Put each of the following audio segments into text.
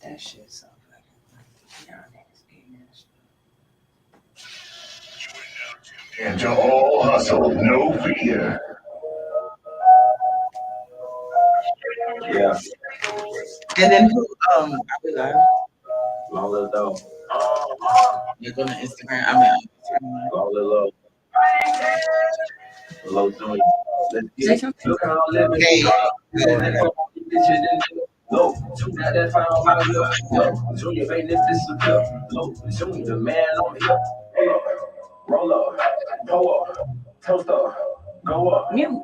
That shit so fucking funny. Y'all niggas getting that shit. Into all hustle, no fear. Yeah, And then who? Are we live? long little dog. You go to Instagram. I mean, Long little low joint. Let's get say it. something. Look how I'm living. Hey, Going and fuck these bitches in the low. Now that fine on my lip. Low. Junior made this disappear. Low. Junior, the man on here. Hey, roll up. Pull up. Toast up. Go up. mute.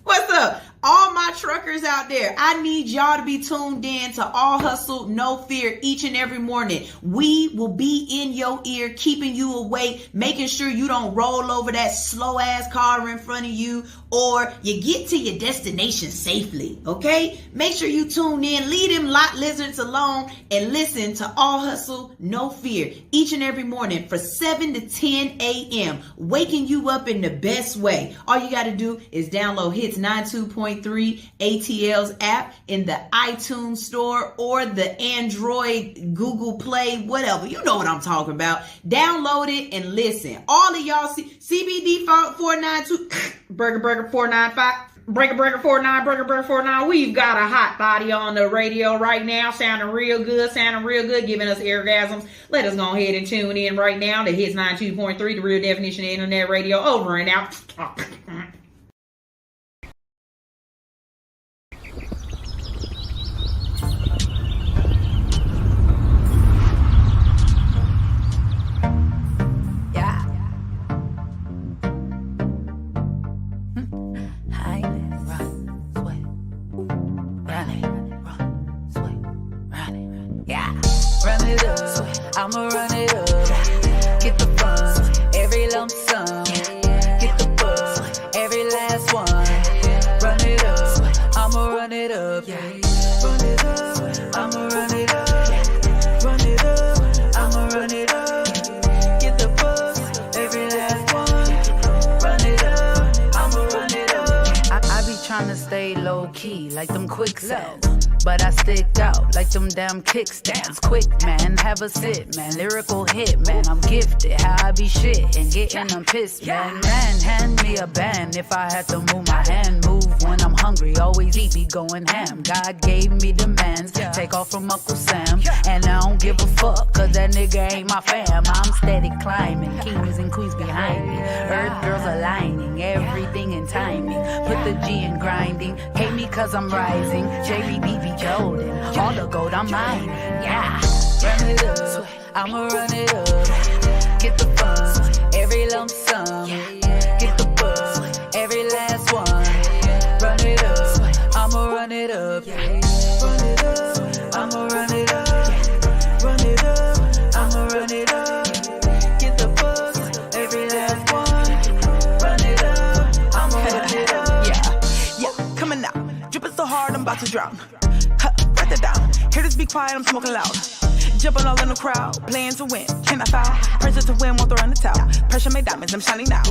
What's up? All my truckers out there, I need y'all to be tuned in to All Hustle, No Fear each and every morning. We will be in your ear, keeping you awake, making sure you don't roll over that slow ass car in front of you, or you get to your destination safely, okay? Make sure you tune in, leave them lot lizards alone, and listen to All Hustle, No Fear each and every morning for 7 to 10 a.m., waking you up in the best way. All you got to do is download Hits 92.3 ATL's app in the iTunes store or the Android, Google Play, whatever. You know what I'm talking about. Download it and listen. All of y'all CBD 492 Burger 495. Breaker 49, Breaker 49. We've got a hot body on the radio right now, sounding real good, giving us orgasms. Let us go ahead and tune in right now to Hits 92.3, the real definition of internet radio. Over and out. I'ma run it up, get the funds, every lump sum, get the buzz, every last one, run it up, I'ma run it up, run it up, I'ma run it up, run it up, I'ma run it up, get the buzz, every last one, run it up, I'ma run it up. I be trying to stay low key like them quicksands, but I stick out like them damn kickstands. Quick, man, have a sit, man. Lyrical hit, man. I'm gifted. How I be shit and getting them pissed, man. Man, hand me a band if I had to move my hand. Move when I'm hungry. Always eat, be going ham. God gave me demands. Take off from Uncle Sam. And I don't give a fuck, cause that nigga ain't my fam. I'm steady climbing. Kings and queens behind me. Earth girls aligning. Everything in timing. Put the G in grinding. Hate me cause I'm rising. JBBB Jordan, all the gold I'm mining, yeah. Run it up, I'ma run it up. Get the funds, every lump sum. Get the buzz, every last one. Run it up, I'ma run it up. Run it up, I'ma run it up. Run it up, I'ma run it up. Get the buzz, every last one. Run it up, I'ma run it up. Yeah, coming out, dripping so hard I'm about to drown. Write that down. Haters be quiet, I'm smoking loud. Jumping all in the crowd, playing to win. Can I foul? Pressure to win, won't throw in the towel. Pressure made diamonds, I'm shining now.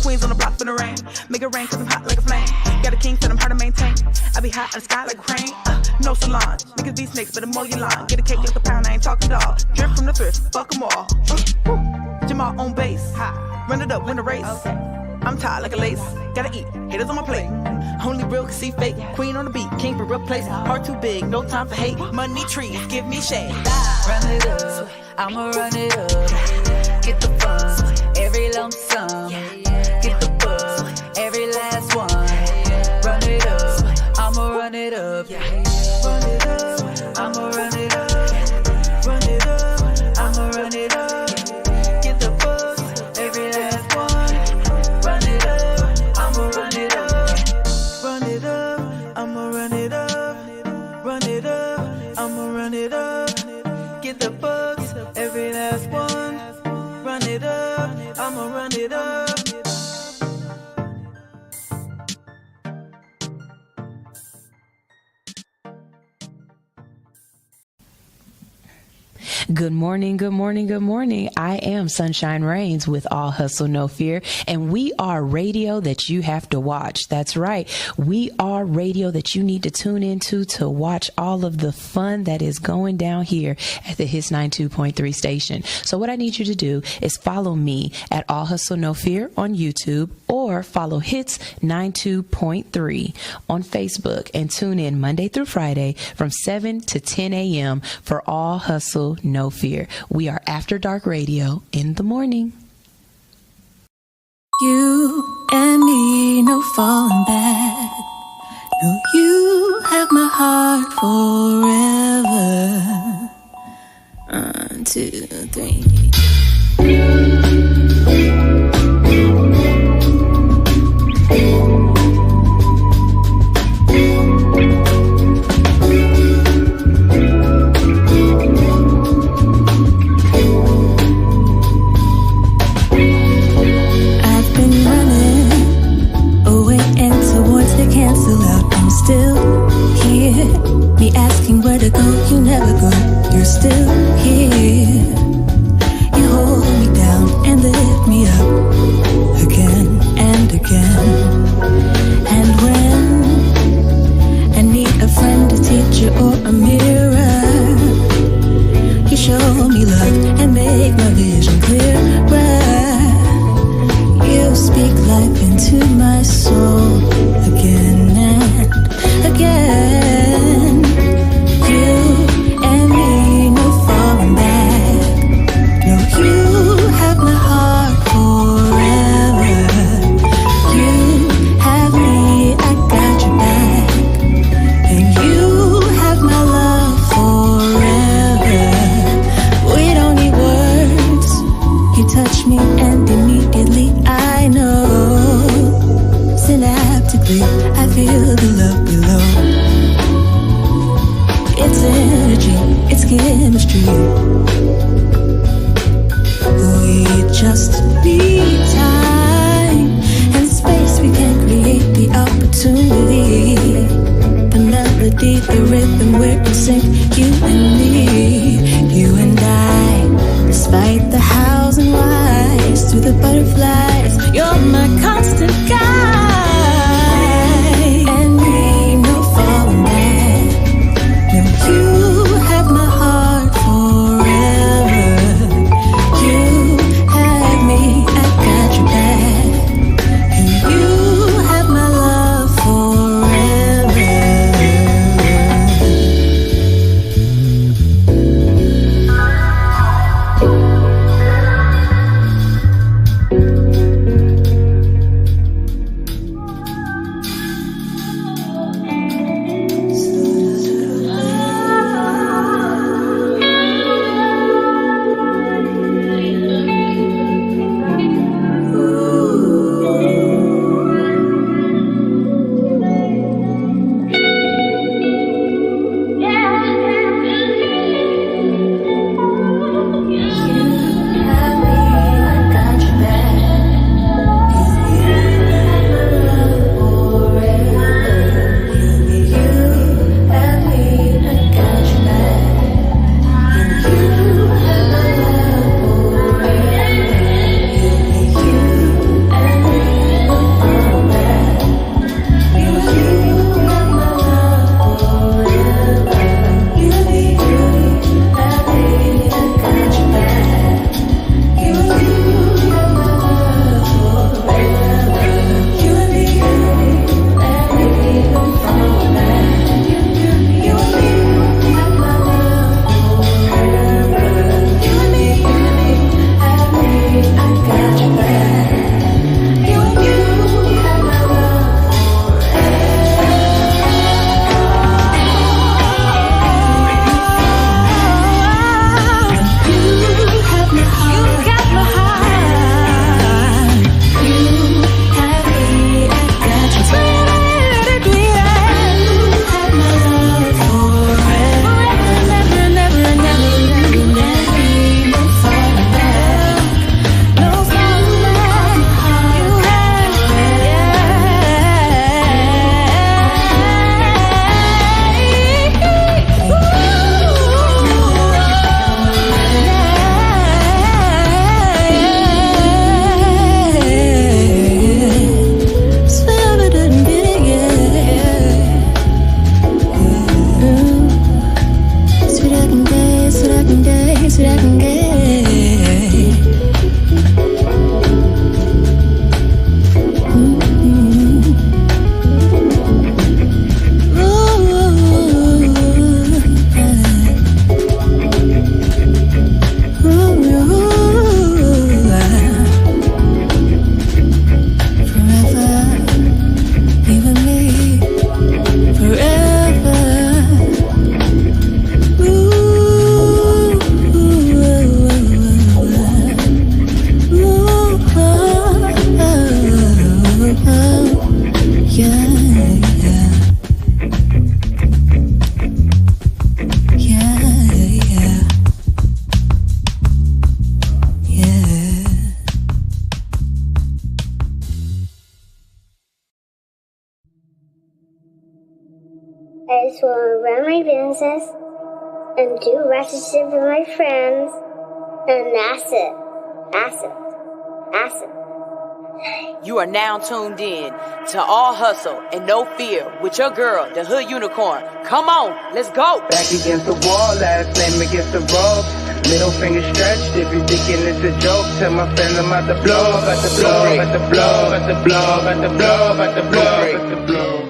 Queens on the block for the rain. Make it rain cause I'm hot like a flame. Got a king so I'm hard to maintain. I be hot in the sky like a crane. No salon. Niggas be snakes but the more you line. Get a cake like a pound, I ain't talking dog. Drip from the thrift, fuck them all. Jamal on base. Run it up, win the race. I'm tired like a lace. Gotta eat, haters on my plate. Only real can see fake. Queen on the beat, king for real place. Heart too big, no time for hate. Money trees, give me shade. Run it up, I'ma run it up. Get the funds, every lump sum. Get the buzz, every last one. Run it up, I'ma run it up. Run it up, I'ma run it up. Run it up, I'ma run it up. Get the buzz, every last one. Run it up, I'ma run it up. Run it up, I'ma run it up. Run it up, I'ma run it up. Get the bucks, every last one. Run it up, I'ma run it up. Good morning, good morning, good morning. I am Sunshine Reigns with All Hustle, No Fear, and we are radio that you have to watch. That's right. We are radio that you need to tune into to watch all of the fun that is going down here at the Hits 92.3 station. So what I need you to do is follow me at All Hustle, No Fear on YouTube, or follow Hits 92.3 on Facebook, and tune in Monday through Friday from 7 to 10 a.m. for All Hustle, No Fear. We are After Dark Radio in the morning. You and me, no falling back. No, you have my heart forever. 1, 2, 3. I just want to run my business and do ratchet shit with my friends. And that's it. That's it. That's it. You are now tuned in to All Hustle and No Fear with your girl, the Hood Unicorn. Come on, let's go. Back against the wall, last name against the rope. Middle finger stretched, if you're thinking it's a joke, tell my friend I'm about to blow, about to blow, about to blow, about to blow, about to blow, about to blow, about to blow.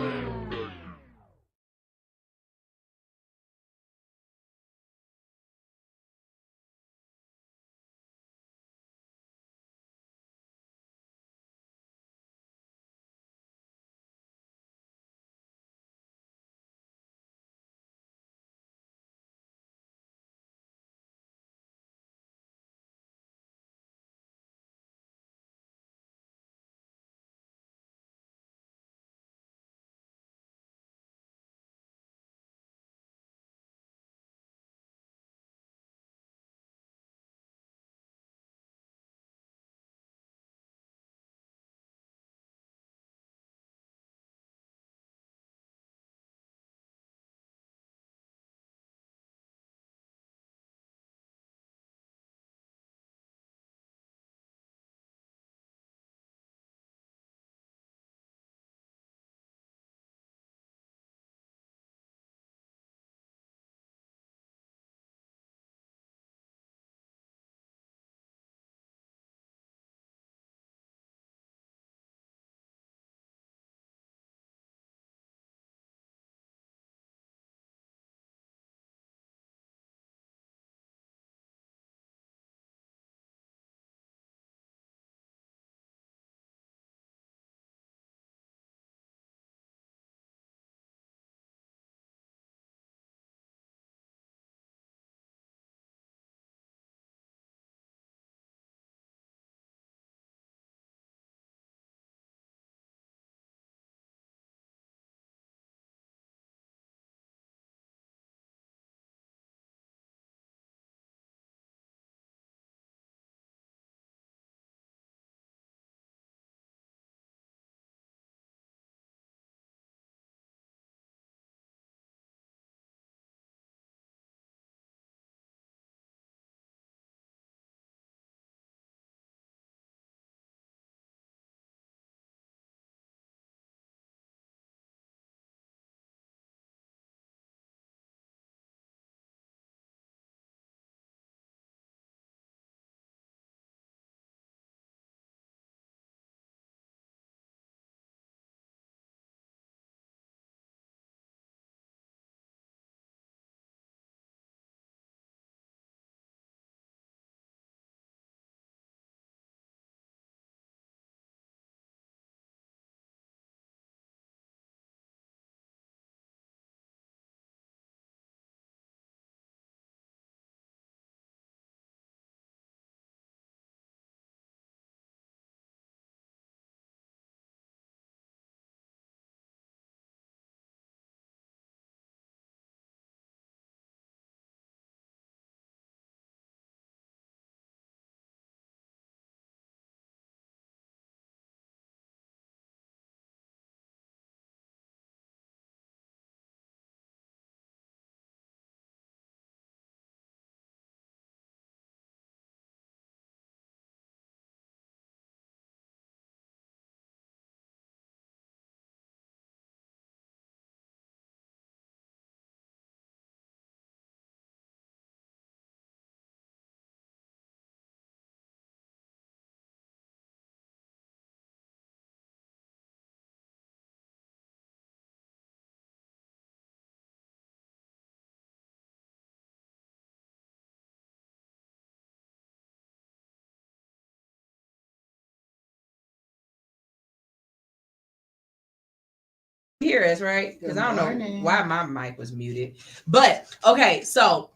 Hear us, right? Because I don't know why my mic was muted. But okay, so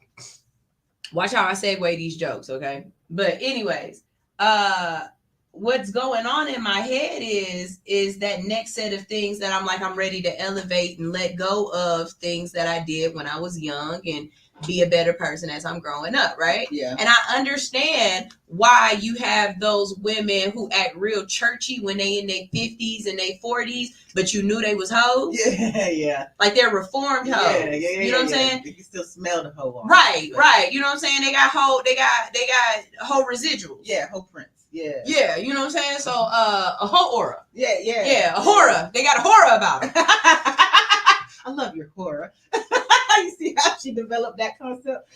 watch how I segue these jokes, okay? But anyways, what's going on in my head is that next set of things that I'm ready to elevate and let go of things that I did when I was young and be a better person as I'm growing up, right? Yeah. And I understand why you have those women who act real churchy when they in their 50s and their 40s, but you knew they was hoes. Yeah. Like they're reformed hoes. Yeah. You know what I'm saying? You can still smell the hoe on. Right. You know what I'm saying? They got whole residuals. Yeah, whole prints. Yeah. Yeah, you know what I'm saying? So a whole aura. Yeah. Yeah, a horror. They got a horror about them. I love your horror. You see how she developed that concept?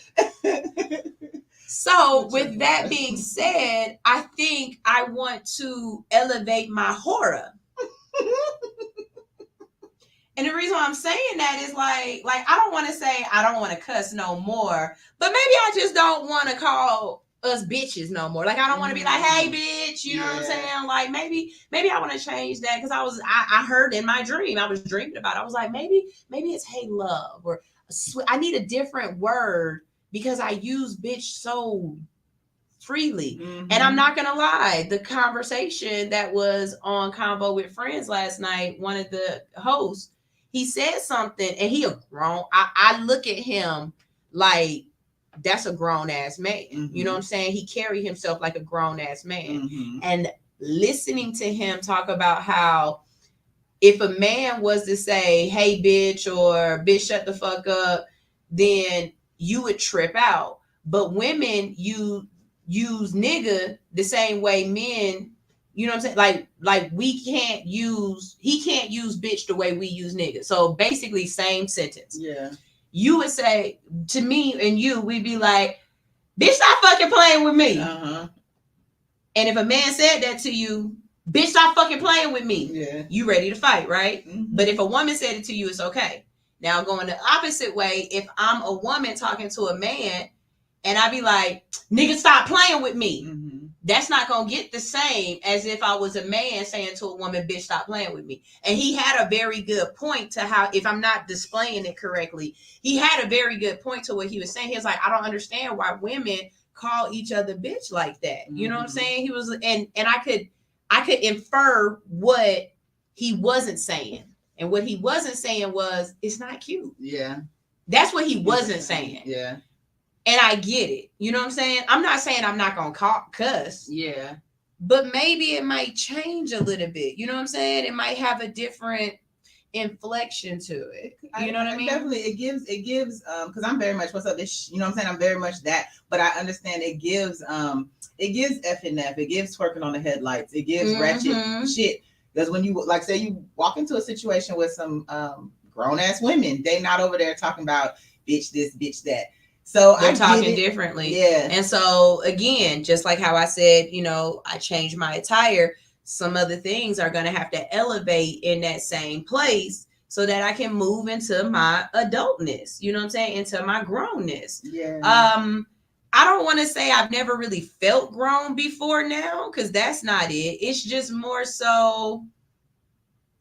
So with that being said, I think I want to elevate my horror. And the reason why I'm saying that is like I don't want to say I don't want to cuss no more, but maybe I just don't want to call us bitches no more. Like I don't want to be like, hey bitch, you know what I'm saying? Like maybe I want to change that because I heard in my dream, I was dreaming about it. I was like, maybe it's hey love or I need a different word because I use bitch so freely. And I'm not gonna lie, the conversation that was on Convo with Friends last night, one of the hosts, he said something and he a grown. I look at him like that's a grown ass man. You know what I'm saying? He carried himself like a grown ass man. And listening to him talk about how if a man was to say, hey bitch, or bitch shut the fuck up, then you would trip out. But women, you use nigga the same way men, you know what I'm saying? Like he can't use bitch the way we use nigga. So basically same sentence. Yeah. You would say to me and you, we'd be like, bitch, stop fucking playing with me. And if a man said that to you, bitch, stop fucking playing with me. Yeah. You ready to fight, right? But if a woman said it to you, it's okay. Now going the opposite way, if I'm a woman talking to a man and I be like, nigga, stop playing with me. That's not going to get the same as if I was a man saying to a woman, bitch, stop playing with me. And he had a very good point to how, if I'm not displaying it correctly, he had a very good point to what he was saying. He was like, I don't understand why women call each other bitch like that. You know what I'm saying? He was, and I could infer what he wasn't saying. And what he wasn't saying was, it's not cute. Yeah. That's what he wasn't saying. Yeah. And I get it. You know what I'm saying? I'm not saying I'm not going to cuss. Yeah. But maybe it might change a little bit. You know what I'm saying? It might have a different inflection to it. You know what I mean? Definitely. It gives, because I'm very much, what's up, bitch? You know what I'm saying? I'm very much that. But I understand it gives F&F. It gives twerking on the headlights. It gives ratchet shit. Because when you, like, say you walk into a situation with some grown-ass women, they not over there talking about bitch this, bitch that. So they're talking differently. Yeah. And so again, just like how I said, you know, I changed my attire, some other things are going to have to elevate in that same place so that I can move into my adultness, you know what I'm saying? Into my grownness. Yeah. I don't want to say I've never really felt grown before now, because that's not it. It's just more so,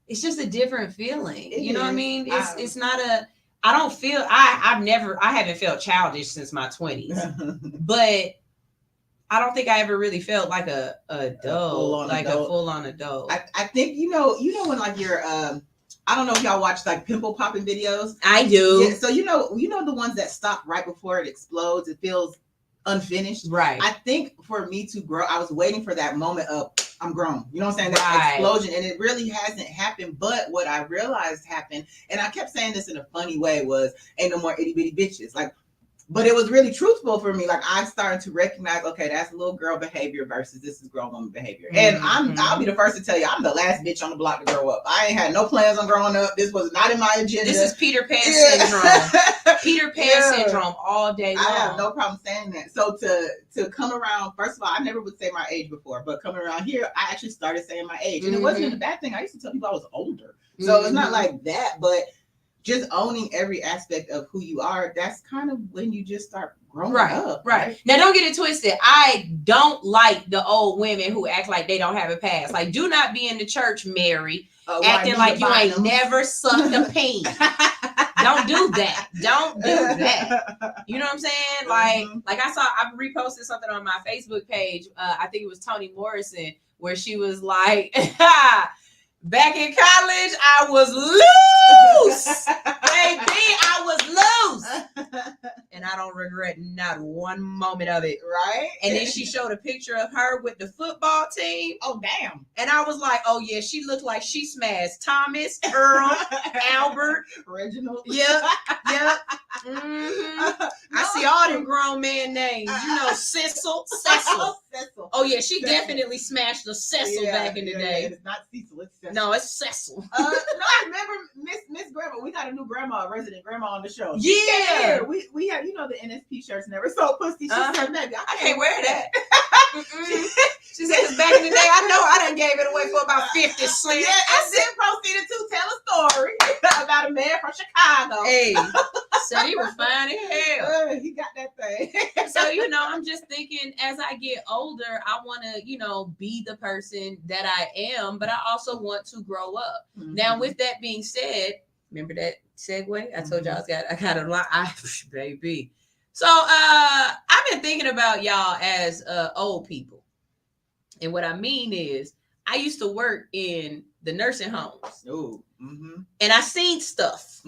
it's just a different feeling. You know what I mean? It's not a, I don't feel, I haven't felt childish since my 20s, but I don't think I ever really felt like a adult, a full on adult. I think, you know, when like you're, I don't know if y'all watch like pimple popping videos. I do. Yeah, so, you know the ones that stop right before it explodes, it feels unfinished. Right. I think for me to grow, I was waiting for that moment of I'm grown. You know what I'm saying? That explosion. And it really hasn't happened. But what I realized happened, and I kept saying this in a funny way, was ain't no more itty bitty bitches. Like, but it was really truthful for me. Like I started to recognize, okay, that's little girl behavior versus this is grown woman behavior. And I'll be the first to tell you, I'm the last bitch on the block to grow up. I ain't had no plans on growing up. This was not in my agenda. This is Peter Pan syndrome. Peter Pan syndrome all day long. I have no problem saying that. So to come around, first of all, I never would say my age before, but coming around here, I actually started saying my age. And it wasn't a bad thing. I used to tell people I was older. So it's not like that, but just owning every aspect of who you are, that's kind of when you just start growing up. Right. Now, don't get it twisted. I don't like the old women who act like they don't have a past. Like, do not be in the church, Mary, acting like you ain't never sucked a peen. Don't do that. Don't do that. You know what I'm saying? Like I reposted something on my Facebook page. I think it was Toni Morrison, where she was like, back in college, I was loose. Baby, I was loose. And I don't regret not one moment of it. Right? And then she showed a picture of her with the football team. Oh, damn. And I was like, oh, yeah, she looked like she smashed Thomas, Earl, Albert. Reginald. Yep. I see all them grown man names. You know, Cecil. Oh, yeah, she definitely smashed the Cecil back in the day. It's not Cecil, it's Cecil. No, it's Cecil. No, I remember Miss Grandma. We got a new grandma, resident grandma on the show. Yeah. We have, you know, the NSP shirts never sold pussy. She said, baby, I can't wear that. She said, because back in the day, I know I done gave it away for about 50 cents. Yeah, and then proceeded to tell a story about a man from Chicago. Hey, so he was fine as hell. He got that thing. So, you know, I'm just thinking as I get older, I want to, you know, be the person that I am, but I also want to grow up. Mm-hmm. Now, with that being said, remember that segue? I told y'all I got a lot. Baby. So I've been thinking about y'all as old people. And what I mean is I used to work in the nursing homes. Oh, mm-hmm. And I seen stuff.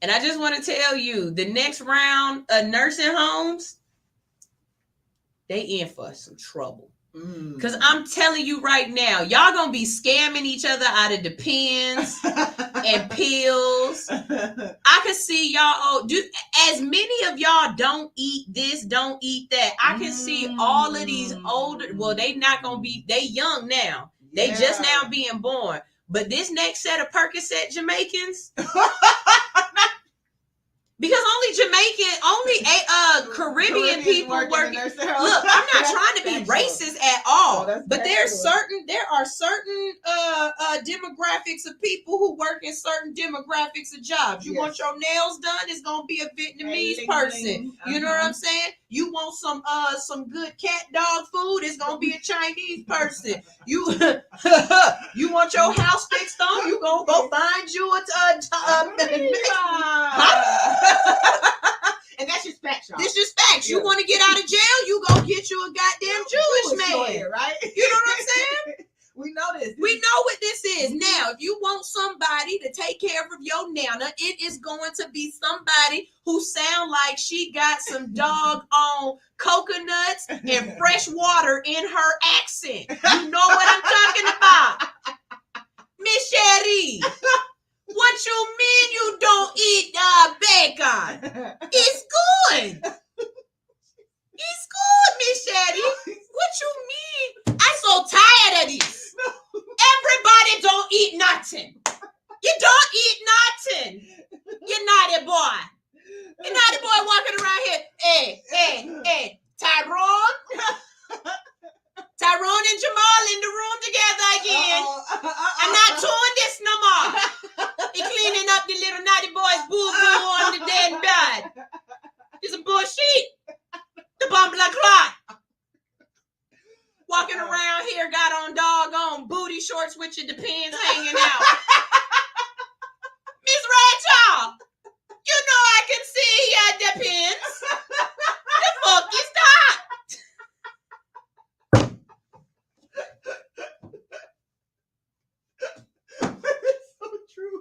And I just want to tell you, the next round of nursing homes, they in for some trouble. Because I'm telling you right now, y'all going to be scamming each other out of the pens and pills. I can see y'all, as many of y'all don't eat this, don't eat that. I can see all of these older, well, they not going to be, they young now. They just now being born. But this next set of Percocet Jamaicans, because only Caribbean people working. Look, I'm not trying to be racist at all, but there are certain demographics of people who work in certain demographics of jobs. You want your nails done, it's gonna be a Vietnamese person. You know what I'm saying? You want some good cat dog food, it's gonna be a Chinese person. You want your house fixed on, you gonna go find you and that's just facts, y'all. This is facts. You want to get out of jail, you go get you a goddamn Jewish man, lawyer, right? You know what I'm saying? We know this. We know what this is. Now, if you want somebody to take care of your nana, it is going to be somebody who sound like she got some dog on coconuts and fresh water in her accent. You know what I'm talking about, Miss Sherry. What you mean you don't eat bacon? It's good. It's good, Miss Shetty. What you mean? I'm so tired of this. Everybody don't eat nothing. You don't eat nothing. You naughty boy. You naughty boy walking around here. Hey, Tyrone and Jamal in the room together again. I'm not doing this no more. He cleaning up the little naughty boy's boo-boo on the dead bed. It's a bullshit. The bumble clock. Walking around here, got on doggone booty shorts with your depends hanging out. Miss Rachel, you know I can see your depends. The fuck is that? So true.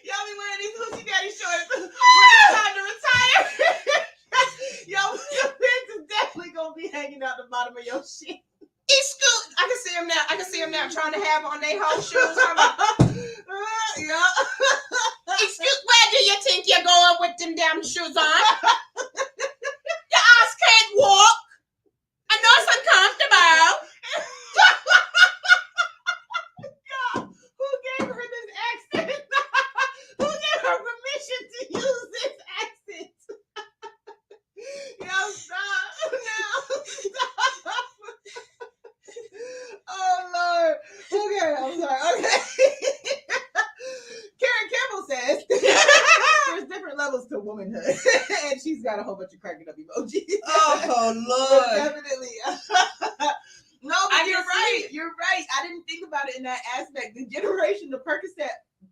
Y'all be wearing these hoochie daddy shorts when it's time to retire. Yo, your pants is definitely gonna be hanging out the bottom of your shit. It's good. I can see him now trying to have on their whole shoes. Yeah. Excuse, where do you think you're going with them damn shoes on? Your ass can't walk. I know it's uncomfortable. Who gave her this accent? Who gave her permission to use this accent? Yo, stop. No, stop. Oh, Lord. Okay, I'm sorry. Okay. Karen Campbell says there's different levels to womanhood. And she's got a whole bunch of cracking up emojis. Oh, Lord. Definitely. No, but you're right. You're right. I didn't think about it in that aspect. The generation, the Percocet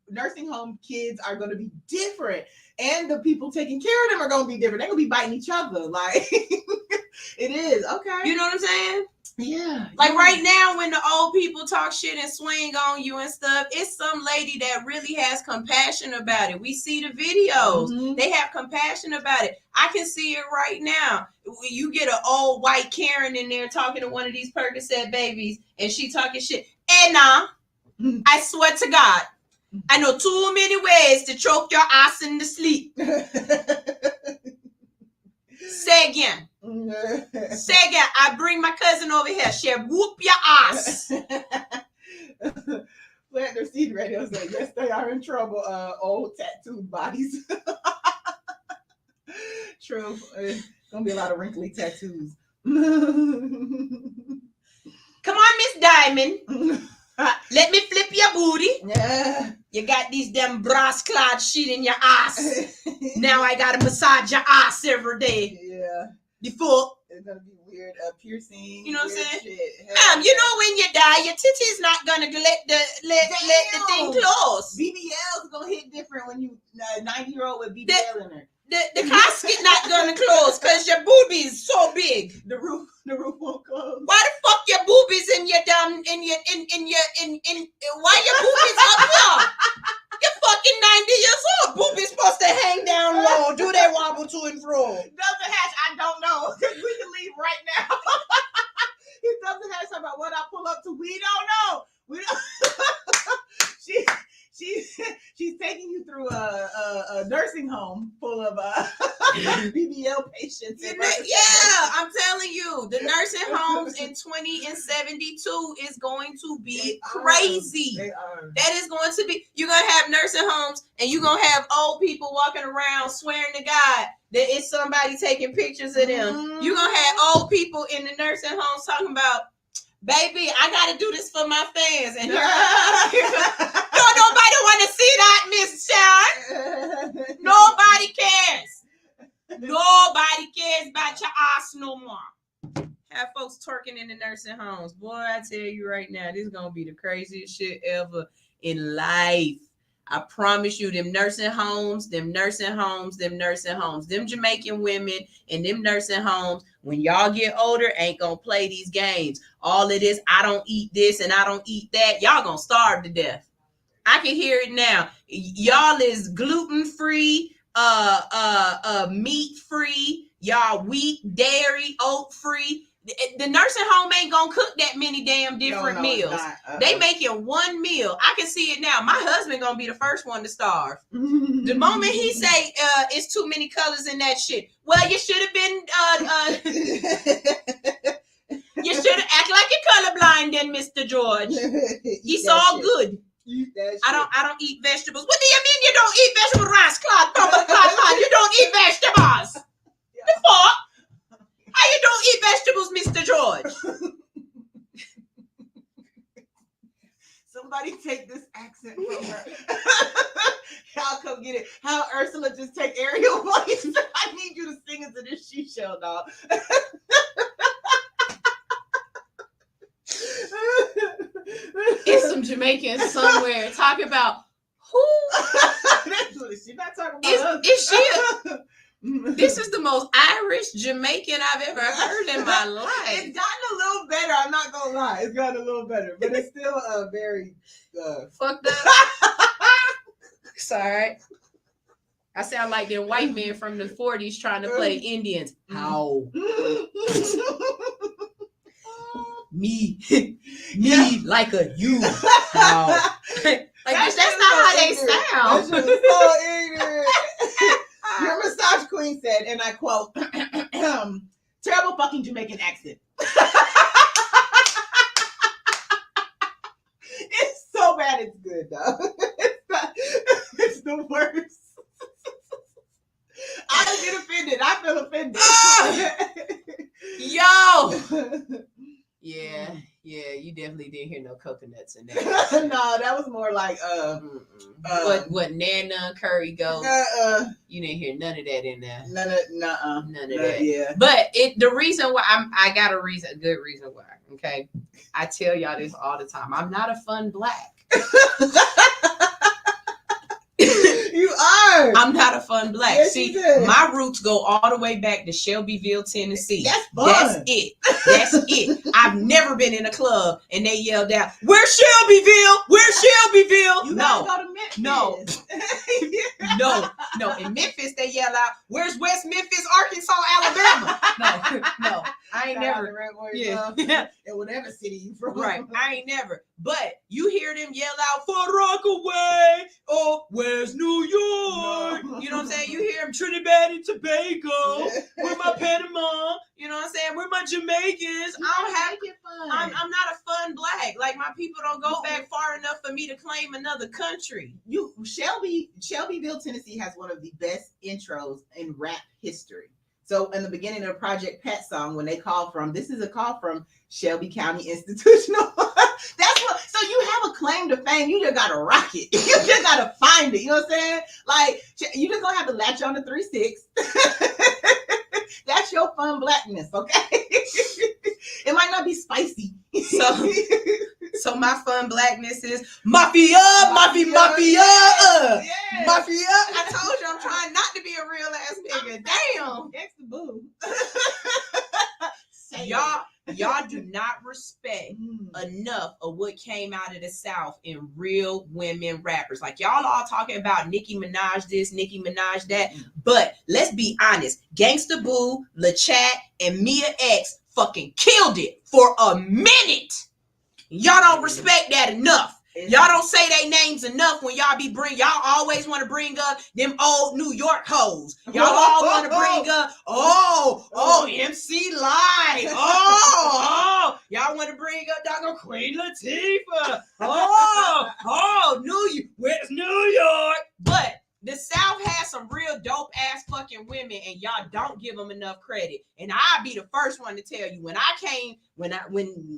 nursing home kids are going to be different. And the people taking care of them are going to be different. They're going to be biting each other. Like, it is. Okay. You know what I'm saying? Yeah. Like right now, when the old people talk shit and swing on you and stuff, it's some lady that really has compassion about it. We see the videos. Mhm. They have compassion about it. I can see it right now. You get an old white Karen in there talking to one of these Percocet babies, and she talking shit. And now, I swear to God, I know too many ways to choke your ass in the sleep. Say again. Say again. I bring my cousin over here. She'll whoop your ass. Slander Seed Radio said, yes, they are in trouble. Old tattooed bodies. True. Gonna be a lot of wrinkly tattoos. Come on, Miss Diamond. Let me flip your booty. Yeah. You got these damn brass clad shit in your ass. Now I gotta massage your ass every day. Yeah. Before. It's gonna be weird, piercing. You know what I'm saying? Shit. Ma'am, you know when you die, your titty's not gonna let the thing close. BBL is gonna hit different when you 90-year-old with BBL in her. The casket not gonna close because your booby is so big. The roof won't close. Why the fuck your boobies in your damn why your boobies up here? You're fucking 90 years old. Boobies supposed to hang down low. Do they wobble to and fro? Doesn't Hatch, I don't know. We can leave right now. He doesn't have something about what I pull up to. We don't know. We don't. She's taking you through a nursing home full of BBL patients. Yeah, I'm telling you, the nursing homes in 2072 is going to be crazy. They are. That is going to be. You're gonna have nursing homes, and you're gonna have old people walking around swearing to God that it's somebody taking pictures of them. Mm-hmm. You're gonna have old people in the nursing homes talking about, baby, I gotta do this for my fans, and don't nobody want to see that, Miss Sharon. Nobody cares. Nobody cares about your ass no more. Have folks twerking in the nursing homes. Boy, I tell you right now, this is gonna be the craziest shit ever in life. I promise you, them nursing homes, them Jamaican women and them nursing homes, when y'all get older, ain't gonna play these games. All of this, I don't eat this and I don't eat that. Y'all gonna starve to death. I can hear it now. Y'all is gluten-free, meat-free, y'all wheat, dairy, oat-free. The nursing home ain't gonna cook that many damn different meals. They making one meal. I can see it now. My husband gonna be the first one to starve. The moment he say it's too many colors in that shit. Well, you should have been you should have act like you're colorblind then, Mr. George. It's all good. I don't eat vegetables. What do you mean you don't eat vegetables? Rice cloth, you don't eat vegetables. The fuck? How you don't eat vegetables, Mr. George? Somebody take this accent from her. Y'all come get it. How Ursula just take Ariel voice. I need you to sing into this she shell, dog. It's some Jamaicans somewhere talking about who? She's not talking about us. Is she? This is the most Irish Jamaican I've ever heard in my life. It's gotten a little better. I'm not gonna lie. It's gotten a little better, but it's still very fucked up. Sorry. I sound like them white men from the 40s trying to play Indians. How? Me, like a you. How? Like that's not how they sound. That's so ignorant. Your massage queen said, and I quote, terrible fucking Jamaican accent. It's so bad it's good, though. It's the worst. I don't get offended. I feel offended. Yo! Yeah, you definitely didn't hear no coconuts in there. No, that was more like what Nana Curry Goat. You didn't hear none of that in there. None of that. Yeah. But the reason why I got a good reason why. Okay, I tell y'all this all the time. I'm not a fun black. You are. her. I'm not a fun black. Yes, See, you did. my roots go all the way back to Shelbyville, Tennessee. That's fun. That's it. That's it. I've never been in a club and they yelled out, "Where's Shelbyville? Where's Shelbyville?" You No. gotta go to Memphis. No. In Memphis, they yell out, "Where's West Memphis, Arkansas, Alabama?" No. I ain't never. Yeah. In whatever city you from. Right. I ain't never. But you hear them yell out, "For Rockaway," or "Where's New York?" No. You know what I'm saying? You hear them, "Trinidad and Tobago." Yeah. Where my Panama? You know what I'm saying? Where my Jamaicans? I don't have. it fun. I'm not a fun black. Like my people don't go back far enough for me to claim another country. Shelbyville, Tennessee has one of the best intros in rap history. So in the beginning of the Project Pat song, when they call from, this is a call from Shelby County Institutional. That's what. So you have a claim to fame. You just gotta rock it. You just gotta find it. You know what I'm saying? Like you just gonna have to latch on to 3-6. That's your fun blackness, okay? It might not be spicy. So my fun blackness is mafia. Yeah. Mafia. I told you I'm trying not to be a real ass nigga. Damn. Gangsta boo. Y'all do not respect enough of what came out of the South in real women rappers. Like y'all all talking about Nicki Minaj this, Nicki Minaj that. But let's be honest, Gangsta Boo, LaChat, and Mia X fucking killed it for a minute. Y'all don't respect that enough. Y'all don't say they names enough when y'all y'all always want to bring up them old New York hoes. Y'all all want to bring up, MC Lyte. Y'all want to bring up Dr. Queen Latifah. Where's New York? But the South has some real dope ass fucking women, and y'all don't give them enough credit. And I'll be the first one to tell you, when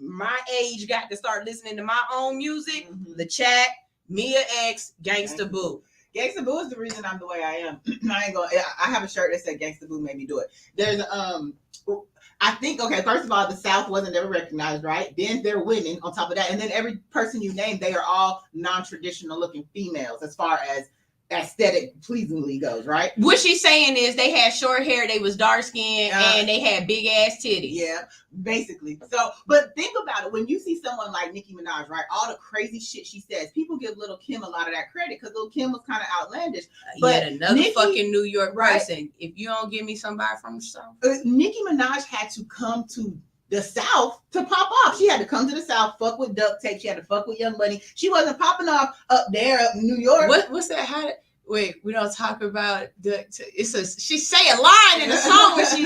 my age got to start listening to my own music, LaChat, Mia X, Gangsta Boo. Gangsta Boo is the reason I'm the way I am. I have a shirt that said Gangsta Boo made me do it. There's I think, okay, first of all, the South wasn't ever recognized, right? Then they're women on top of that. And then every person you name, they are all non-traditional looking females as far as aesthetic pleasingly goes, right? What she's saying is they had short hair, they was dark skinned, and they had big ass titties. Yeah, basically. So, but think about it. When you see someone like Nicki Minaj, right? All the crazy shit she says, people give Lil' Kim a lot of that credit because Lil' Kim was kind of outlandish. But yet another fucking New York person. If you don't give me somebody from the South. Nicki Minaj had to come to the South to pop off. She had to come to the South, fuck with Duct Tape. She had to fuck with Young Money. She wasn't popping off up there up in New York. What's that? Wait, we don't talk about she say a line in the song when she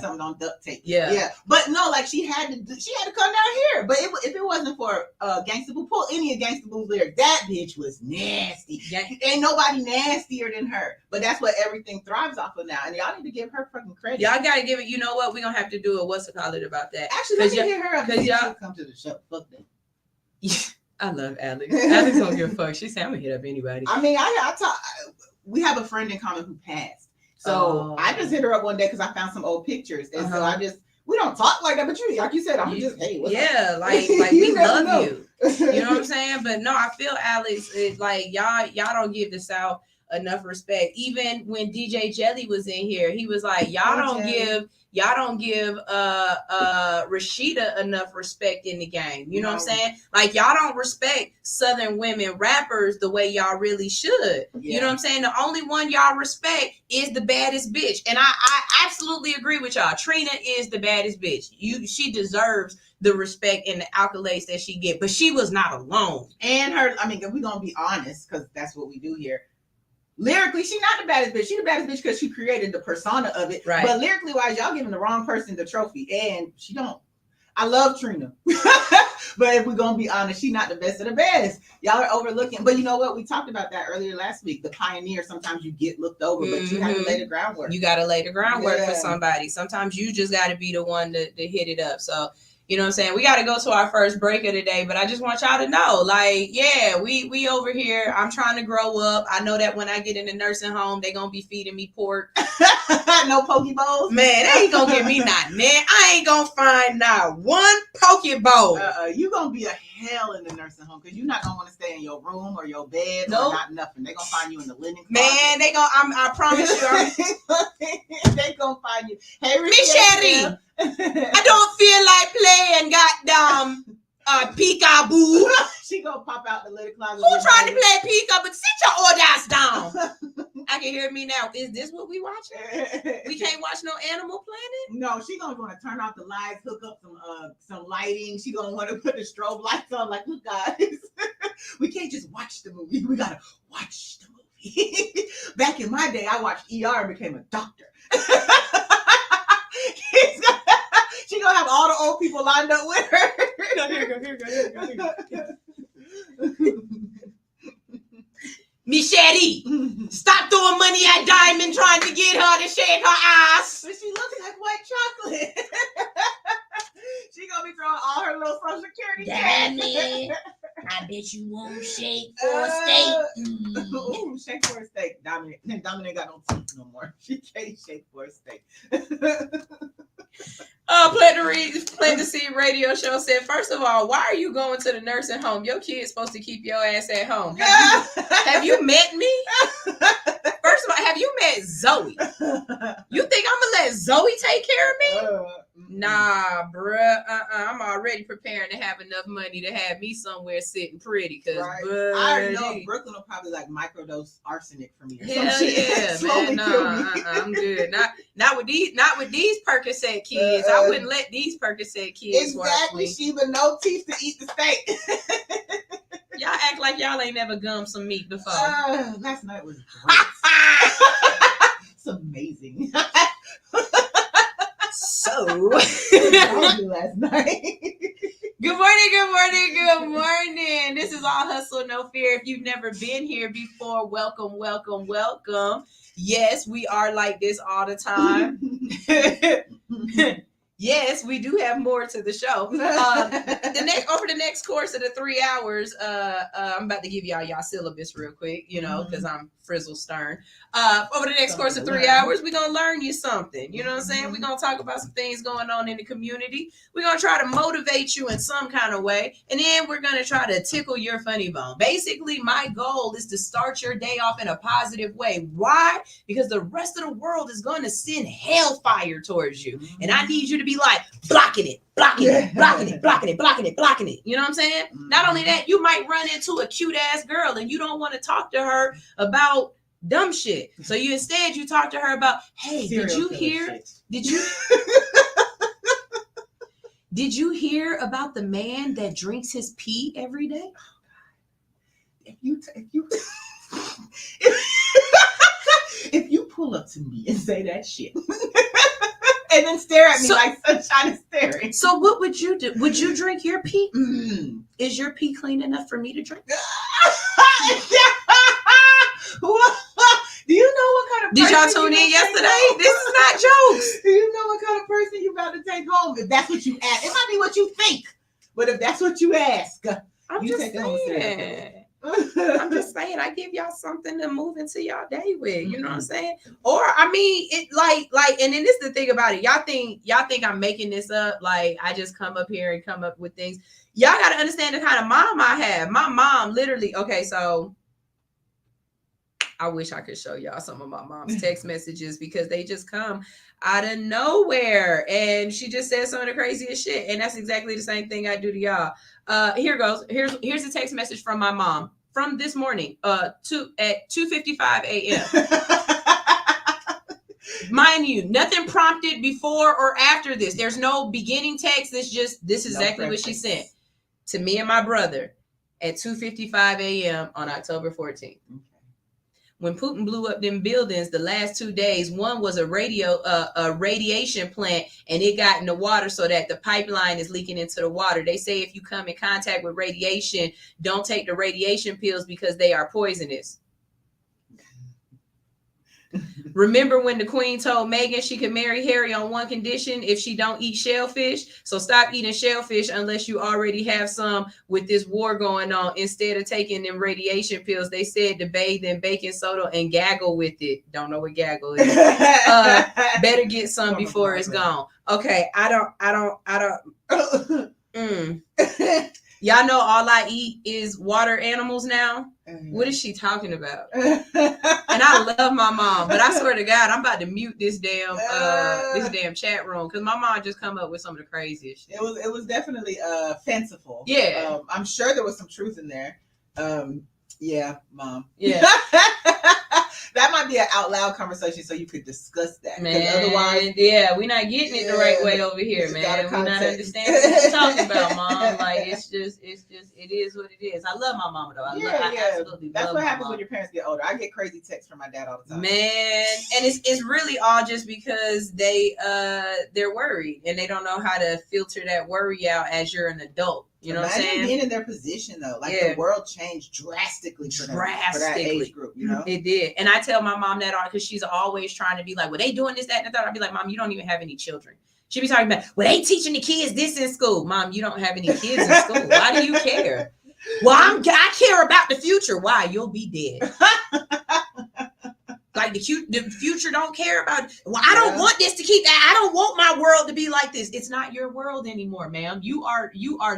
something on Duct Tape. Yeah. But no, like she had to come down here. But if it wasn't for Gangsta Boo, pull any of Gangsta Boo's lyrics, that bitch was nasty. Ain't nobody nastier than her. But that's what everything thrives off of now, and y'all need to give her fucking credit. Y'all gotta give it. You know what? We're gonna have to do a what's it called about that. Actually, let me hear her because y'all come to the show. Fuck that. I love Alex. Alex don't give a fuck. She said, "I'm gonna hit up anybody." I mean, I talk. We have a friend in common who passed, so I just hit her up one day because I found some old pictures, and so we don't talk like that. But you, like you said, I'm just hey, what's up? like we love you. You know what I'm saying? But no, I feel Alex is like y'all don't give the South enough respect. Even when DJ Jelly was in here, he was like, y'all don't give Rashida enough respect in the game. You know what I'm saying? Like y'all don't respect Southern women rappers the way y'all really should. You know what I'm saying? The only one y'all respect is the baddest bitch. And I absolutely agree with y'all. Trina is the baddest bitch. She deserves the respect and the accolades that she get, but she was not alone. And her, I mean, if we're gonna be honest, because that's what we do here. Lyrically, she's not the baddest bitch. She's the baddest bitch because she created the persona of it. Right. But lyrically wise, y'all giving the wrong person the trophy. And she don't. I love Trina. But if we're going to be honest, she's not the best of the best. Y'all are overlooking. But you know what? We talked about that earlier last week. The pioneer, sometimes you get looked over, but you have to lay the groundwork. You got to lay the groundwork for somebody. Sometimes you just got to be the one to hit it up. So, you know what I'm saying? We got to go to our first break of the day, but I just want y'all to know, like, yeah, we over here. I'm trying to grow up. I know that when I get in the nursing home, they going to be feeding me pork. No poke bowls? Man, they ain't going to give me nothing, man. I ain't going to find not one poke bowl. You going to be a hell in the nursing home because you're not gonna want to stay in your room or your bed Nope. or not nothing. They're gonna find you in the linen Man, they gonna. I promise you. they gonna find you. Hey, Miss Sherry, I don't feel like playing goddamn peekaboo. She gonna pop out the little closet. Who trying to play peekaboo? But sit your old ass down. I can hear me now. Is this what we watching? We can't watch no Animal Planet? No, she gonna want to turn off the lights, hook up some lighting. She gonna want to put the strobe lights on. Like, look, guys, we can't just watch the movie. We gotta watch the movie. Back in my day, I watched ER and became a doctor. She gonna have all the old people lined up with her. Here you go. Miss Sherry, stop throwing money at Diamond trying to get her to shake her ass. But she looks like white chocolate. She gonna be throwing all her little Social Security. Diamond, I bet you won't shake for a steak. Ooh, shake for a steak. Dominic ain't got no teeth no more. She can't shake for a steak. Plant the Seed radio show said, first of all, why are you going to the nursing home? Your kid's supposed to keep your ass at home. Have you met me? First of all, have you met Zoe? You think I'm gonna let Zoe take care of me? Nah, bruh. I'm already preparing to have enough money to have me somewhere sitting pretty. Cause I already know Brooklyn will probably like microdose arsenic for me. Or hell some shit. yeah, Slowly man. kill Nah, me. I'm good. Not with these Percocet kids. I wouldn't let these Percocet kids watch Exactly, me. Sheba. No teeth to eat the steak. Y'all act like y'all ain't never gummed some meat before. Last night was great. It's amazing. So, last night. Good morning. This is All Hustle, No Fear. If you've never been here before, welcome. Yes, we are like this all the time. Yes, we do have more to the show. Over the next course of the 3 hours, I'm about to give y'all syllabus real quick, because I'm Frizzle Stern. Over the next course of 3 hours, we're going to learn you something. You know what I'm saying? We're going to talk about some things going on in the community. We're going to try to motivate you in some kind of way. And then we're going to try to tickle your funny bone. Basically, my goal is to start your day off in a positive way. Why? Because the rest of the world is going to send hellfire towards you. And I need you to be like, blocking it. You know what I'm saying? Not only that, you might run into a cute ass girl and you don't want to talk to her about dumb shit. So you talk to her about, hey, did you hear about the man that drinks his pee every day? If you pull up to me and say that shit and then stare at me like sunshine is staring. So what would you do? Would you drink your pee? Is your pee clean enough for me to drink? Do you know what kind of person? Did y'all tune in yesterday? This is not jokes. Do you know what kind of person you about to take home? If that's what you ask, it might be what you think, but if that's what you ask, I'm just saying, I give y'all something to move into y'all day with. You know what I'm saying? Or I mean, it like, and then this is the thing about it. Y'all think I'm making this up? Like I just come up here and come up with things. Y'all got to understand the kind of mom I have. My mom literally. Okay, so I wish I could show y'all some of my mom's text messages because they just come out of nowhere, and she just says some of the craziest shit, and that's exactly the same thing I do to y'all. Here goes. Here's a text message from my mom from this morning, at 2:55 a.m. Mind you, nothing prompted before or after this. There's no beginning text. This is exactly what she sent to me and my brother at 2:55 a.m. on October 14th. When Putin blew up them buildings the last 2 days, one was a radiation plant, and it got in the water so that the pipeline is leaking into the water. They say if you come in contact with radiation, don't take the radiation pills because they are poisonous. Remember when the Queen told Meghan she could marry Harry on one condition, if she don't eat shellfish? So stop eating shellfish unless you already have some with this war going on. Instead of taking them radiation pills, they said to bathe in baking soda and gaggle with it. Don't know what gaggle is. Better get some before it's gone. Okay, I don't. Y'all know all I eat is water animals now. What is she talking about? And I love my mom, but I swear to God, I'm about to mute this damn chat room because my mom just come up with some of the craziest shit. It was definitely fanciful. Yeah. I'm sure there was some truth in there. Yeah, Mom. Yeah. That might be an out loud conversation so you could discuss that. Man, otherwise, yeah, we're not getting it the right way over here, man. We're not understanding what you're talking about, Mom. Like, it is what it is. I love my mama, though. I absolutely That's love what my happens mom. when your parents get older. I get crazy texts from my dad all the time. Man, and it's really all just because they're worried and they don't know how to filter that worry out as you're an adult. You know what I'm saying? Being in their position though, like the world changed drastically for that age group. You know, it did. And I tell my mom that on because she's always trying to be like, "Well, they doing this, that, and the third." I'd be like, "Mom, you don't even have any children." She be talking about, "Well, they teaching the kids this in school." Mom, you don't have any kids in school. Why do you care? Well, I care about the future. Why? You'll be dead. Like the future don't care about. Well, I don't want this to keep. I don't want my world to be like this. It's not your world anymore, ma'am. You are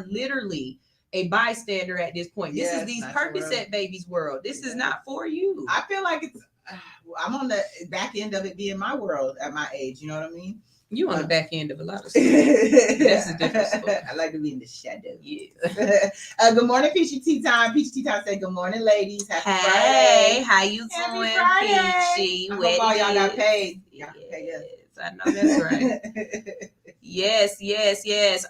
literally a bystander at this point. This is these Percocet babies' world. This is not for you. I feel like I'm on the back end of it being my world at my age. You know what I mean? You on the back end of a lot of stuff. That's a different story. I like to be in the shadow. Yeah. Good morning, Peachy Tea Time. Peachy Tea Time said, "Good morning, ladies. Happy Friday. Friday. How you doing, Peachy? I hope all y'all got paid. Y'all pay us. I know that's right. Yes.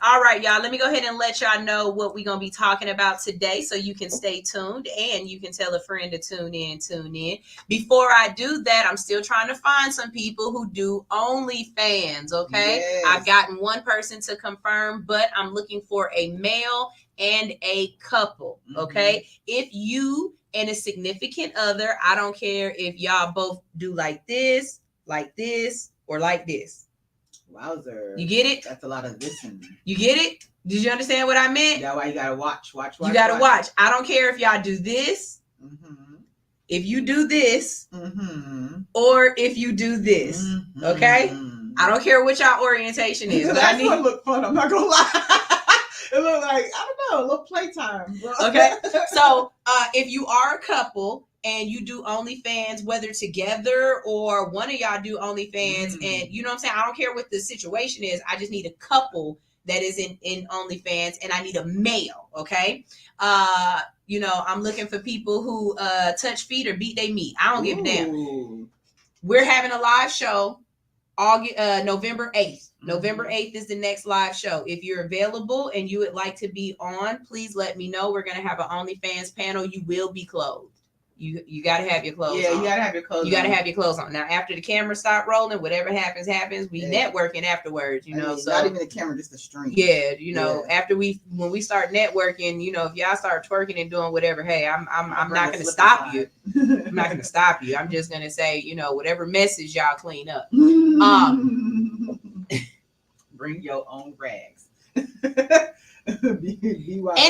All right, y'all. Let me go ahead and let y'all know what we're going to be talking about today so you can stay tuned and you can tell a friend to tune in. Before I do that, I'm still trying to find some people who do OnlyFans, okay? Yes. I've gotten one person to confirm, but I'm looking for a male and a couple, okay? If you and a significant other, I don't care if y'all both do like this, or like this. Wowzer. You get it? That's a lot of listening. You get it? Did you understand what I meant? That's why you gotta watch. You gotta watch. I don't care if y'all do this, if you do this, or if you do this. Okay? I don't care what y'all orientation is. But That's what look fun. I'm not gonna lie. It looked like, I don't know, a little playtime. Okay. So if you are a couple and you do OnlyFans, whether together or one of y'all do OnlyFans, and you know what I'm saying? I don't care what the situation is. I just need a couple that is in OnlyFans, and I need a male, okay? I'm looking for people who touch feet or beat their meat. I don't give a damn. We're having a live show November 8th. November 8th is the next live show. If you're available and you would like to be on, please let me know. We're going to have an OnlyFans panel. You will be clothed. You got to have your clothes on. Yeah, you got to have your clothes on. You got to have your clothes on. Now, after the camera stop rolling, whatever happens. We networking afterwards, so not even the camera, just the stream. Yeah, after when we start networking, if y'all start twerking and doing whatever, hey, I'm not going to stop you. I'm not going to stop you. I'm just going to say, whatever message y'all clean up. Bring your own rags. And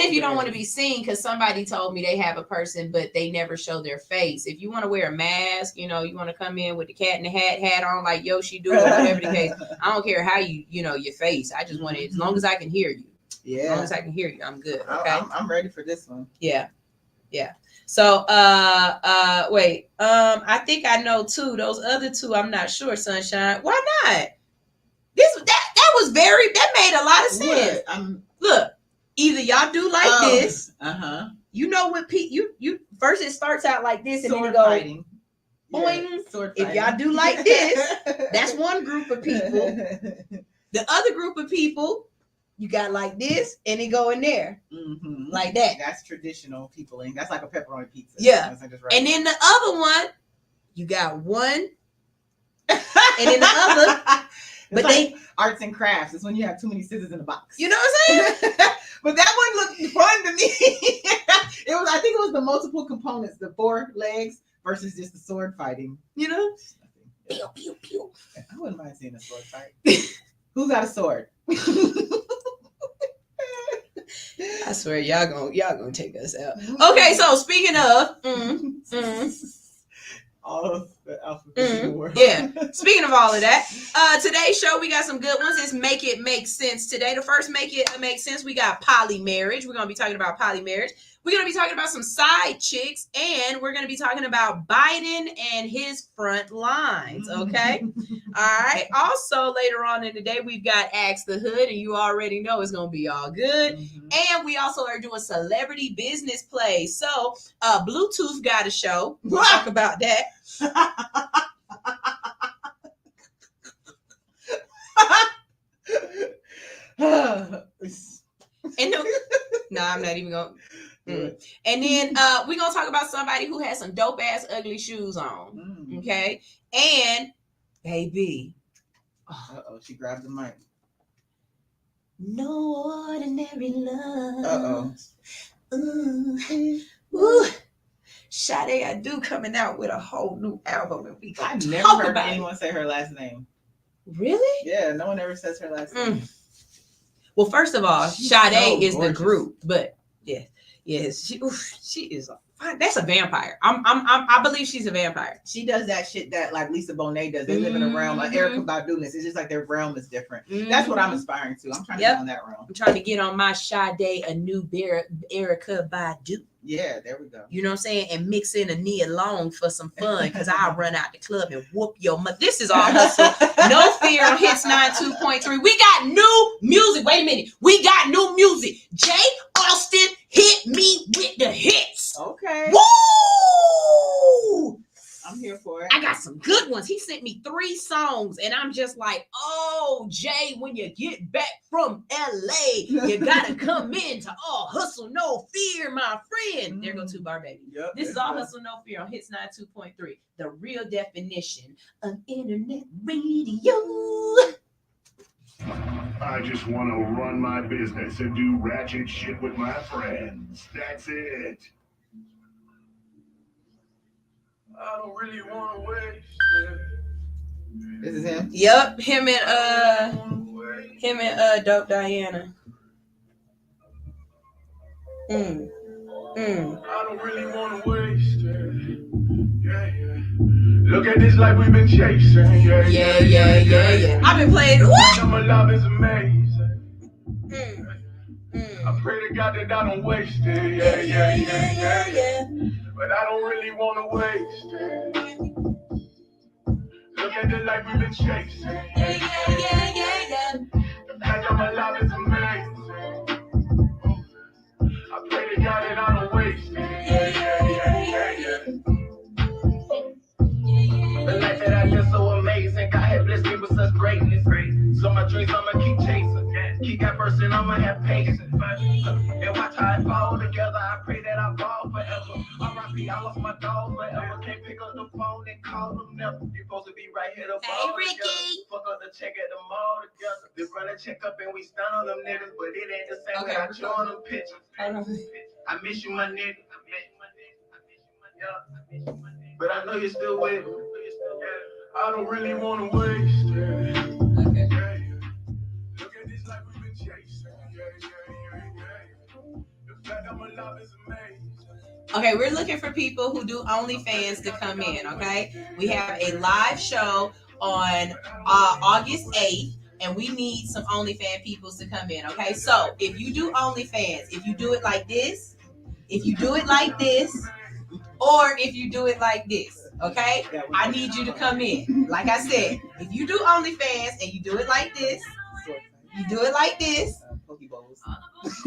if you don't want to be seen, because somebody told me they have a person, but they never show their face. If you want to wear a mask, you want to come in with the cat in the hat on like Yoshi do, or whatever the case. I don't care how your face. I just want it as long as I can hear you. Yeah. As long as I can hear you, I'm good. Okay. I'm ready for this one. Yeah. So wait. I think I know two. Those other two, I'm not sure, Sunshine. Why not? That was that made a lot of sense. Look, either y'all do like this. You know what, Pete? You first it starts out like this, and sword then it goes fighting. boing. Sword if fighting. y'all do like this, that's one group of people. The other group of people, you got like this, and it go in there like that. That's traditional peopling. That's like a pepperoni pizza. Yeah, and then the other one, you got one, and then the other. But like arts and crafts. It's when you have too many scissors in a box. You know what I'm saying? But that one looked fun to me. I think it was the multiple components, the 4 legs versus just the sword fighting. Pew, pew, pew. I wouldn't mind seeing a sword fight. Who's got a sword? I swear y'all gonna take us out. Okay, so speaking of All of the alphabets in the world. Yeah. Speaking of all of that, today's show, we got some good ones. It's Make It Make Sense today. The first Make It Make Sense, we got polymarriage. We're going to be talking about polymarriage. We're going to be talking about some side chicks, and we're going to be talking about Biden and his front lines, okay? All right. Also, later on in the day, we've got Ask the Hood, and you already know it's going to be all good. And we also are doing celebrity business plays. So, Bluetooth got a show. We'll talk about that. And no, I'm not even going to. And then we're going to talk about somebody who has some dope ass ugly shoes on. Okay. And baby. Uh-oh, she grabbed the mic. No ordinary love. Uh-oh. Ooh. Sade Adu coming out with a whole new album. And we I've never talk heard about anyone say her last name. Really? Yeah, no one ever says her last name. Well, first of all, She's Sade so is gorgeous. the group, but yes, she is that's a vampire. I believe she's a vampire. She does that shit that like Lisa Bonet does. They live in a realm like Erykah Badu'ness. It's just like their realm is different. That's what I'm aspiring to. I'm trying to get on that realm. I'm trying to get on my Sade a new Erykah Badu. Yeah, there we go. You know what I'm saying? And mix in a Nia Long for some fun because I'll run out the club and whoop your mother. This is All Hustle. No Fear on Hits 92.3. We got new music. Wait a minute. We got new music. Jay Austin hit me with the hits. Okay. Woo! I'm here for it. I got some good ones. He sent me 3 songs, and I'm just like, oh, Jay, when you get back from LA, you gotta come in to All Hustle, No Fear, my friend. There go 2 Bar Baby. Yep, This is All Hustle, No Fear on Hits 92.3. The real definition of internet radio. I just want to run my business and do ratchet shit with my friends. That's it. I don't really want to waste it. This is him? Yep, him and Dope Diana. I don't really want to waste it. Yeah. Look at this life we've been chasing. Yeah. I've been playing. What? My love is amazing. I pray to God that I don't waste it. Yeah. But I don't really want to waste it. Look at the life we've been chasing. Yeah. The fact that my love is amazing. I pray to God that I don't waste it. Yeah. The life that I live so amazing. God has blessed me with such greatness. So my dreams I'ma keep chasing. Keep that person, I'ma have patience. And watch how it fall together. I pray that I fall forever. R.I.P. I lost my dog forever. Can't pick up the phone and call them never. You supposed to be right here to fall together. Fuck up the check at the mall together. This run a check up and we stun on them niggas, but it ain't the same way I join them pictures. I miss you, my nigga. But I know you're still with me. I don't really want to waste it. Look at this life we've been chasing. The fact that my love is amazing. Okay, we're looking for people who do OnlyFans to come in, okay? We have a live show on August 8th, and we need some OnlyFans people to come in, okay? So, if you do OnlyFans, if you do it like this, if you do it like this, or if you do it like this, okay? I need you to come in. Like I said, if you do OnlyFans and you do it like this, you do it like this.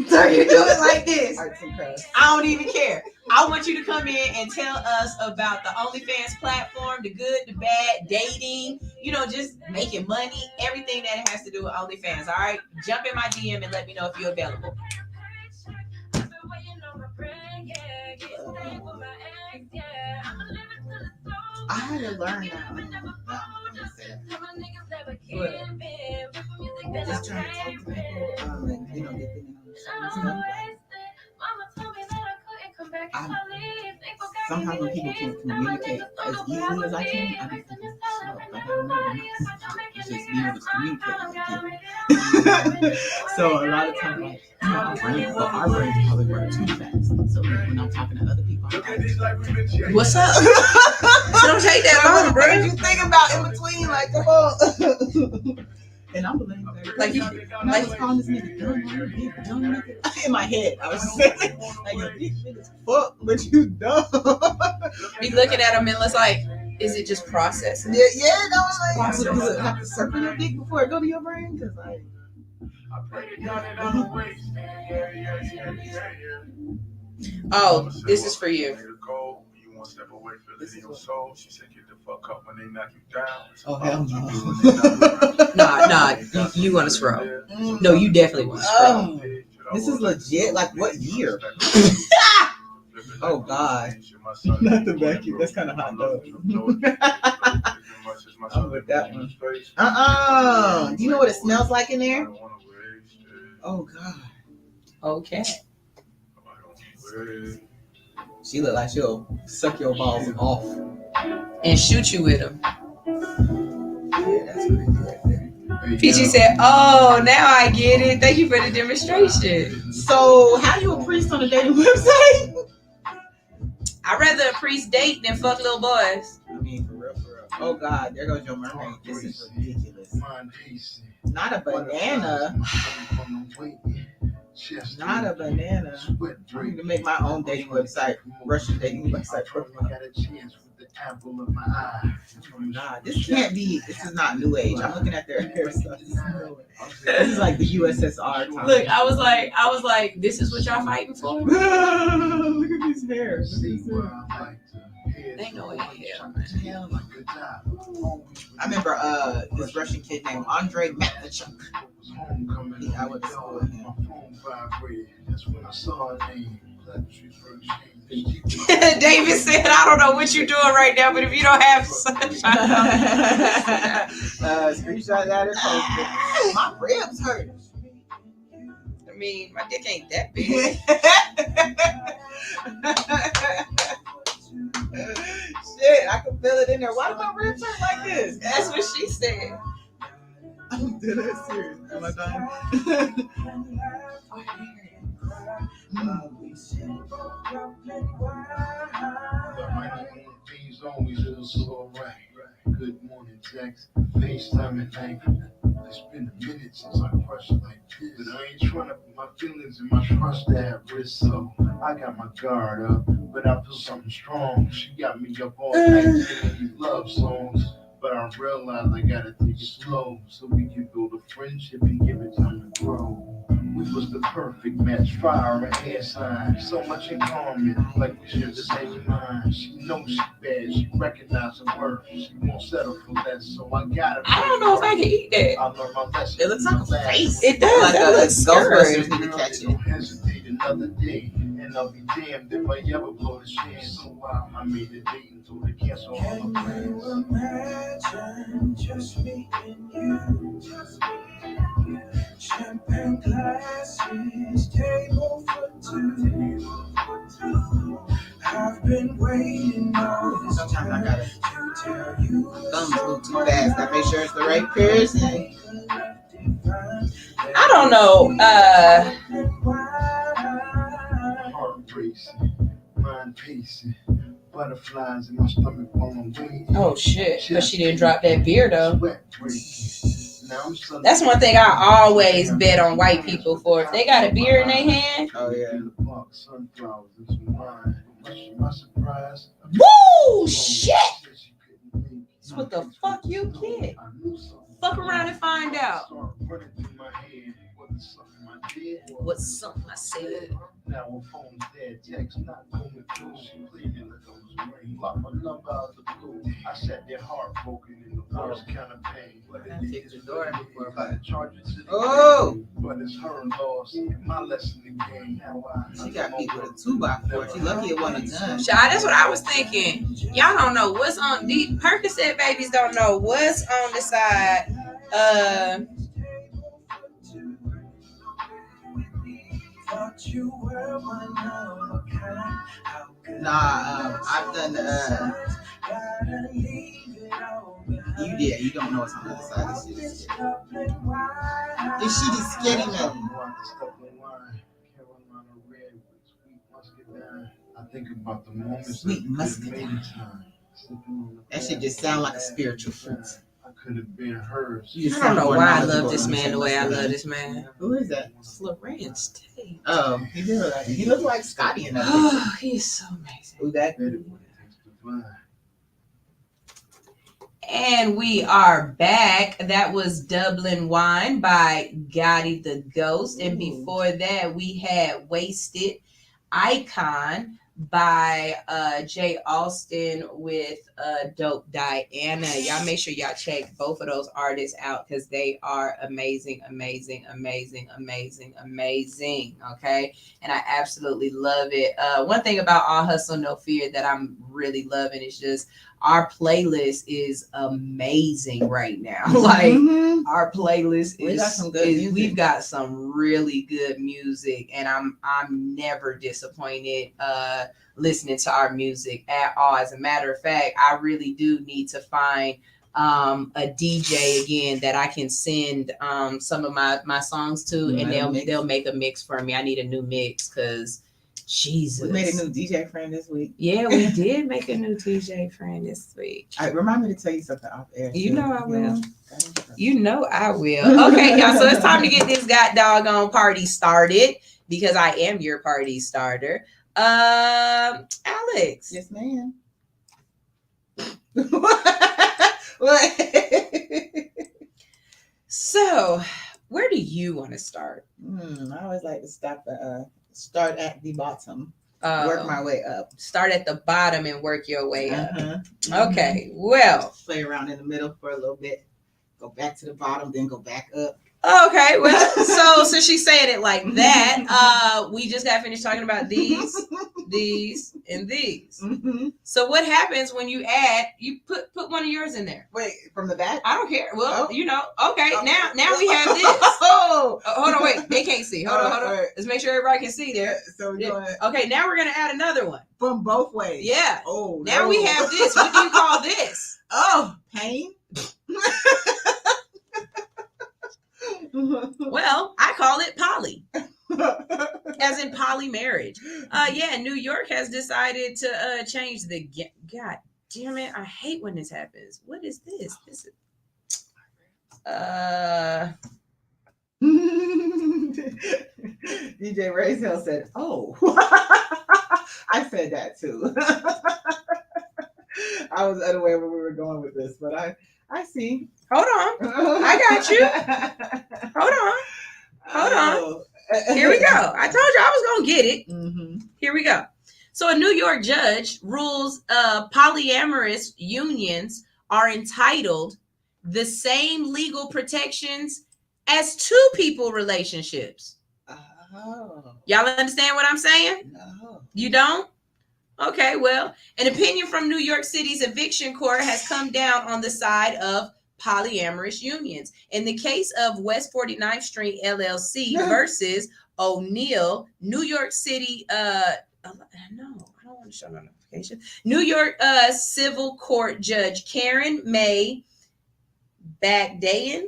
So you do it like this. I don't even care. I want you to come in and tell us about the OnlyFans platform, the good, the bad, dating, just making money, everything that has to do with OnlyFans. All right, jump in my DM and let me know if you're available. I had to learn that. Just trying to talk to people, and get them sometimes when people can communicate as easily as I can, I be thinking, I don't know. It's just being able to communicate. So a lot of times, our brains probably work too fast. So when I'm talking to other people, I'm like, what's up? don't take that long, bro. What did you think about in between? Like, come on. And I'm believing that. Like you, And I was calling this nigga dumb nigga. In my head, I was saying, like, yo, this nigga's fuck, but you dumb. be looking at him and it's like, is it just processing? Yeah, that was like, does it have to circle your dick before it go to your brain? Because like, oh, this is for you. This is what- She said, "Get the fuck up when they knock you down." Oh hell no. Nah, you want to scroll. No, you definitely want to scroll. Oh, this is legit. Like, what year? Oh God. Not the vacuum. That's kind of hot though. I'm with that one. Do you know what it smells like in there? Oh God. Okay. She look like she'll suck your balls off. And shoot you with them. Yeah, that's what it is right there. Peachy said, oh, now I get it. Thank you for the demonstration. So, how you a priest on a dating website? I'd rather a priest date than fuck little boys. I mean, for real, for real. Oh God, there goes your mermaid. This is ridiculous. Not a banana. Not a banana. I need to make my own dating website, Russian dating website. Nah, this can't be. This is not New Age. I'm looking at their hairstyles. This is like the USSR time. Look, I was like, this is what y'all fighting for? Look at these hairs. Ain't no way in hell, Hell no. I remember this Russian kid named Andrei Matvichuk. I went to school with him. That's when I saw her name. David said, I don't know what you're doing right now, but if you don't have sunshine, screenshot that and post it. My ribs hurt. I mean, my dick ain't that big. Shit, I can feel it in there. Why do my ribs hurt like this? That's what she said. I'm dead ass serious. Am I dying? Good morning, text, FaceTime at night. It's been a minute since I crushed like this, but I ain't trying to put my feelings and my trust at risk, so I got my guard up, but I feel something strong. She got me up all night singing these love songs, but I realize I gotta take it slow so we can build a friendship and give it time to grow. We was the perfect match, fire and air sign, so much in common, like we share the same mind. She knows she bad, she recognizes her worth, she won't settle for less, so I gotta. I don't know if I can eat that. I learned my lesson. It looks like a face. It does. Like That a looks scary. Ghostbusters need to catch it. Don't hesitate another day, and I'll be damned if I ever blow the chance. So I made a date and told her cancel all my plans. Imagine just me and you, champagne glasses, table for two. I've been waiting all this Sometimes I time gotta to tell you. thumbs move too fast. I make sure it's the right piercing. I don't know. Heart racing, mind pacing, butterflies in my stomach while I'm waiting. Oh shit. But she didn't drop that beer though. Sweat breaking. Now I'm suddenly That's one thing I always bet on white people for. If they got a beer in their hand, Oh yeah. in the park, sunflowers and some wine. Much to my surprise, woo shit. That's what the fuck you get. I knew something. Fuck around and find out. Started running through my head. Wasn't something I did. What's something I said? Now her phone's dead, text not going through. She played in the nose ring. Blocked my number out the blue. I sat there heartbroken in the worst kind of pain. But I fixed the door before I I charged it to the Oh! game. But it's her loss. My lesson again. Now She got beat with a 2x4. She lucky it wasn't a gun. Child, that's what I was thinking. Y'all don't know what's on the Percocet babies don't know what's on the side. Nah, I've done you did. You don't know what's on the other side. This shit is scary. This shit is scary, man. I think about the moments Sweet that musket. made time. That shit just sound like a spiritual fruit. I could have been hers. You just I don't sound know more why I knowledgeable love this than man the way I Mr. love Lee. this man. Who is that? It's Lorenz Tate. Oh, he did look like he looks like Scotty in that picture. Oh, he's so amazing. Who that? And we are back. That was Dublin Wine by Gotti the Ghost. And before that, we had Wasted Icon by Jay Austin with Dope Diana. Y'all make sure y'all check both of those artists out because they are amazing. Okay. And I absolutely love it. One thing about All Hustle No Fear that I'm really loving is just our playlist is amazing right now. Like our playlist We got some good music. we've got some really good music, and I'm never disappointed listening to our music at all. As a matter of fact, I really do need to find a DJ again that I can send some of my songs to, and they'll make a mix for me. I need a new mix because Jesus. We made a new DJ friend this week. Yeah, we did make a new DJ friend this week. Remind me to tell you something off air. You know I will. You know I will. Okay, y'all. So it's time to get this doggone party started because I am your party starter. Alex. Yes, ma'am. What? So, where do you want to start? I always like to start at the bottom, work my way up. Start at the bottom and work your way up. Uh-huh. Okay, well. Play around in the middle for a little bit. Go back to the bottom, then go back up. Okay, well, so since she's saying it like that, we just got finished talking about these, and these. Mm-hmm. So what happens when you add? You put one of yours in there. Wait, from the back? I don't care. Well, Oh. you know. Okay, now we have this. Oh, Hold on, wait. They can't see. Hold on. Right. Let's make sure everybody can see there. So we're going Okay, now we're gonna add another one. from both ways. Yeah. Oh, Now no. we have this. What do you call this? Oh, pain. Well, I call it poly, as in poly marriage. Yeah, New York has decided to change the. God damn it! I hate when this happens. What is this? This is. DJ Rayzel said, "Oh, I said that too." I was unaware where we were going with this, but I see. Hold on, I got you. Hold on. Here we go. I told you I was gonna get it. Mm-hmm. Here we go. So a New York judge rules polyamorous unions are entitled the same legal protections as two-people relationships. Oh. Y'all understand what I'm saying? No. You don't? Okay, well, an opinion from New York City's eviction court has come down on the side of polyamorous unions. In the case of West 49th Street LLC versus O'Neill, New York City, no, I don't want to show no notification. New York Civil Court Judge Karen May Bagdayan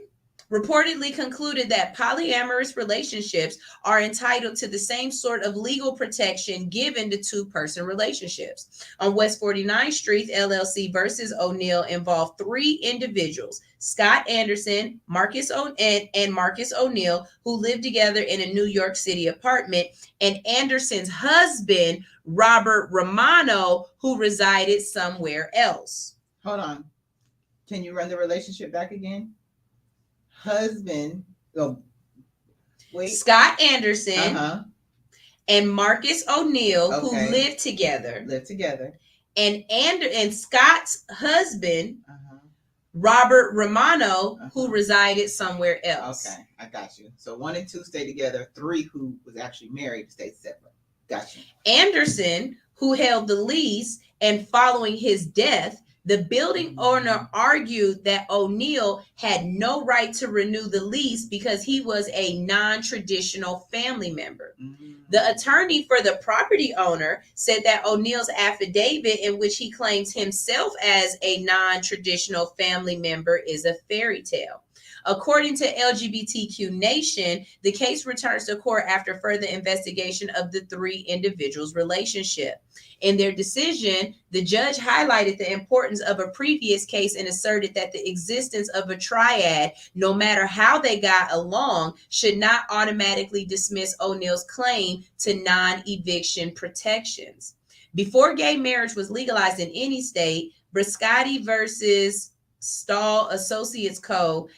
reportedly concluded that polyamorous relationships are entitled to the same sort of legal protection given to two-person relationships. On West 49th Street, LLC versus O'Neill involved three individuals, Scott Anderson, Marcus O'Neill, who lived together in a New York City apartment, and Anderson's husband, Robert Romano, who resided somewhere else. Hold on. Can you run the relationship back again? Husband. Oh, wait. Scott Anderson and Marcus O'Neill, who lived together. And Scott's husband, Robert Romano, who resided somewhere else. Okay, I got you. So 1 and 2 stay together. 3 who was actually married stayed separate. Got you. Anderson, who held the lease, and following his death, the building owner argued that O'Neill had no right to renew the lease because he was a non-traditional family member. The attorney for the property owner said that O'Neill's affidavit, in which he claims himself as a non-traditional family member, is a fairy tale. According to LGBTQ Nation, the case returns to court after further investigation of the three individuals' relationship. In their decision, the judge highlighted the importance of a previous case and asserted that the existence of a triad, no matter how they got along, should not automatically dismiss O'Neal's claim to non-eviction protections. Before gay marriage was legalized in any state, Briscotti versus Stahl Associates Co.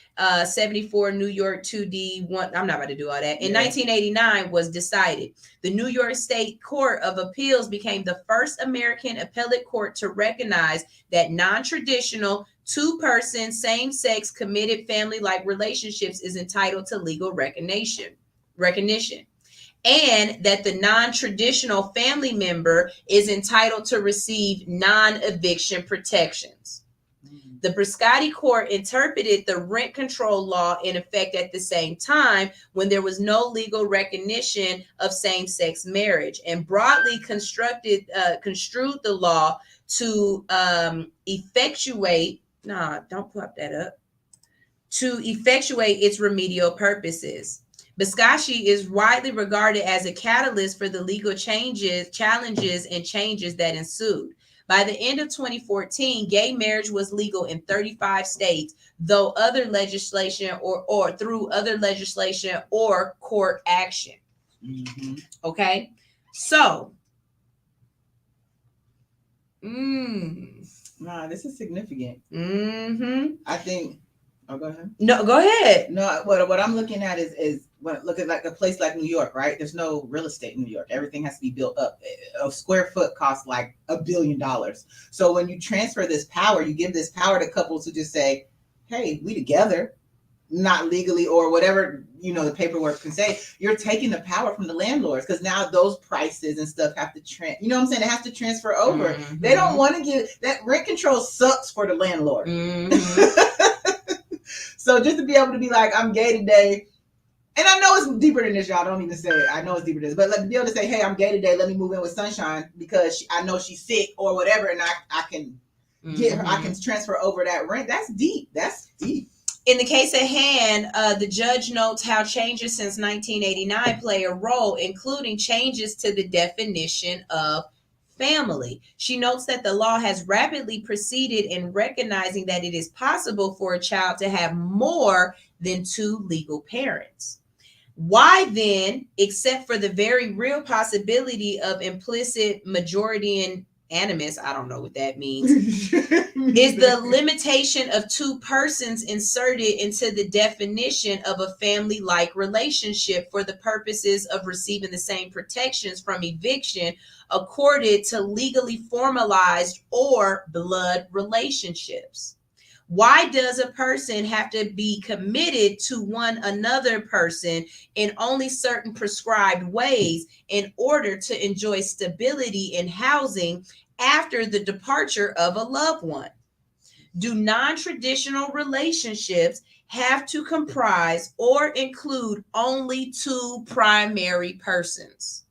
74 New York 2D 1. I'm not about to do all that. In 1989 was decided. The New York State Court of Appeals became the first American appellate court to recognize that non-traditional two-person, same-sex, committed family-like relationships is entitled to legal recognition, and that the non-traditional family member is entitled to receive non-eviction protections. The Briscotti court interpreted the rent control law in effect at the same time when there was no legal recognition of same-sex marriage, and broadly construed the law to effectuate its remedial purposes. Briscotti is widely regarded as a catalyst for the legal challenges that ensued. By the end of 2014, gay marriage was legal in 35 states, though other legislation or through other legislation or court action. Mm-hmm. Okay, so this is significant. Mm-hmm. I think. Oh, go ahead. No, go ahead. No, what I'm looking at is when look at like a place like New York, right? There's no real estate in New York. Everything has to be built up. A square foot costs like $1 billion. So when you transfer this power, you give this power to couples who just say, "Hey, we together," not legally or whatever the paperwork can say. You're taking the power from the landlords because now those prices and stuff have to it has to transfer over. Mm-hmm. They don't want to give that rent control sucks for the landlord. Mm-hmm. So just to be able to be like, I'm gay today, and I know it's deeper than this, y'all. Don't even say it. I know it's deeper than this, but to be able to say, hey, I'm gay today. Let me move in with Sunshine because I know she's sick or whatever, and I can get her. I can transfer over that rent. That's deep. That's deep. In the case at hand, the judge notes how changes since 1989 play a role, including changes to the definition of family. She notes that the law has rapidly proceeded in recognizing that it is possible for a child to have more than two legal parents. Why then, except for the very real possibility of implicit majority animus, I don't know what that means, is the limitation of two persons inserted into the definition of a family-like relationship for the purposes of receiving the same protections from eviction accorded to legally formalized or blood relationships. Why does a person have to be committed to one another person in only certain prescribed ways in order to enjoy stability in housing after the departure of a loved one? Do non-traditional relationships have to comprise or include only two primary persons?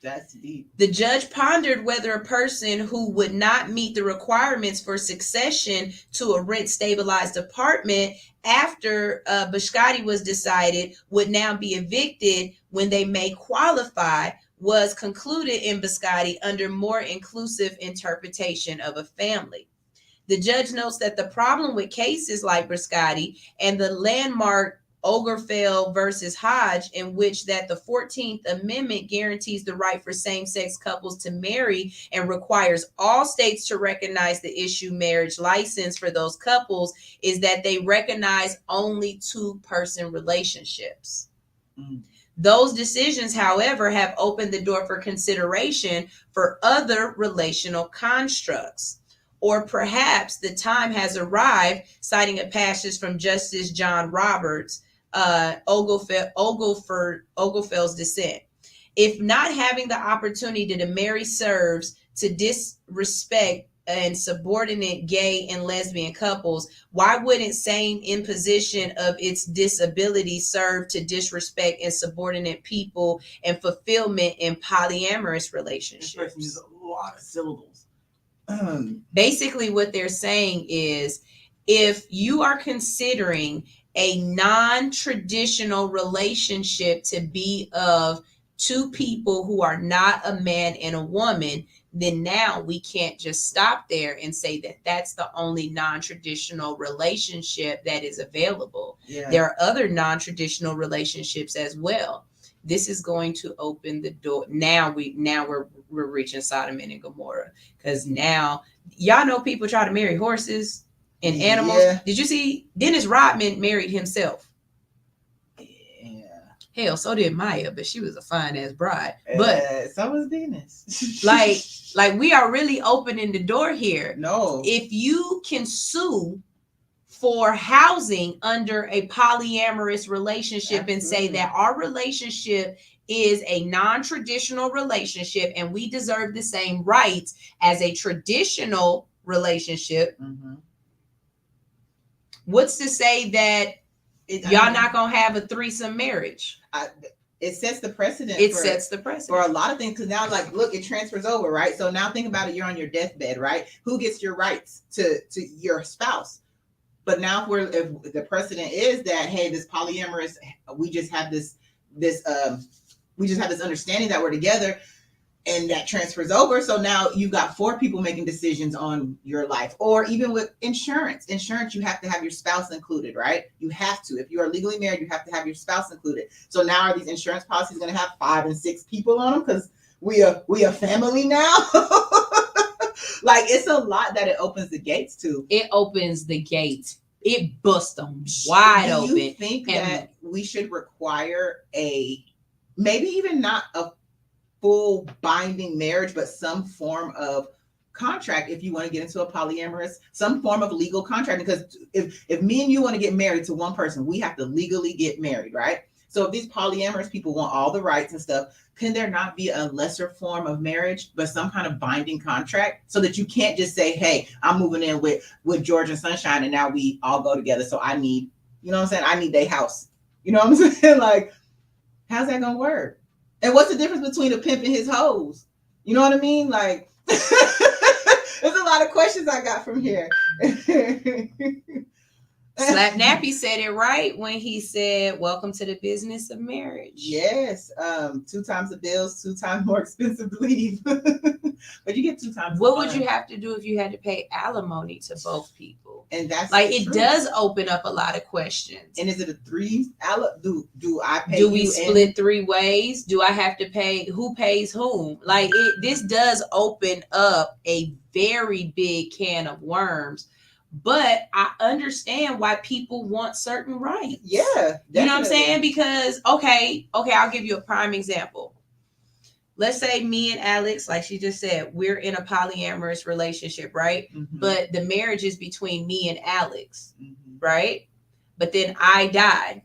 That's deep. The judge pondered whether a person who would not meet the requirements for succession to a rent-stabilized apartment after Briscotti was decided would now be evicted when they may qualify was concluded in Briscotti under more inclusive interpretation of a family. The judge notes that the problem with cases like Briscotti and the landmark Obergefell versus Hodge, in which that the 14th Amendment guarantees the right for same-sex couples to marry and requires all states to recognize the issue marriage license for those couples, is that they recognize only two-person relationships. Those decisions, however, have opened the door for consideration for other relational constructs. Or perhaps the time has arrived, citing a passage from Justice John Roberts, Obergefell's dissent. If not having the opportunity to marry serves to disrespect and subordinate gay and lesbian couples, why wouldn't same imposition of its disability serve to disrespect and subordinate people and fulfillment in polyamorous relationships? There's a lot of syllables. Basically, what they're saying is if you are considering a non-traditional relationship to be of two people who are not a man and a woman, then now we can't just stop there and say that that's the only non-traditional relationship that is available. Yeah. There are other non-traditional relationships as well. This is going to open the door. Now we're reaching Sodom and Gomorrah, because now y'all know people try to marry horses and animals. Yeah. Did you see Dennis Rodman married himself? Yeah. Hell, so did Maya, but she was a fine ass bride. But so was Dennis. like we are really opening the door here. No. If you can sue for housing under a polyamorous relationship and say that our relationship is a non-traditional relationship and we deserve the same rights as a traditional relationship, what's to say that y'all not gonna have a threesome marriage? It sets the precedent. Sets the precedent for a lot of things, because now, like, look, it transfers over, right? So now think about it. You're on your deathbed, right? Who gets your rights to your spouse? But now if the precedent is that, hey, this polyamorous, we just have this understanding that we're together, and that transfers over. So now you've got 4 people making decisions on your life. Or even with insurance, you have to have your spouse included, right? You have to. If you are legally married, you have to have your spouse included. So now are these insurance policies going to have 5 and 6 people on them because we a family now? Like, it's a lot that it opens the gates to. It opens the gates. It busts them wide open. Do you think that we should require maybe even not a full binding marriage, but some form of contract if you want to get into a polyamorous, some form of legal contract? Because if me and you want to get married to one person, we have to legally get married, right? So if these polyamorous people want all the rights and stuff, can there not be a lesser form of marriage, but some kind of binding contract, so that you can't just say, hey, I'm moving in with George and Sunshine and now we all go together, so I need, you know what I'm saying, I need their house. You know what I'm saying? Like, how's that gonna work? And what's the difference between a pimp and his hoes? You know what I mean? Like, there's a lot of questions I got from here. Slap Nappy said it right when he said, welcome to the business of marriage. Yes. 2 times the bills, 2 times more expensive to leave. But you get 2 times. What would you have to do if you had to pay alimony to both people? And that's like, it does open up a lot of questions. And is it a 3? Do I pay? Do we split 3 ways? Do I have to pay? Who pays whom? Like, this does open up a very big can of worms. But I understand why people want certain rights. Yeah, definitely. You know what I'm saying? Because, okay, I'll give you a prime example. Let's say me and Alex, like she just said, we're in a polyamorous relationship, right? Mm-hmm. But the marriage is between me and Alex, right? But then I died.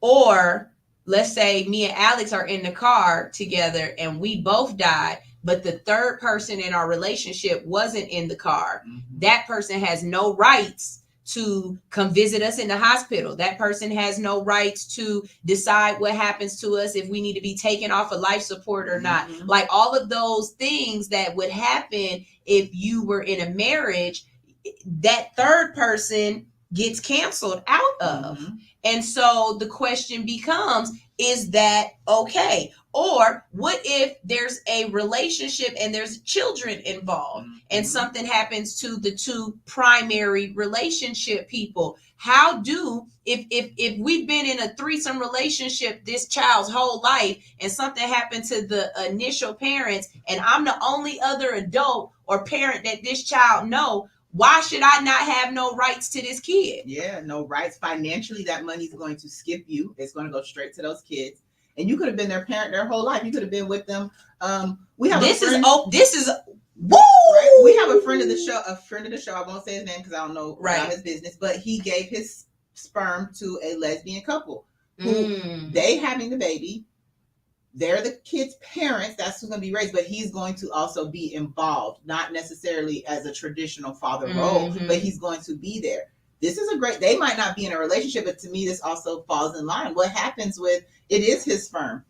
Or let's say me and Alex are in the car together and we both died, but the third person in our relationship wasn't in the car. That person has no rights to come visit us in the hospital. That person has no rights to decide what happens to us, if we need to be taken off of life support or not. Like, all of those things that would happen if you were in a marriage, that third person gets canceled out of. And so the question becomes, is that okay? Or what if there's a relationship and there's children involved and something happens to the 2 primary relationship people? How do, if we've been in a threesome relationship this child's whole life and something happened to the initial parents and I'm the only other adult or parent that this child know, why should I not have no rights to this kid? Yeah, no rights. Financially, that money's going to skip you. It's going to go straight to those kids. And you could have been their parent their whole life. You could have been with them. We have this is woo! Right? We have a friend of the show. I won't say his name because I don't know about his business, but he gave his sperm to a lesbian couple who they having the baby. They're the kid's parents. That's who's going to be raised, but he's going to also be involved, not necessarily as a traditional father role, but he's going to be there. This is they might not be in a relationship, but to me, this also falls in line. What happens with, it is his sperm,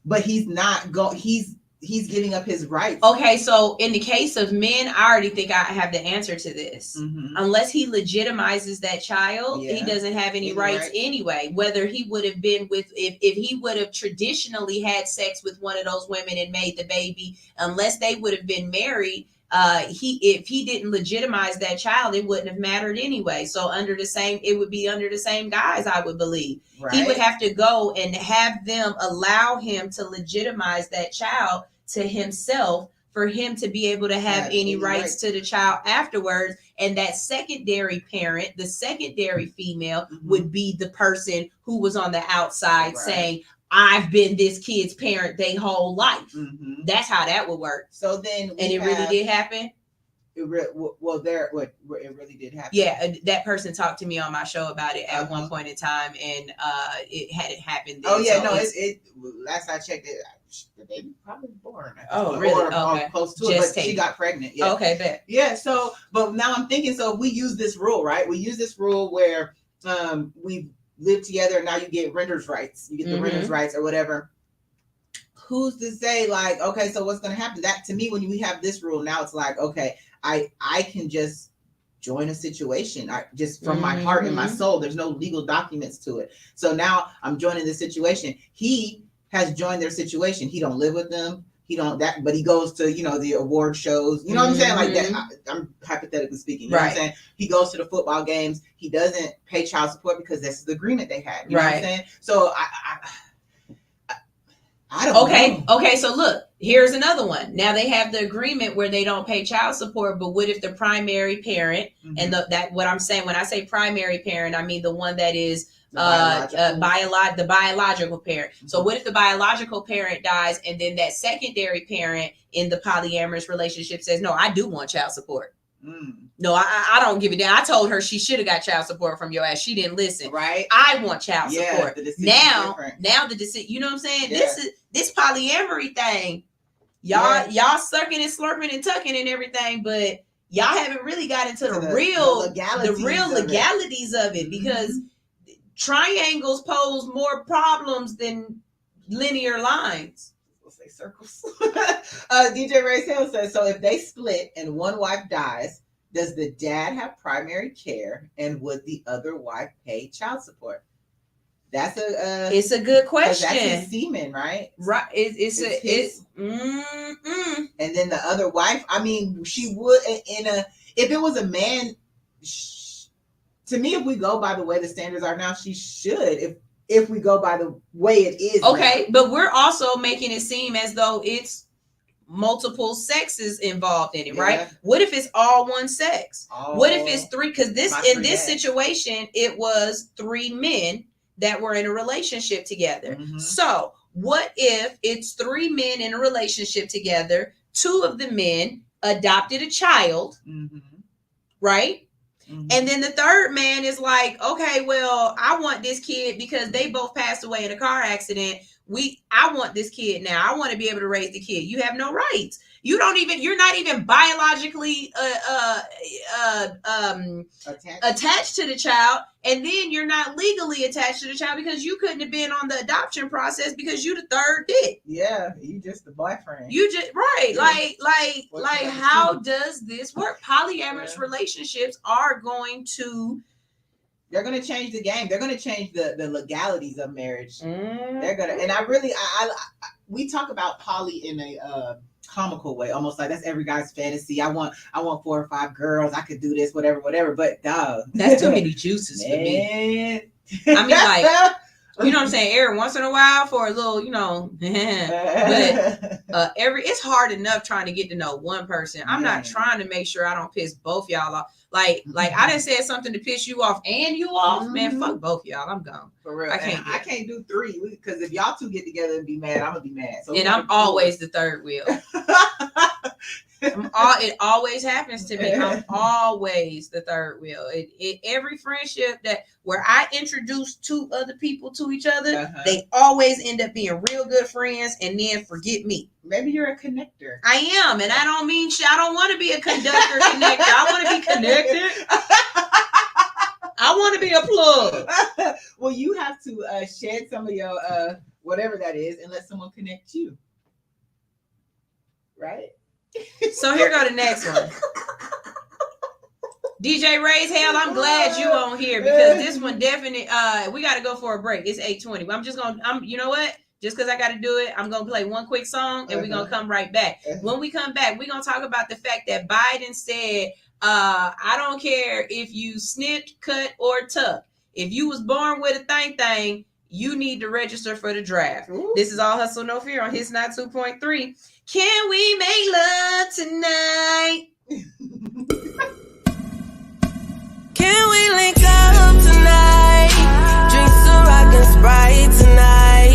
but he's not he's he's giving up his rights. Okay, so in the case of men, I already think I have the answer to this. Mm-hmm. Unless he legitimizes that child, Yeah. he doesn't have any Any rights rights. anyway. Whether he would have been with, if he would have traditionally had sex with one of those women and made the baby, unless they would have been married, if he didn't legitimize that child, it wouldn't have mattered anyway. So it would be under the same guise, I would believe. Right. He would have to go and have them allow him to legitimize that child to himself for him to be able to have any rights to the child afterwards. And that secondary parent, the secondary female, would be the person who was on the outside saying, I've been this kid's parent their whole life. Mm-hmm. That's how that would work. So then, and it really did happen. It really did happen. Yeah, that person talked to me on my show about it at one point in time, and it hadn't happened. Oh yeah, so last I checked, the baby probably born. Oh really? Or close to Just it, but she got pregnant. Yeah. Okay, bet. Yeah. So, but now I'm thinking. So if we use this rule, right? We use this rule where we live together, and now you get renters' rights. You get the renters' rights or whatever. Who's to say, like, okay, so what's going to happen? That to me, when we have this rule, now it's like, okay, I can just join a situation. I just from my heart and my soul. There's no legal documents to it. So now I'm joining the situation. He has joined their situation. He don't live with them. He don't that, but he goes to, the award shows. You know what I'm saying? Like that. I'm hypothetically speaking. You know what I'm saying? He goes to the football games. He doesn't pay child support because that's the agreement they had. You know what I'm saying? So I don't know. Okay, so look, here's another one. Now they have the agreement where they don't pay child support, but what if the primary parent and that what I'm saying when I say primary parent, I mean the one that is the biological parent. So what if the biological parent dies and then that secondary parent in the polyamorous relationship says, no, I do want child support. No, I don't give a damn. I told her she should have got child support from your ass. She didn't listen. Right. I want child support. Now the decision, you know what I'm saying? Yeah. This polyamory thing, y'all sucking and slurping and tucking and everything, but y'all haven't really got into the real legalities of it because triangles pose more problems than linear lines. Say circles. DJ Ray Hill says, so if they split and one wife dies, does the dad have primary care and would the other wife pay child support? That's it's a good question. That's his semen, right? Right. And then the other wife, I mean, she would if it was a man, to me, if we go by the way the standards are now, she should, if we go by the way it is. Okay, now. but we're also making it seem as though it's multiple sexes involved in it, right? What if it's all one sex? What if it's three? Because in this situation, it was 3 men that were in a relationship together. So what if it's 3 men in a relationship together? 2 of the men adopted a child, right? And then the third man is like, okay, well, I want this kid because they both passed away in a car accident. I want this kid now. I want to be able to raise the kid. You have no rights. You're not even biologically attached to the child. And then you're not legally attached to the child because you couldn't have been on the adoption process because you the third dick. Yeah, you just the boyfriend. You just like how does this work? Polyamorous relationships are going to they're going to change the game. They're going to change the legalities of marriage. They're going to, and I we talk about poly in a comical way, almost like that's every guy's fantasy. I want 4 or 5 girls. I could do this, whatever. But dog, that's too many juices for me. I mean, like, you know what I'm saying? Every once in a while for a little, but it's hard enough trying to get to know one person. I'm not trying to make sure I don't piss both y'all off. Like I done said something to piss you off and you off, man. Fuck both y'all. I'm gone. For real. I can't do 3 because if y'all 2 get together and be mad, I'm gonna be mad. So and I'm always the third wheel. It always happens to me. I'm always the third wheel. Every friendship where I introduce 2 other people to each other, they always end up being real good friends and then forget me. Maybe you're a connector. I am, and I don't mean I don't want to be a conductor connector. I want to be connected. I want to be a plug. Well, you have to shed some of your whatever that is and let someone connect you. Right? So here go the next one. DJ Raise Hell, I'm glad you on here because this one definitely we got to go for a break. It's 8:20. You know what? Just because I got to do it, I'm going to play one quick song and we're going to come right back. When we come back, we're going to talk about the fact that Biden said, I don't care if you snipped, cut, or tuck. If you was born with a thing, you need to register for the draft. Ooh. This is All Hustle No Fear on Hits 92.3. Can we make love tonight? Can we link up tonight? Drink some rock and Sprite tonight.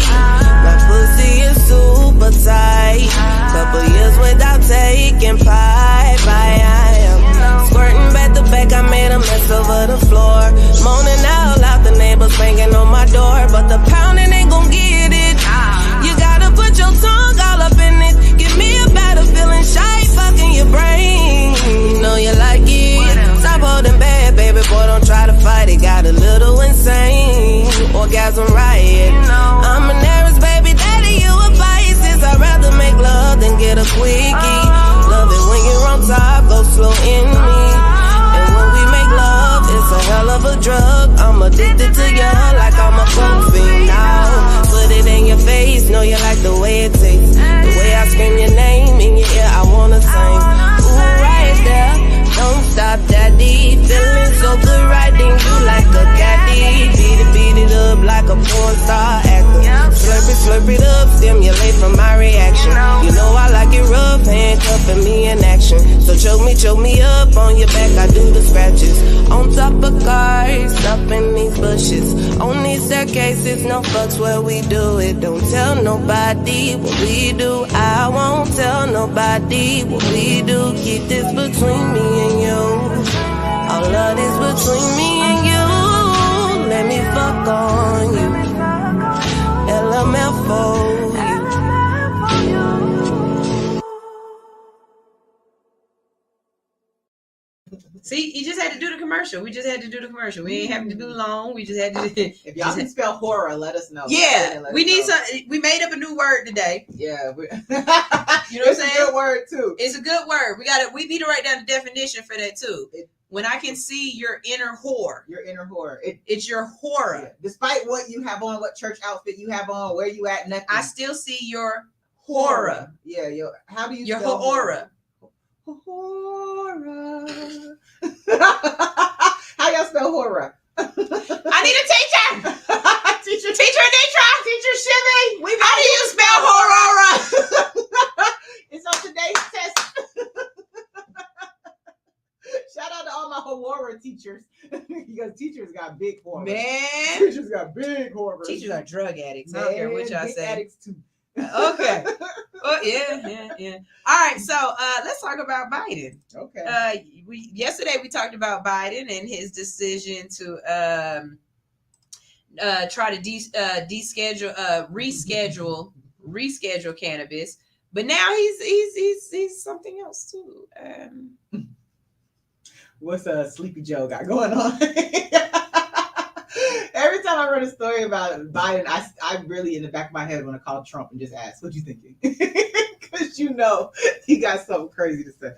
My pussy is super tight. Couple years without taking pipe. I am squirting back to back. I made a mess over the floor. Moaning out loud, the neighbors banging on my door. But the pounding ain't gon' get it. You gotta put your tongue all up in it. Give me a better feeling shy, fucking your brain. You know you like it. Stop holding back, baby boy, don't try to fight it. Got a little insane. Orgasm riot. I'm an Aries, baby daddy, you a Pisces. I'd rather make love than get a quickie. Love it when you're on top, go slow in me. And when we make love, it's a hell of a drug. I'm addicted to you like I'm a coke fiend now. Put it in your face, know you like the way it tastes. The way I scream your name in your ear, I wanna sing. Ooh, right there, don't stop, daddy. Feeling so good, riding you like a caddy. Beat it up like a porn star actor. Slurp it up, stimulate from my reaction. You know I like it rough, handcuffing me in action. So choke me up on your back, I do the scratches. On top of cars, up in these bushes. On these staircases, no fucks where we do it. Don't tell nobody what we do. I won't tell nobody what we do. Keep this between me and you. All of this between me and you. Let me fuck on you. LMF for you. See, you just had to do the commercial. We just had to do the commercial. We ain't having to do long. We just had to do If y'all can spell horror, let us know. Yeah, we need some. We made up a new word today. Yeah, you know what I'm saying? It's a good word too. It's a good word. We need to write down the definition for that too. When I can see your inner whore. Your inner whore. It's your horror. Yeah. Despite what you have on, what church outfit you have on, where you at, nothing. I still see your horror. Yeah, how do you your spell aura? Horror. How y'all spell horror? I need a teacher. Teacher Shimmy. How do you spell horror? It's on today's test. Shout out to all my horror teachers. Because teachers got big horror. Man. Teachers got big horror. Teachers are drug addicts. I don't care what y'all say. Addicts too. Okay. Oh yeah. All right, so let's talk about Biden. Okay. Yesterday we talked about Biden and his decision to try to reschedule cannabis, but now he's something else too. What's Sleepy Joe got going on? Every time I read a story about Biden, I really in the back of my head want to call Trump and just ask, "What you thinking?" Because he got something crazy to say.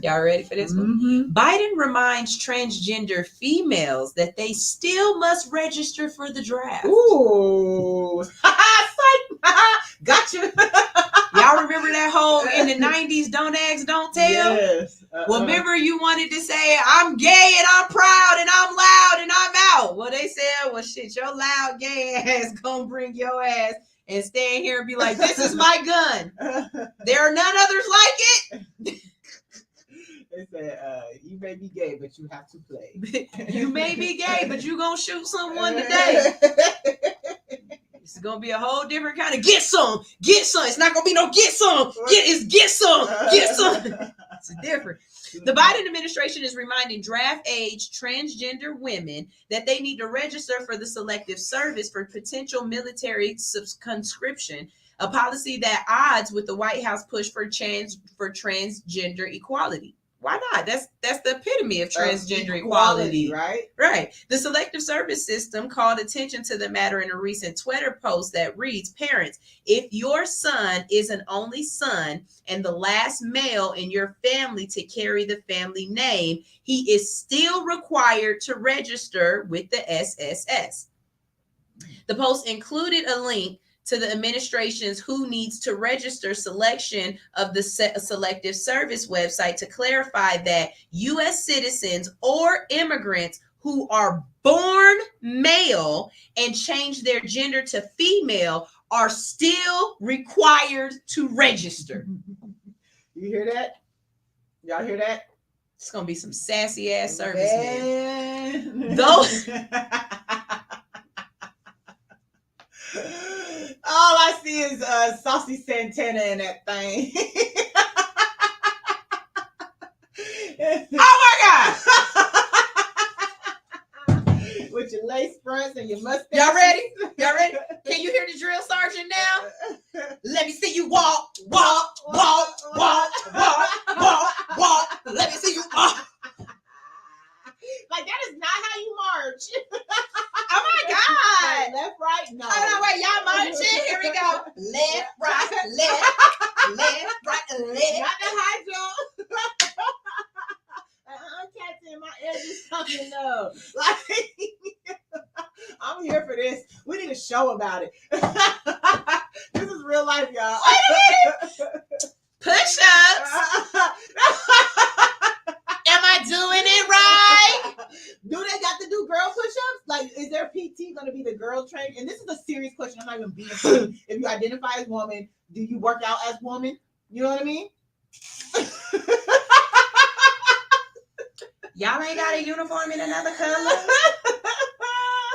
Y'all ready for this one? Mm-hmm. Biden reminds transgender females that they still must register for the draft. Ooh, gotcha. Y'all remember that whole in the 90s, don't ask, don't tell? Yes. Well, remember you wanted to say, I'm gay and I'm proud and I'm loud and I'm out. Well, they said, well, shit, your loud gay ass gonna bring your ass and stand here and be like, this is my gun. There are none others like it. They said, you may be gay, but you have to play. You may be gay, but you gonna shoot someone today. It's gonna be a whole different kind of get some. It's not gonna be no get some. Get some. It's different. The Biden administration is reminding draft age transgender women that they need to register for the Selective Service for potential military conscription, a policy that odds with the White House push for transgender equality. Why not? That's the epitome of transgender equality, right? Right. The Selective Service System called attention to the matter in a recent Twitter post that reads, "Parents, if your son is an only son and the last male in your family to carry the family name, he is still required to register with the SSS." The post included a link to the administration's Who Needs to Register selection of the Selective Service website to clarify that U.S. citizens or immigrants who are born male and change their gender to female are still required to register. You hear that? Y'all hear that? It's going to be some sassy ass servicemen. Those... All I see is Saucy Santana in that thing. Oh my God! With your lace fronts and your mustache. Y'all ready? Y'all ready? Can you hear the drill sergeant now? Let me see you walk, walk, walk, walk, walk, walk, walk. Let me see you walk. Like, that is not how you march. Oh my God. Left, right, no. Hold on, wait, y'all marching? Here we go. Left, right, left, right, left. Got the high jump. Catching my edges coming up. Like, I'm here for this. We need a show about it. This is real life, y'all. Wait a minute. Push-ups. Am I doing it right? Do they got to do girl push-ups? Like, is their PT going to be the girl train? And this is a serious question. I'm not even being funny. If you identify as woman, do you work out as woman? You know what I mean? Y'all ain't got a uniform in another color?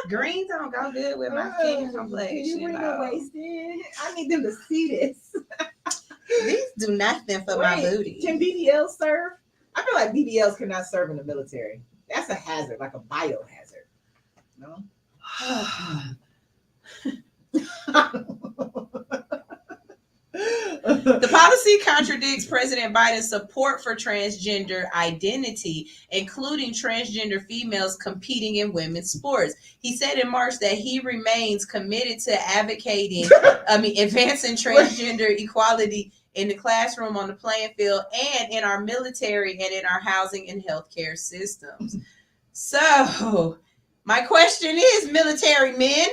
Green don't go good with my skin complexion. You bring the waist in? I need them to see this. These do nothing for my booty. Can BBLs serve? I feel like BBLs cannot serve in the military. That's a hazard, like a biohazard. No? The policy contradicts President Biden's support for transgender identity, including transgender females competing in women's sports. He said in March that he remains committed to advancing transgender equality in the classroom, on the playing field, and in our military and in our housing and healthcare systems. So, my question is, military men,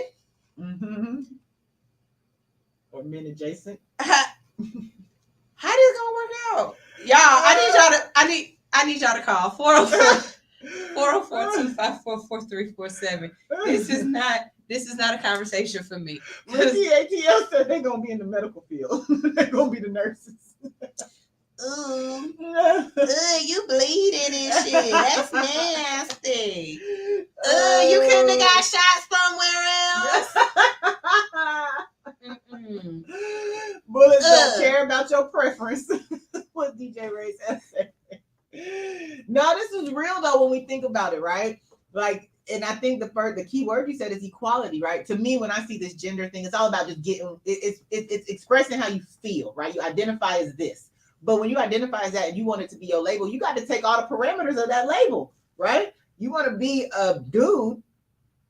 or men adjacent, how this gonna work out? Y'all, I need y'all to call 404-254-4347. This is not a conversation for me. When CATL said they're gonna be in the medical field. They're gonna be the nurses. Ooh, you bleeding and shit. That's nasty. You couldn't have got shot somewhere else. Bullets don't care about your preference. What DJ Ray said. No, this is real though when we think about it, right? Like, and I think the key word you said is equality, right? To me, when I see this gender thing, it's all about just getting it's expressing how you feel, right? You identify as this. But when you identify as that and you want it to be your label, you got to take all the parameters of that label, right? You want to be a dude,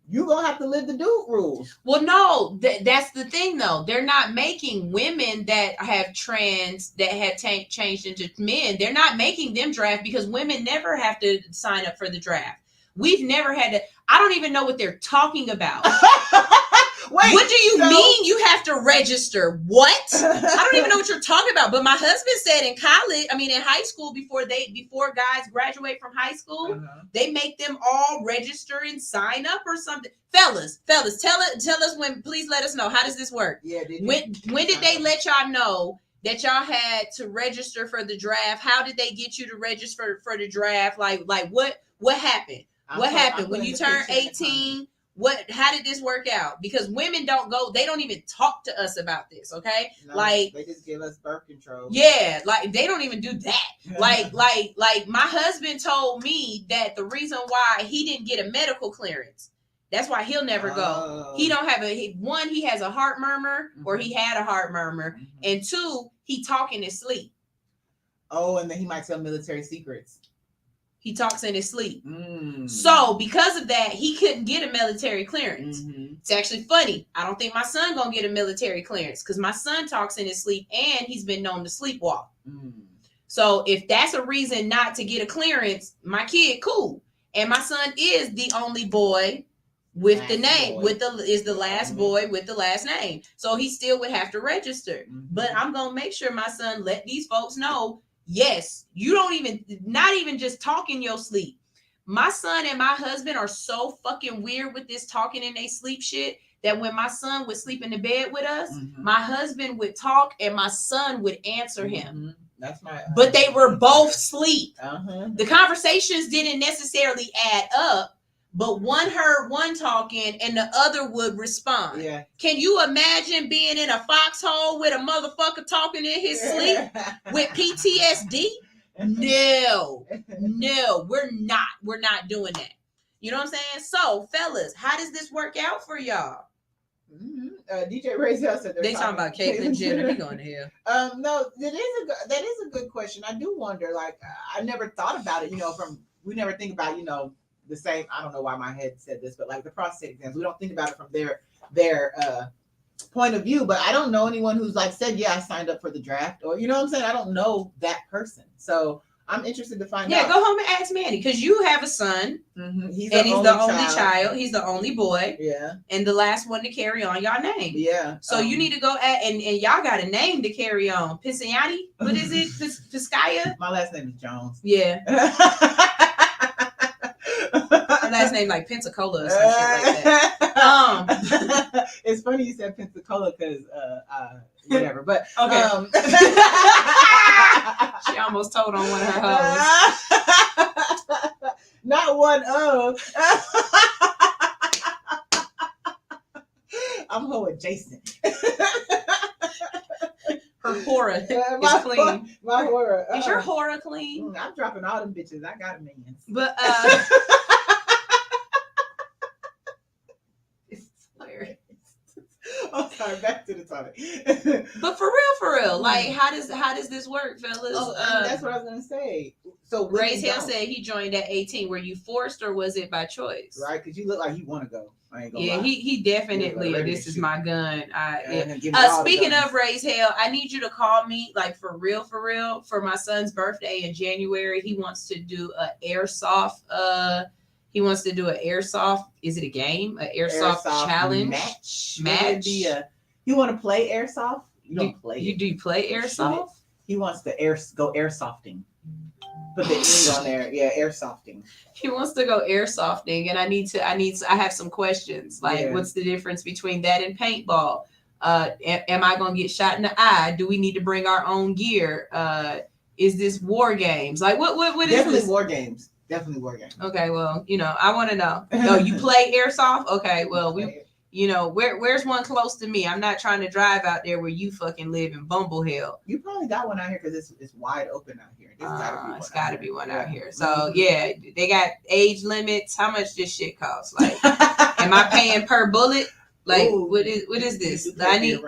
you're going to have to live the dude rules. Well, no, that's the thing, though. They're not making women that have changed into men. They're not making them draft because women never have to sign up for the draft. We've never had to. I don't even know what they're talking about. Wait, what do you mean you have to register? What? I don't even know what you're talking about. But my husband said in high school, before guys graduate from high school, they make them all register and sign up or something. Fellas, tell us when. Please let us know. How does this work? Yeah. When did they let y'all know that y'all had to register for the draft? How did they get you to register for the draft? Like what happened? What happened when you turned 18? How did this work out? Because women they don't even talk to us about this, okay? No, like they just give us birth control. Yeah, like they don't even do that. like my husband told me that the reason why he didn't get a medical clearance, that's why he'll never go. He don't have he has a heart murmur, or he had a heart murmur, and two, he talk in his sleep. Oh, and then he might tell military secrets. He talks in his sleep. So because of that, he couldn't get a military clearance. It's actually funny. I don't think my son gonna get a military clearance because my son talks in his sleep and he's been known to sleepwalk. So if that's a reason not to get a clearance, my kid, cool. And my son is the only boy with the name, is the last boy with the last name. So he still would have to register. But I'm gonna make sure my son let these folks know, yes, you don't even, not even just talk in your sleep. My son and my husband are so fucking weird with this talking in their sleep shit that when my son would sleep in the bed with us, my husband would talk and my son would answer him. That's my. But they were both asleep. The conversations didn't necessarily add up, but one heard one talking and the other would respond. Yeah. Can you imagine being in a foxhole with a motherfucker talking in his sleep with PTSD? No, we're not doing that. You know what I'm saying? So, fellas, how does this work out for y'all? DJ Razel said they talking about Caitlyn Jenner. We going to hell. No, that is a good question. I do wonder. Like, I never thought about it. We never think about the same. I don't know why my head said this, but like the prostate exams, we don't think about it from their point of view. But I don't know anyone who's like said, yeah, I signed up for the draft, or you know what I'm saying. I don't know that person, so I'm interested to find out. Yeah, go home and ask Manny because you have a son. He's the only child. He's the only boy. Yeah. And the last one to carry on y'all name. Yeah. So you need to go and y'all got a name to carry on. Pisciani? What is it? Piscaya? My last name is Jones. Yeah. My last name like Pensacola or something like that. It's funny you said Pensacola because whatever, but okay. She almost told on one of her hoes. Not one of. I'm hoe adjacent. Her hora is clean. My hora. Is your hora clean? I'm dropping all them bitches. I got a million. But it's hilarious. I'm sorry, back to the topic. But for real, like how does this work, fellas? That's what I was gonna say. So Razel said he joined at 18. Were you forced or was it by choice? Right, because you look like you want to go. I ain't gonna lie. He definitely. This is my gun. Speaking of Razel, I need you to call me like for real, for my son's birthday in January. He wants to do an airsoft. He wants to do an airsoft. Is it a game? An airsoft challenge match. You want to play airsoft? You don't play. Do you play airsoft? He wants to go airsofting. Put the E on there. Yeah, airsofting. He wants to go airsofting, and I have some questions. Like, what's the difference between that and paintball? Am I gonna get shot in the eye? Do we need to bring our own gear? Is this war games? Like, what is Definitely this? War games. Definitely war games. Okay, well, I want to know. No, you play airsoft? Okay, well, where's one close to me? I'm not trying to drive out there where you fucking live in Bumble Hill. You probably got one out here because it's wide open out here. It's gotta be one out here. So yeah, they got age limits. How much this shit costs? Like, am I paying per bullet? Like, what is this? I need.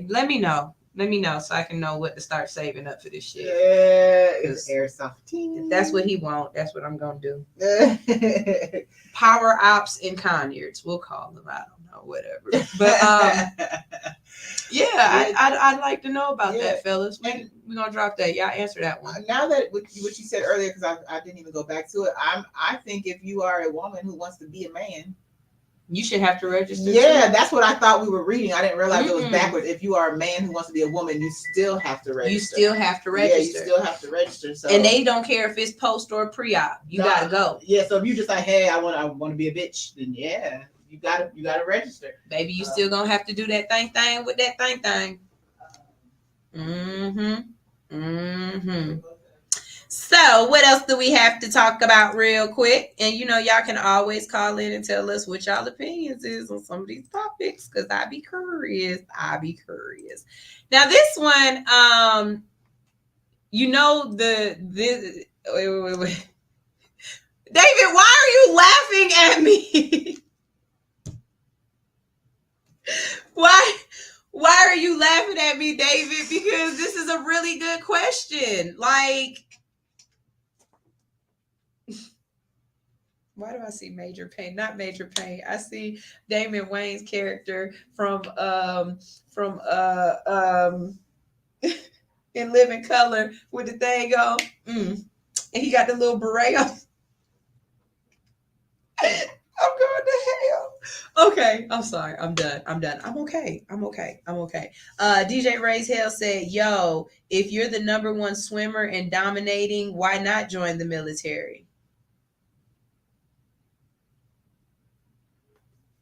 Let me know. Let me know so I can know what to start saving up for this shit. Yeah, it's airsofting. If that's what he want, that's what I'm gonna do. Power Ops and Conyards, we'll call them. I don't know, whatever. But I'd like to know about that, fellas. We're gonna drop that. Y'all answer that one. Now that what you said earlier, because I didn't even go back to it. I think if you are a woman who wants to be a man, you should have to register. Yeah, that's what I thought we were reading. I didn't realize it was backwards. If you are a man who wants to be a woman, you still have to register. You still have to register. Yeah, you still have to register. So, and they don't care if it's post or pre-op. You gotta go. Yeah, so if you just like, hey, I want to be a bitch, then yeah, you gotta register. Baby, you still gonna have to do that thing with that thing. So what else do we have to talk about real quick? And y'all can always call in and tell us what y'all opinions is on some of these topics, because I be curious. Now this one, wait. David, why are you laughing at me? Why are you laughing at me, David? Because this is a really good question. Like, why do I see Major Payne? Not Major Payne. I see Damon Wayne's character from In Living Color with the thing on. And he got the little beret on. I'm going to hell. Okay, I'm sorry. I'm done. I'm okay. DJ Ray's Hell said, yo, if you're the number one swimmer and dominating, why not join the military?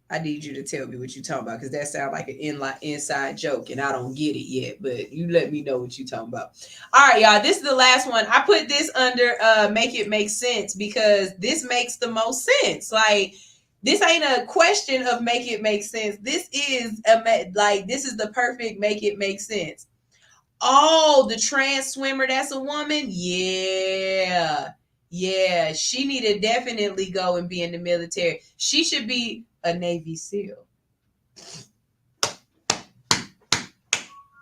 I need you to tell me what you're talking about, because that sounds like an inside joke and I don't get it yet, but you let me know what you're talking about. All right, y'all, this is the last one. I put this under make it make sense because this makes the most sense. Like, this ain't a question of make it make sense. This is this is the perfect make it make sense. Oh, the trans swimmer that's a woman? Yeah, she need to definitely go and be in the military. She should be a Navy SEAL.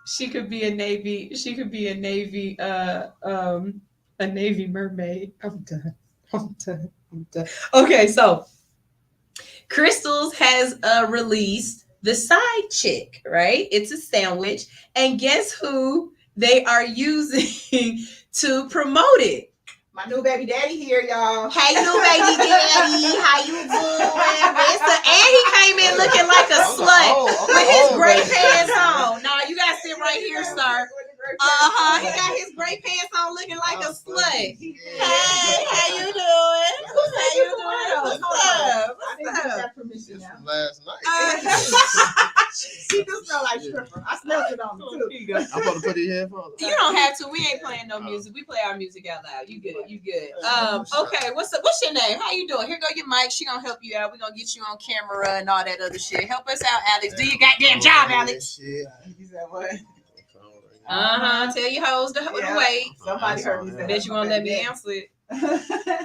She could be a Navy mermaid. I'm done. Okay, so Crystals has released the side chick, right? It's a sandwich, and guess who they are using to promote it? My new baby daddy here, y'all. Hey, new baby daddy, how you doing? And he came in looking like a slut with his gray pants on. No, you gotta sit right here, sir. He got his gray pants on, looking like a slut. Hey, how you doing? What's up? Last night. She do smell like stripper. I smelled it on me too. I'm about to put these headphones. You don't have to. We ain't playing no music. We play our music out loud. You good? Okay. What's up? What's your name? How you doing? Here go your mic. She gonna help you out. We gonna get you on camera and all that other shit. Help us out, Alex. Do your goddamn job, Alex. He said what? Tell your hoes to wait. Somebody heard me say Bet you won't let me answer it.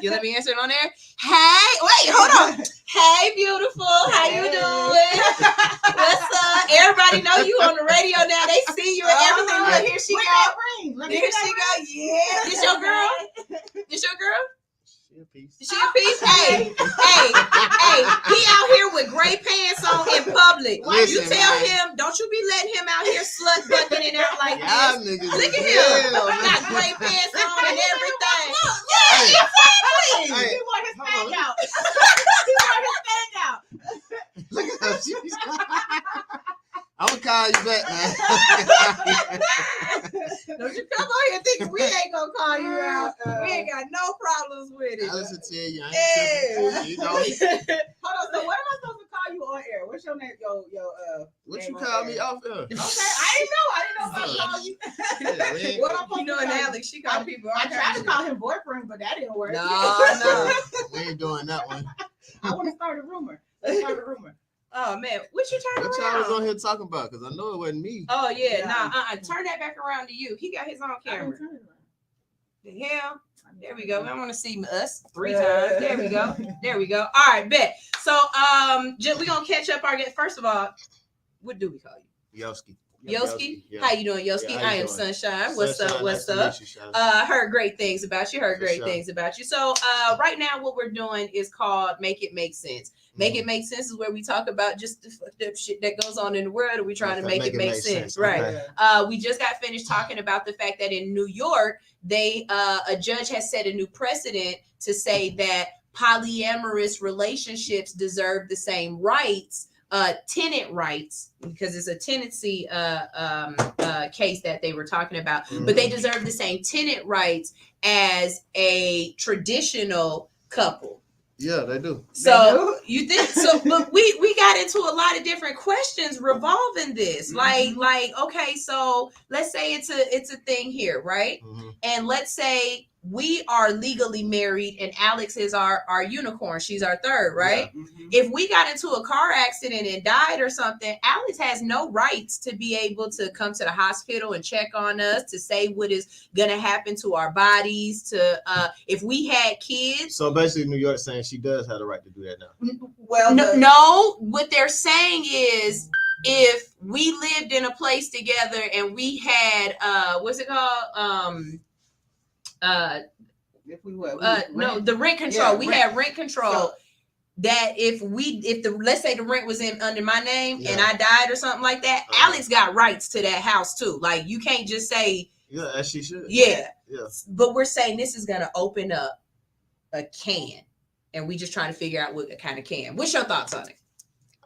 You let me answer it on there? Hey, wait, hold on. Hey, beautiful. How you doing? What's up? Everybody know you on the radio now. They see you and everything. Look, here she go. Here she go. Yeah. This your girl? She a piece. Hey, he out here with gray pants on in public. You tell him, don't you be letting him out here slut bucking it out like this. Look at him. He got gray pants on and everything. Yeah, exactly. He want his thing out. Look at her. I'm gonna call you back, man. Don't you come on here thinking we ain't gonna call you out. We ain't got no problems with it. I listen to you. I Hold ain't on. So what am I supposed to call you on air? What's your name? What name you call me off there? Okay, I didn't know if I call you. What I'm supposed to and Alex, she called people. I tried to call him boyfriend, but that didn't work. No. We ain't doing that one. I want to start a rumor. Let's start a rumor. Oh man, what you turn What around? y'all was on here talking about? Because I know it wasn't me. Oh yeah, turn that back around to you. He got his own camera. The hell? There we go. I want to see us 3 times. There we go. All right, bet. So we're gonna catch up our guest. First of all, what do we call you? Yoski. Yeah. How you doing, Yoski? Yeah, I am doing? Sunshine. What's up? Nice to meet you, Shana. Heard great things about you. So right now what we're doing is called Make It Make Sense. Make It Make Sense is where we talk about just the fucked up shit that goes on in the world, and we trying to make it make sense. Right. Okay. We just got finished talking about the fact that in New York, a judge has set a new precedent to say that polyamorous relationships deserve the same rights, tenant rights, because it's a tenancy case that they were talking about, but they deserve the same tenant rights as a traditional couple. Yeah, they do. So you think so? But we got into a lot of different questions revolving this. Like, okay, so let's say it's a thing here, right? And let's say we are legally married and Alex is our unicorn. She's our third, right? Yeah. If we got into a car accident and died or something, Alex has no rights to be able to come to the hospital and check on us, to say what is going to happen to our bodies, to if we had kids. So basically New York saying she does have the right to do that now. Well, no, what they're saying is if we lived in a place together and we had what's it called? If we would, no, the rent control. Yeah, we rent. had rent control. So, that if let's say the rent was in under my name and I died or something like that, Alex got rights to that house too. Like you can't just say as she should. Yeah. Yeah. But we're saying this is gonna open up a can, and we just trying to figure out what kind of can. What's your thoughts on it?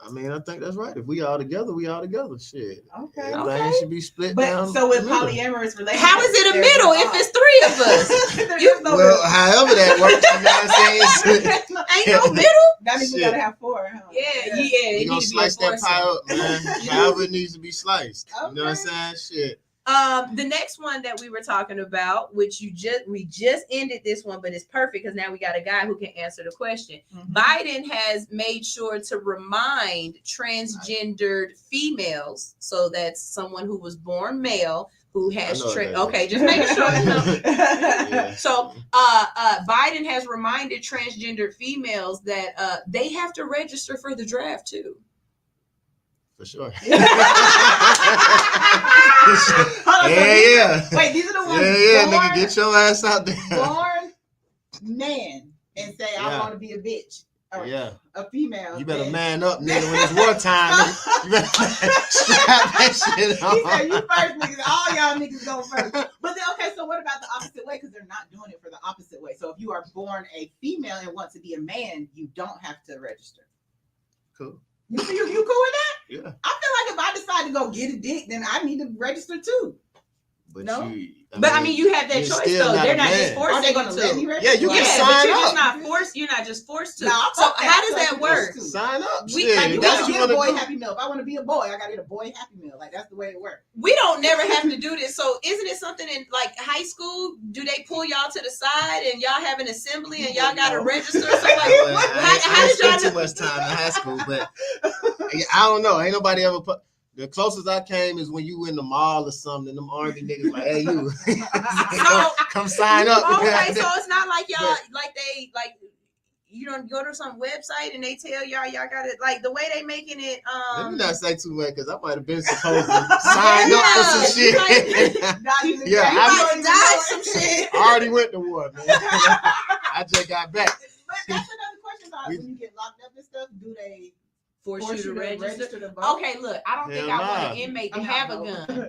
I mean, I think that's right. If we all together, we all together. Shit. Okay. Everything should be split but down. so with the middle. polyamorous relationships, How is it a middle if it's three of us? Well, however that works, you know what I'm saying? Ain't no middle. That means we Shit. gotta have 4, huh? Yeah. We gonna slice that pie up, man. However it needs to be sliced. You know what I'm saying? Shit. The next one that we were talking about, which we just ended this one, but it's perfect because now we got a guy who can answer the question. Biden has made sure to remind transgendered females, so that's someone who was born male who has okay, just making sure. Yeah. So Biden has reminded transgendered females that they have to register for the draft too. For sure. Hold on, Yeah. Wait, these are the ones Yeah, born, nigga, get your ass out there. born man and say, I Yeah. want to be a bitch. Or Yeah. a female. You better and- man up, nigga, when it's wartime. Nigga. You better strap that shit on. He said, you first, niggas. All y'all niggas go first. But then, okay, so what about the opposite way? Because they're not doing it for the opposite way. So if you are born a female and want to be a man, you don't have to register. Cool. You cool with that? Yeah. I feel like if I decide to go get a dick, then I need to register too. But No? I mean, you have that you're choice still though. not They're a not man. just forcing Are they gonna you let me to. register? Yeah, you can Yeah, sign but you're up. just not forced. You're not just forced to. No, So how does that work? Sign up. We- Shit. Like, you That's gotta what you get a want boy to do. Happy Meal. If I want to be a boy, I gotta get a boy Happy Meal. Like that's the way it works. We don't never have to do this. So isn't it something in like high school? Do they pull y'all to the side and y'all have an assembly and y'all got to register? So like, how did y'all spend too much time in high school? But I don't know. Ain't nobody ever put. The closest I came is when you in the mall or something. Them army niggas like, hey, you come sign up. Okay, so it's not like y'all like they like you don't go to some website and they tell y'all got it like the way they making it. Let me not say too much because I might have been supposed to sign up for some shit. Yeah, I died some shit. I already went to war, man. I just got back. But that's another question. When you get locked up and stuff, do they Force you to register to vote? Okay, look, I don't think I want an inmate to have a gun.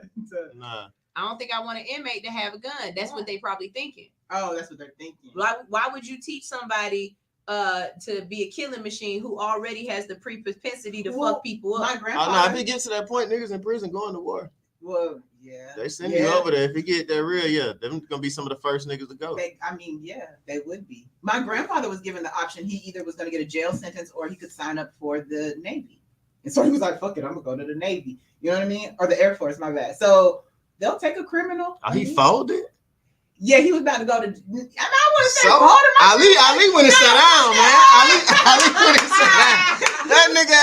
Nah. I don't think I want an inmate to have a gun. That's what they probably thinking. Oh, that's what they're thinking. Why would you teach somebody to be a killing machine who already has the propensity to fuck people up? My Oh, grandfather. no, if it gets to that point, niggas in prison going to war. Well, yeah. They send you over there. If it get that real, yeah, them gonna be some of the first niggas to go. They would be. My grandfather was given the option. He either was going to get a jail sentence or he could sign up for the Navy. And so he was like, fuck it, I'm going to go to the Navy. You know what I mean? Or the Air Force, my bad. So they'll take a criminal. Oh, he folded? Yeah, he was about to go to. I want to say So, folded. Ali went and sat down, man. Ali went and sat down. That nigga.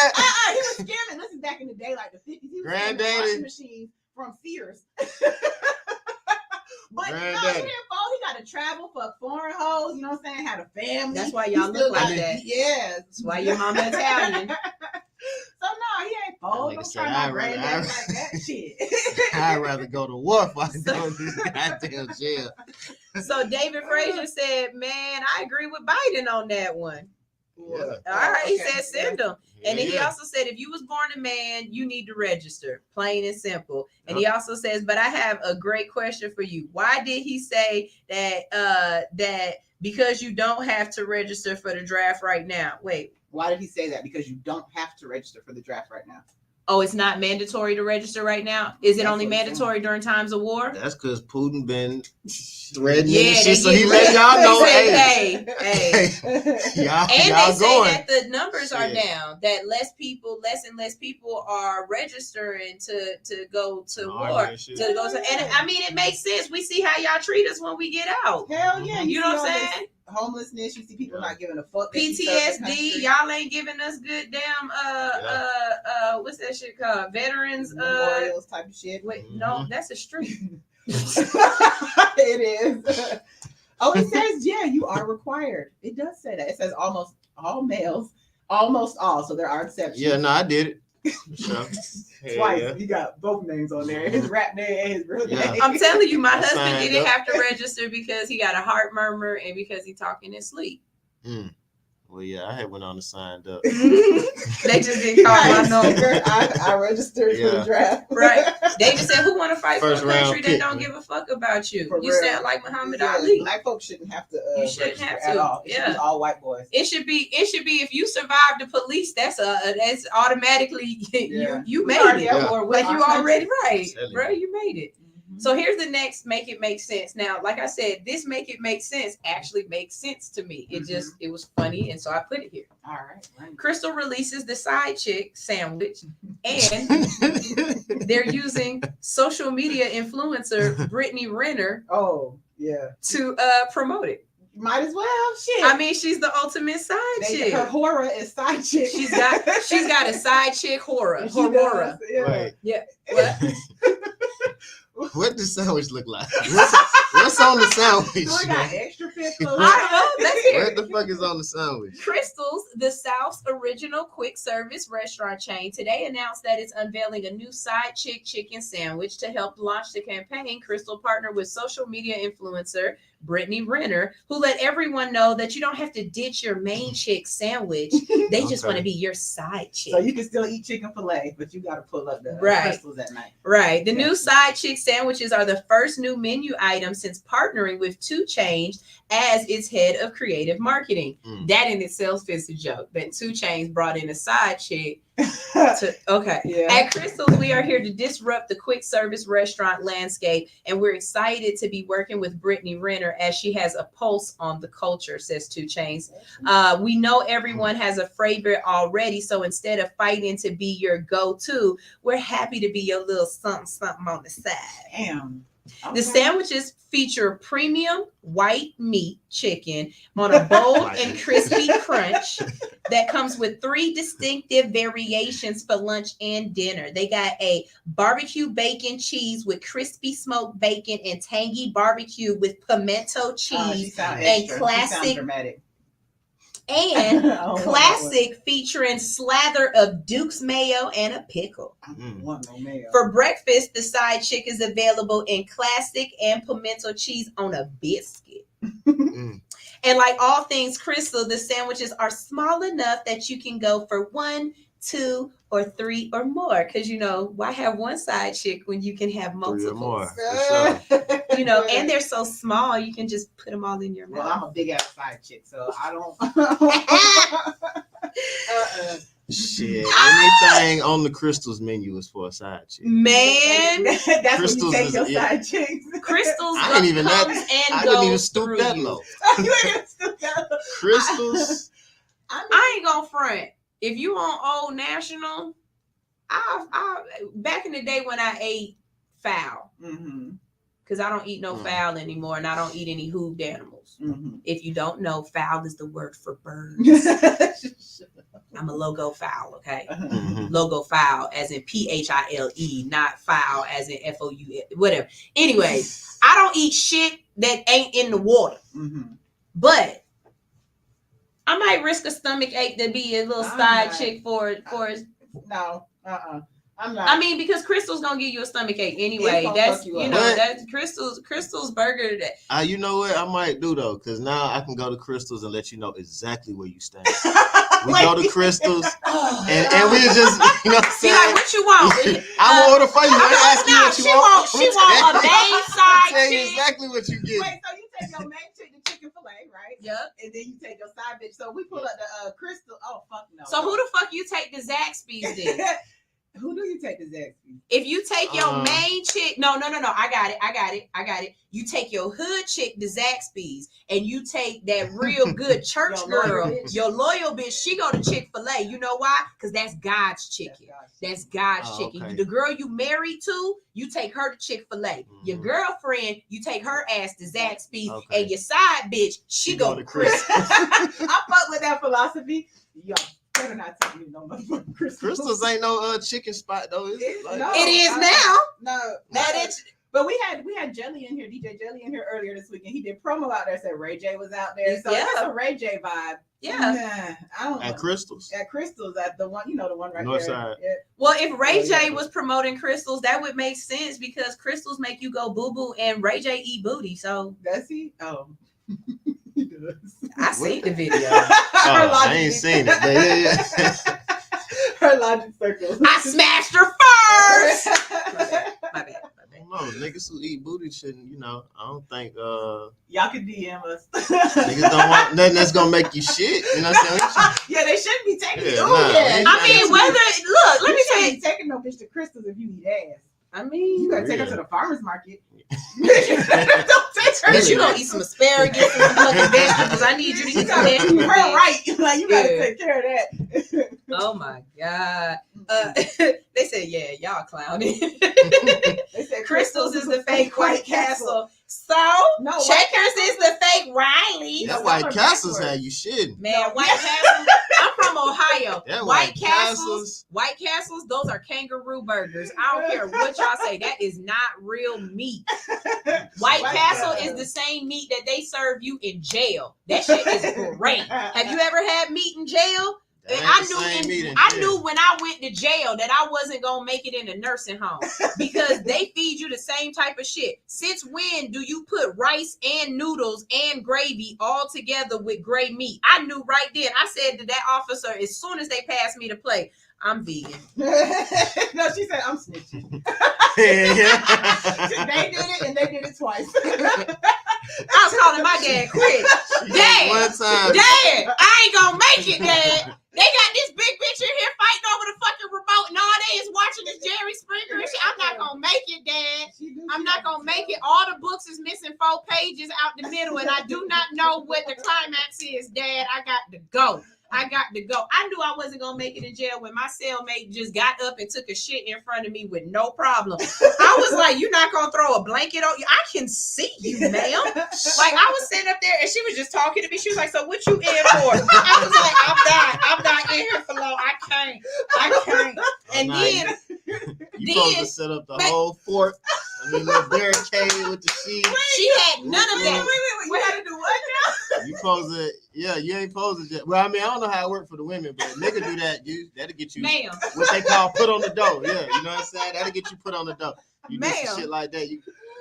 He was scamming. This is back in the day, like the 50s. He was scamming Granddaddy. washing machines from Sears. But no, he Granddaddy. didn't fold. He got to travel for foreign hoes. You know what I'm saying? Had a family. That's why He y'all still look like got- that. Yes. That's why your mama Italian. So no, he ain't fold. That nigga Don't said, try my I'd rather- granddaddy like that shit. I'd rather go to war if I go to this goddamn jail. So David Frazier said, "Man, I agree with Biden on that one." Yeah. All right, he okay. said send them. And then he Yeah. also said, if you was born a man, you need to register, plain and simple. And he also says, but I have a great question for you. Why did he say that because you don't have to register for the draft right now? Wait. Why did he say that? Because you don't have to register for the draft right now. Oh, it's not mandatory to register right now? Is it That's only what he's mandatory during times of war? That's because Putin been threatening Yeah, and they shit, so he get let ready. y'all know, He said, hey, y'all, And y'all they say going. that the numbers are Shit. down, that less and less people are registering to go to Army war. and shit. To go to, and I mean, it makes sense. We see how y'all treat us when we get out. Hell yeah. You know what I'm see all this saying? Homelessness, you see people not giving a fuck. that you serve the PTSD, country. y'all ain't giving us good damn what's that shit called? Veterans Memorials type of shit. Wait, no, that's a street. It is. Oh, it says, yeah, you are required. It does say that. It says almost all males, almost all. So there are exceptions. Yeah, no, I did it. Sure. Twice. Yeah. He got both names on there. His rap name and his real name. I'm telling you, my husband Signed didn't up. have to register because he got a heart murmur and because he talking in sleep. Well, yeah, I had went on and signed up. They just didn't call my number. I registered for the draft. Right. They just said, who want to fight First for a country round that pick, don't man. give a fuck about you? For You real. sound like Muhammad Yeah, Ali. Black folks shouldn't have to. You shouldn't have register at to. all. It should be all white boys. It should be if you survive the police, that's automatically Yeah. you We made already it. at war with Like our you already country. right, Telling bro. you. You made it. So here's the next make it make sense. Now, like I said, this make it make sense actually makes sense to me. It just it was funny, and so I put it here. All right. Crystal releases the side chick sandwich, and they're using social media influencer Brittany Renner Oh, yeah. to promote it. Might as well. Shit. I mean, she's the ultimate side chick. Her horror is side chick. She's got a side chick horror. She Horror. does, yeah. Right. Yeah. What? What does sandwich look like? What's on the sandwich? So it got extra fish. I don't know. Let's hear What it. the fuck is on the sandwich? Crystal's, the South's original quick service restaurant chain, today announced that it's unveiling a new side chick chicken sandwich. To help launch the campaign, Crystal partnered with social media influencer Brittany Renner, who let everyone know that you don't have to ditch your main chick sandwich. They just want to be your side chick. So you can still eat chicken fillet, but you got to pull up the Right. crystals at night. Right. The new side chick sandwiches are the first new menu item since partnering with 2 Chainz as its head of creative marketing. That in itself is a joke. That 2 Chainz brought in a side chick. Okay. Yeah. At Crystals, we are here to disrupt the quick service restaurant landscape, and we're excited to be working with Brittany Renner as she has a pulse on the culture, says 2 Chainz. We know everyone has a favorite already, so instead of fighting to be your go-to, we're happy to be your little something on the side. Damn. The sandwiches feature premium white meat chicken on a bold and crispy crunch that comes with 3 distinctive variations for lunch and dinner. They got a barbecue bacon cheese with crispy smoked bacon and tangy barbecue with pimento cheese and classic and classic featuring slather of Duke's mayo and a pickle. For breakfast, the side chick is available in classic and pimento cheese on a biscuit. And like all things Crystal, the sandwiches are small enough that you can go for 1, 2, or 3 or more. Because, you know, why have one side chick when you can have 3 multiple? or more. For sure. You know, and they're so small, you can just put them all in your mouth. Well, I'm a big ass side chick, so I don't. Shit. Anything on the Crystals menu is for a side chick. Man, that's when you Crystals take is- your yeah. side chicks. Crystals I ain't even comes that. and I didn't even goes stoop through that you. low. You ain't still got the- Crystals. I ain't gonna front. If you on Old National, I back in the day when I ate fowl, because I don't eat no fowl anymore, and I don't eat any hooved animals. If you don't know, fowl is the word for birds. I'm a logo fowl, okay? Logo fowl, as in PHILE, not fowl as in FOUL, whatever. Anyway, I don't eat shit that ain't in the water, but I might risk a stomach ache to be a little side chick for. No, I'm not. I mean, because Crystal's gonna give you a stomach ache anyway. It's gonna That's fuck you up. you know But- that's Crystal's burger. You know what I might do though, because now I can go to Crystals and let you know exactly where you stand. We go to Crystals and we just, you know what I'm See, saying? like what you want? I will order for you. I ask you what you want. She want a main side tell you chick. exactly what you get. Wait, so you take your main chick, the chicken fillet, right? Yep. And then you take your side bitch. So we pull up the Crystal. Oh fuck no. So who the fuck you take the Zaxby's then? Who do you take the Zaxby's? If you take your main chick, no, I got it. You take your hood chick to Zaxby's, and you take that real good church girl, your loyal bitch. She go to Chick-fil-A. You know why? Because that's God's chicken. That's God's chicken. okay. The girl you married to, you take her to Chick-fil-A. Your girlfriend, you take her ass to Zaxby's, and your side bitch, she go to Chris. I fuck with that philosophy. Y'all better not take me no motherfucking Crystals. Crystals ain't no chicken spot though. Is it? Like, No, It is now. No, That is. But we had Jelly in here, DJ Jelly in here earlier this week, and he did promo out there. Said Ray J was out there, so it's a Ray J vibe. Yeah, I don't at know. Crystals. At Crystals, at the one, the one right North there. side. Yeah. Well, if Ray J was promoting Crystals, that would make sense because crystals make you go boo boo, and Ray J eat booty. So does he? Oh, he does. I seen the video. I ain't seen it. But yeah. Her logic circles. I smashed her first. My bad. No, niggas who eat booty shouldn't, I don't think y'all can DM us. niggas don't want nothing that's gonna make you shit. You know what I'm saying? Yeah, they shouldn't be taking Yeah, it. I mean, let me tell you, taking no bitch to Crystals if you eat ass. I mean, you gotta take her to the farmer's market. Don't take her. Bitch, you gonna eat some asparagus and some fucking vegetables. I need you to eat some vegetables. Her right. Like, you gotta take care of that. Oh my God. They said, yeah, y'all clowning. They said Crystals is the fake White Castle. So no, Checkers is the fake Riley. That White Castle's how you shouldn't. Man, White Castles. I'm from Ohio. That White Castles, those are kangaroo burgers. I don't care what y'all say. That is not real meat. White Castle is the same meat that they serve you in jail. That shit is great. Have you ever had meat in jail? I knew when I went to jail that I wasn't gonna make it in a nursing home because they feed you the same type of shit. Since when do you put rice and noodles and gravy all together with gray meat? I knew right then. I said to that officer as soon as they passed me the plate, I'm vegan. No, she said I'm snitching. They did it and they did it twice. I was calling my dad quick. Dad, I ain't gonna make it, Dad. They got this big bitch in here fighting over the fucking remote, and all they is watching this Jerry Springer and shit. I'm not gonna make it, Dad. I'm not gonna make it. All the books is missing 4 pages out the middle, and I do not know what the climax is, Dad. I got to go. I knew I wasn't gonna make it in jail when my cellmate just got up and took a shit in front of me with no problem. I was like, "You're not gonna throw a blanket on you? I can see you, ma'am." Like I was sitting up there and she was just talking to me. She was like, "So what you in for?" I was like, "I'm not in here for long. I can't." And you supposed to set up the whole fort. I mean, little barricade with the sheet. She had none of that. Wait. You had to do what now? You supposed to, you ain't supposed to. Well, I mean, I don't know how it worked for the women, but nigga do that, that'll get you what they call put on the door. Yeah, you know what I'm saying? That'll get you put on the door. You do some shit like that.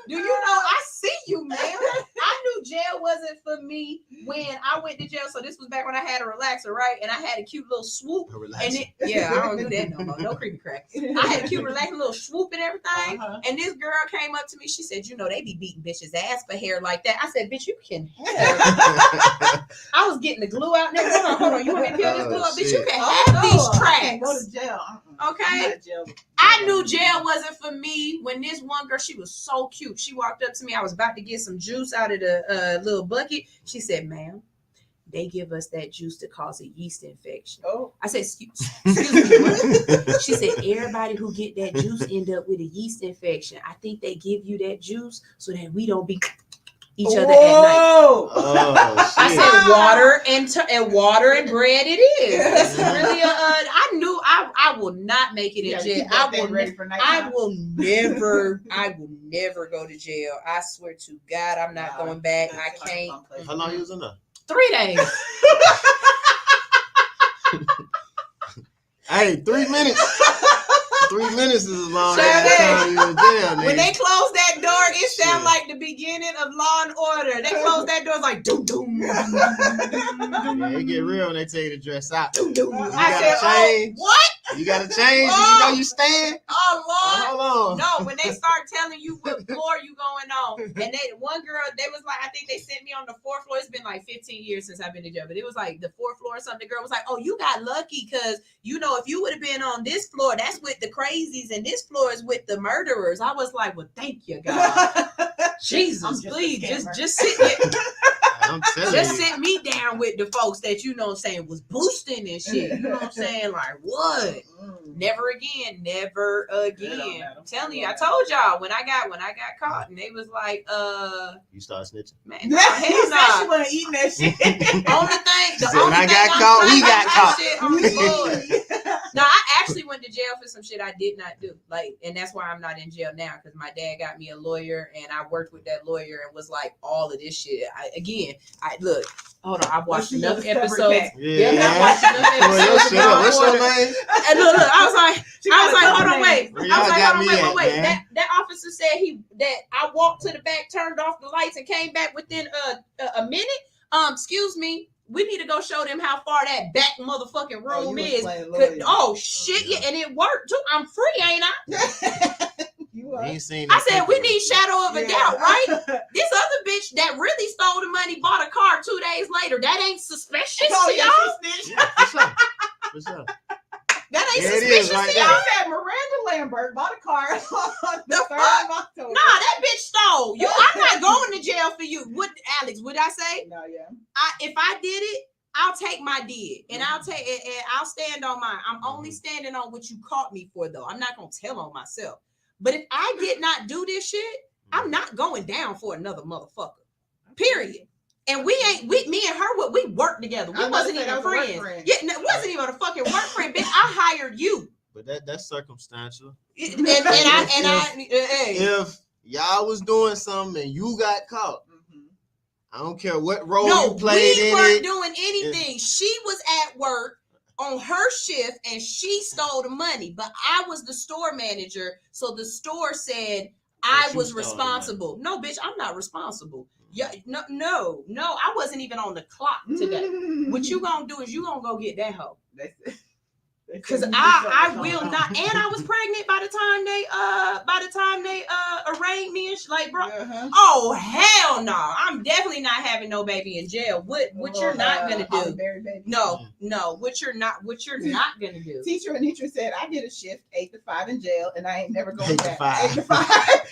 Do you know I see you, man? I knew jail wasn't for me when I went to jail. So this was back when I had a relaxer, right? And I had a cute little swoop. I don't do that no more. No creepy cracks. I had a cute relaxing little swoop and everything. And this girl came up to me. She said, they be beating bitches' ass for hair like that. I said, bitch, you can have. I was getting the glue out there. Hold on. You want me to peel this glue up? Bitch, you can have these tracks. I can't go to jail. Okay. I knew jail wasn't for me when this one girl, she was so cute. She walked up to me. I was about to get some juice out of the little bucket. She said, "Ma'am, they give us that juice to cause a yeast infection." Oh. I said, excuse me, what? She said, everybody who get that juice end up with a yeast infection. I think they give you that juice so that we don't be each other at night. Oh, I said water and bread it is. This is really I knew I will not make it in jail. I will never go to jail. I swear to God, I'm not going back. I can't. How long you was in there? 3 days. Hey, 3 minutes. 3 minutes is as long as time you in jail. When they close that door, it sounds like the beginning of Law and Order. They close that door, it's like doom doom. Yeah, it get real when they tell you to dress out. Doom, doom. I said, change. What? You gotta change. You know you stand. Oh Lord. Hold on. No, when they start telling you what floor you going on, and one girl, they was like, I think they sent me on the 4th floor. It's been like 15 years since I've been to jail, but it was like the 4th floor or something. The girl was like, "Oh, you got lucky because if you would have been on this floor, that's with the crazies, and this floor is with the murderers." I was like, "Well, thank you, God." Jesus, please, just sit there. Just sit me down with the folks that was boosting and shit. You know what I'm saying? Like what? Never again. I'm telling you, I told y'all when I got caught, and they was like, you start snitching. Man, hell no. She wasn't eating that shit. When I got caught, we got caught. No, I actually went to jail jail for some shit I did not do. Like, and that's why I'm not in jail now, because my dad got me a lawyer, and I worked with that lawyer and was like, all of this shit. Look, hold on, I've watched enough episodes. Yeah. I watched enough episodes. What's your name? And look, I was like, hold on, wait. Where I y'all was like, got hold on, me wait. at, man? That officer said that I walked to the back, turned off the lights, and came back within a minute. Excuse me. We need to go show them how far that back motherfucking room is. Oh shit, yeah, and it worked too. I'm free, ain't I? I said we need shadow of a doubt, right? This other bitch that really stole the money bought a car 2 days later. That ain't suspicious, y'all. For sure. That ain't There it suspicious, is, right y'all. I said Miranda Lambert bought a car on the 3rd of October. Nah, that bitch stole. I'm not going to jail for you. What, Alex? Would I say? No, yeah. If I did it, I'll take my did, and I'll stand on mine. I'm only standing on what you caught me for, though. I'm not gonna tell on myself. But if I did not do this shit, I'm not going down for another motherfucker. Period. And me and her, we worked together. We wasn't even friends. Yeah, it wasn't even a fucking work friend, bitch. I hired you. But that's circumstantial. If y'all was doing something and you got caught, I don't care what role you played in it. We weren't doing anything. She was at work on her shift and she stole the money, but I was the store manager, so the store said I was responsible. No, bitch, I'm not responsible. Yeah, no, I wasn't even on the clock today. What you gonna do is you gonna go get that hoe. Because I will not, and I was pregnant by the time they arraigned me and like, bro. Oh hell no! I'm definitely not having no baby in jail. What you're not gonna do? No. What you're not gonna do? Teacher Anitra said I did a shift 8 to 5 in jail, and I ain't never going 8 back. to 5. 8 to 5.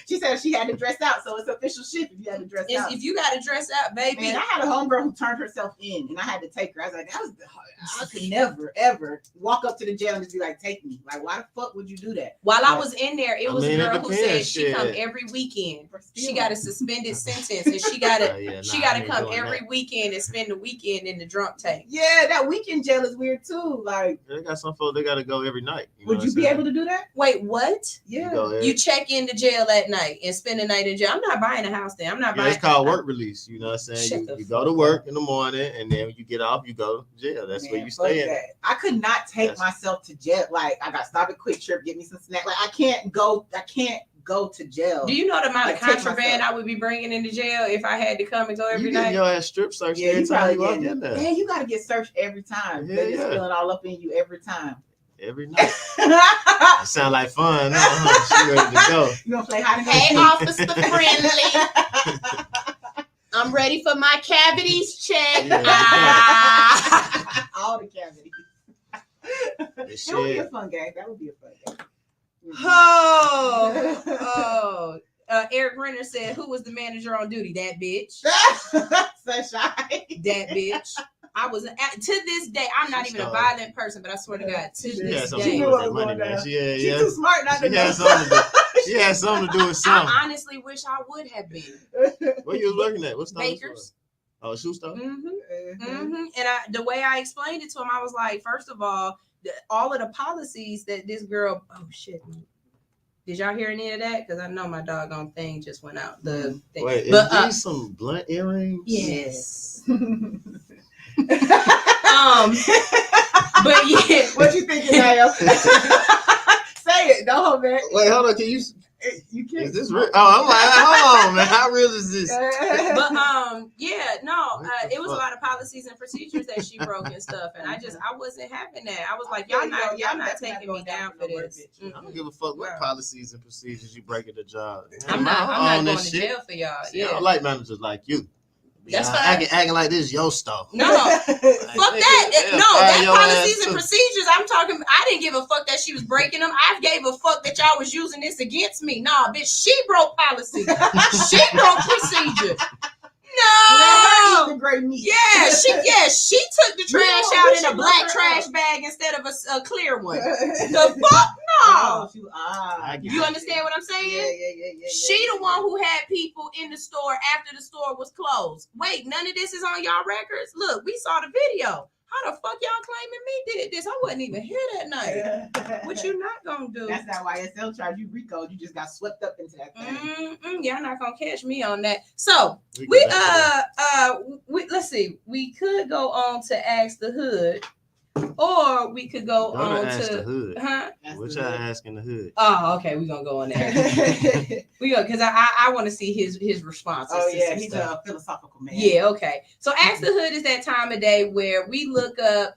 She said she had to dress out, so it's official shift if you had to dress out. If you got to dress out, baby. Man, I had a homegirl who turned herself in, and I had to take her. I was like, I could never ever walk up to the jail and just be like, take me. Like, why the fuck would you do that? While I was in there, it was a girl who said depends, she come every weekend. She got a suspended sentence, and she got to come every weekend and spend the weekend in the drunk tank. Yeah, that weekend jail is weird too. Like, they got some folks, they got to go every night. Would you be able to do that? Wait, what? Yeah. You check into jail at night and spend the night in jail. I'm not buying a house there. I'm not buying. It's called work release. You know what I'm saying? You go to work in the morning, and then when you get off, you go to jail. That's where you stay in. I could not take myself to jail. Like, I got to stop at Quick Trip, get me some snack. Like, I can't go to jail. Do you know the amount of contraband I would be bringing into jail if I had to come and go every night? Your ass strip searched every time you walk in there. Yeah, you got to get searched every time. They're just feeling all up in you every time. Every night. That sound like fun. She ready to go. You gonna play hide and go? Hey, Officer Friendly. I'm ready for my cavities check. All the cavities. It would be a fun game. That would be a fun game. Eric Renner said, "Who was the manager on duty? That bitch." Sunshine. That bitch. I was to this day. I'm not even a violent person, but I swear to God, to this day, she knew what was going down. She's too smart not to know. She had something to do with something. I honestly wish I would have been. Where you was working at? What's Baker's? Oh, shoe store. And the way I explained it to him, I was like, first of all of the policies that this girl. Oh shit. Did y'all hear any of that? Because I know my doggone thing just went out. The thing. Wait, is these some blunt earrings? Yes. But yeah, what you thinking, Niall? Say it. Don't hold back. Wait, hold on. Can you? You can't. Is this real? Oh, I'm like, hold on, man. How real is this? But it was a lot of policies and procedures that she broke and stuff, and I wasn't having that. I was like, y'all not taking me down for this. I don't give a fuck what policies and procedures you break at the job. I'm not going to jail for y'all. Yeah, I don't like managers like you. That's fine. Acting like this is your stuff. No, fuck that. That policies and procedures. I'm talking. I didn't give a fuck that she was breaking them. I gave a fuck that y'all was using this against me. Nah, bitch, she broke policy. She broke procedure. No, the great meat. Yeah, she took the trash out in a black trash bag instead of a clear one. The fuck no. You understand what I'm saying? Yeah. She the one who had people in the store after the store was closed. Wait, none of this is on y'all records? Look, we saw the video. how the fuck y'all claiming me did this? I wasn't even here that night. What you not gonna do? That's that YSL charge you RICO. You just got swept up into that thing. Y'all not gonna catch me on that. So we let's see. We could go on to Ask the Hood, or we could go on Ask to the Hood. Huh? What y'all asking the Hood? Oh, okay. We're gonna go on there. We go because I want to see his responses. Oh yeah, he's a philosophical man. Yeah, okay. So Ask the Hood is that time of day where we look up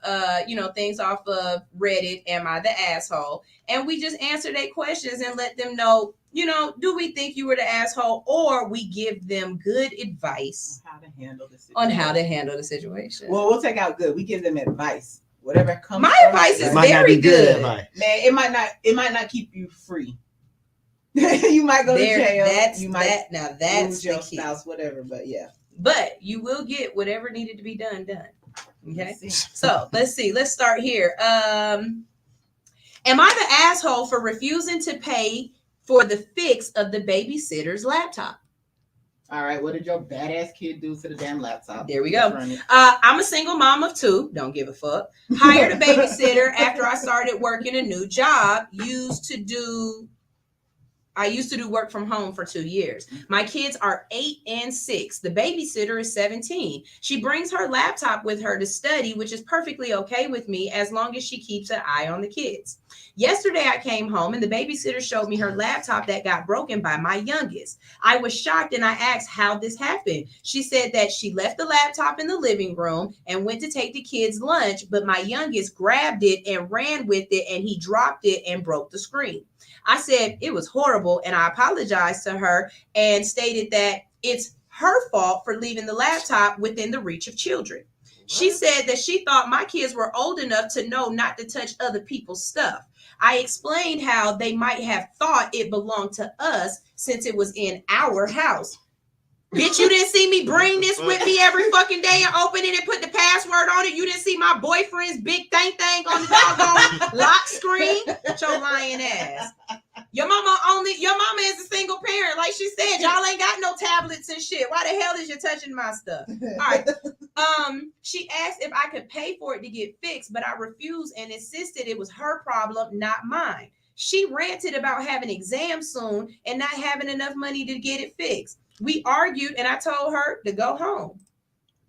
things off of Reddit, Am I the Asshole? And we just answer their questions and let them know, do we think you were the asshole, or we give them good advice on how to handle the situation. Well, we'll take out good. We give them advice. Whatever comes. My advice is very good. Man, it might not keep you free. You might go to jail. That's the key. Spouse, whatever, but yeah. But you will get whatever needed to be done. Okay. So let's see. Let's start here. Am I the asshole for refusing to pay for the fix of the babysitter's laptop? All right. What did your badass kid do to the damn laptop? There we go. I'm a single mom of 2. Don't give a fuck. Hired a babysitter after I started working a new job. I used to do work from home for 2 years. My kids are 8 and 6. The babysitter is 17. She brings her laptop with her to study, which is perfectly okay with me as long as she keeps an eye on the kids. Yesterday, I came home and the babysitter showed me her laptop that got broken by my youngest. I was shocked and I asked how this happened. She said that she left the laptop in the living room and went to take the kids' lunch, but my youngest grabbed it and ran with it and he dropped it and broke the screen. I said it was horrible and I apologized to her and stated that it's her fault for leaving the laptop within the reach of children. What? She said that she thought my kids were old enough to know not to touch other people's stuff. I explained how they might have thought it belonged to us since it was in our house. Bitch, you didn't see me bring this with me every fucking day and open it and put the password on it. You didn't see my boyfriend's big thing on the doggone lock screen. Your lying ass. Your mama is a single parent. Like she said, y'all ain't got no tablets and shit. Why the hell is you touching my stuff? All right. She asked if I could pay for it to get fixed, but I refused and insisted it was her problem, not mine. She ranted about having exams soon and not having enough money to get it fixed. We argued and I told her to go home.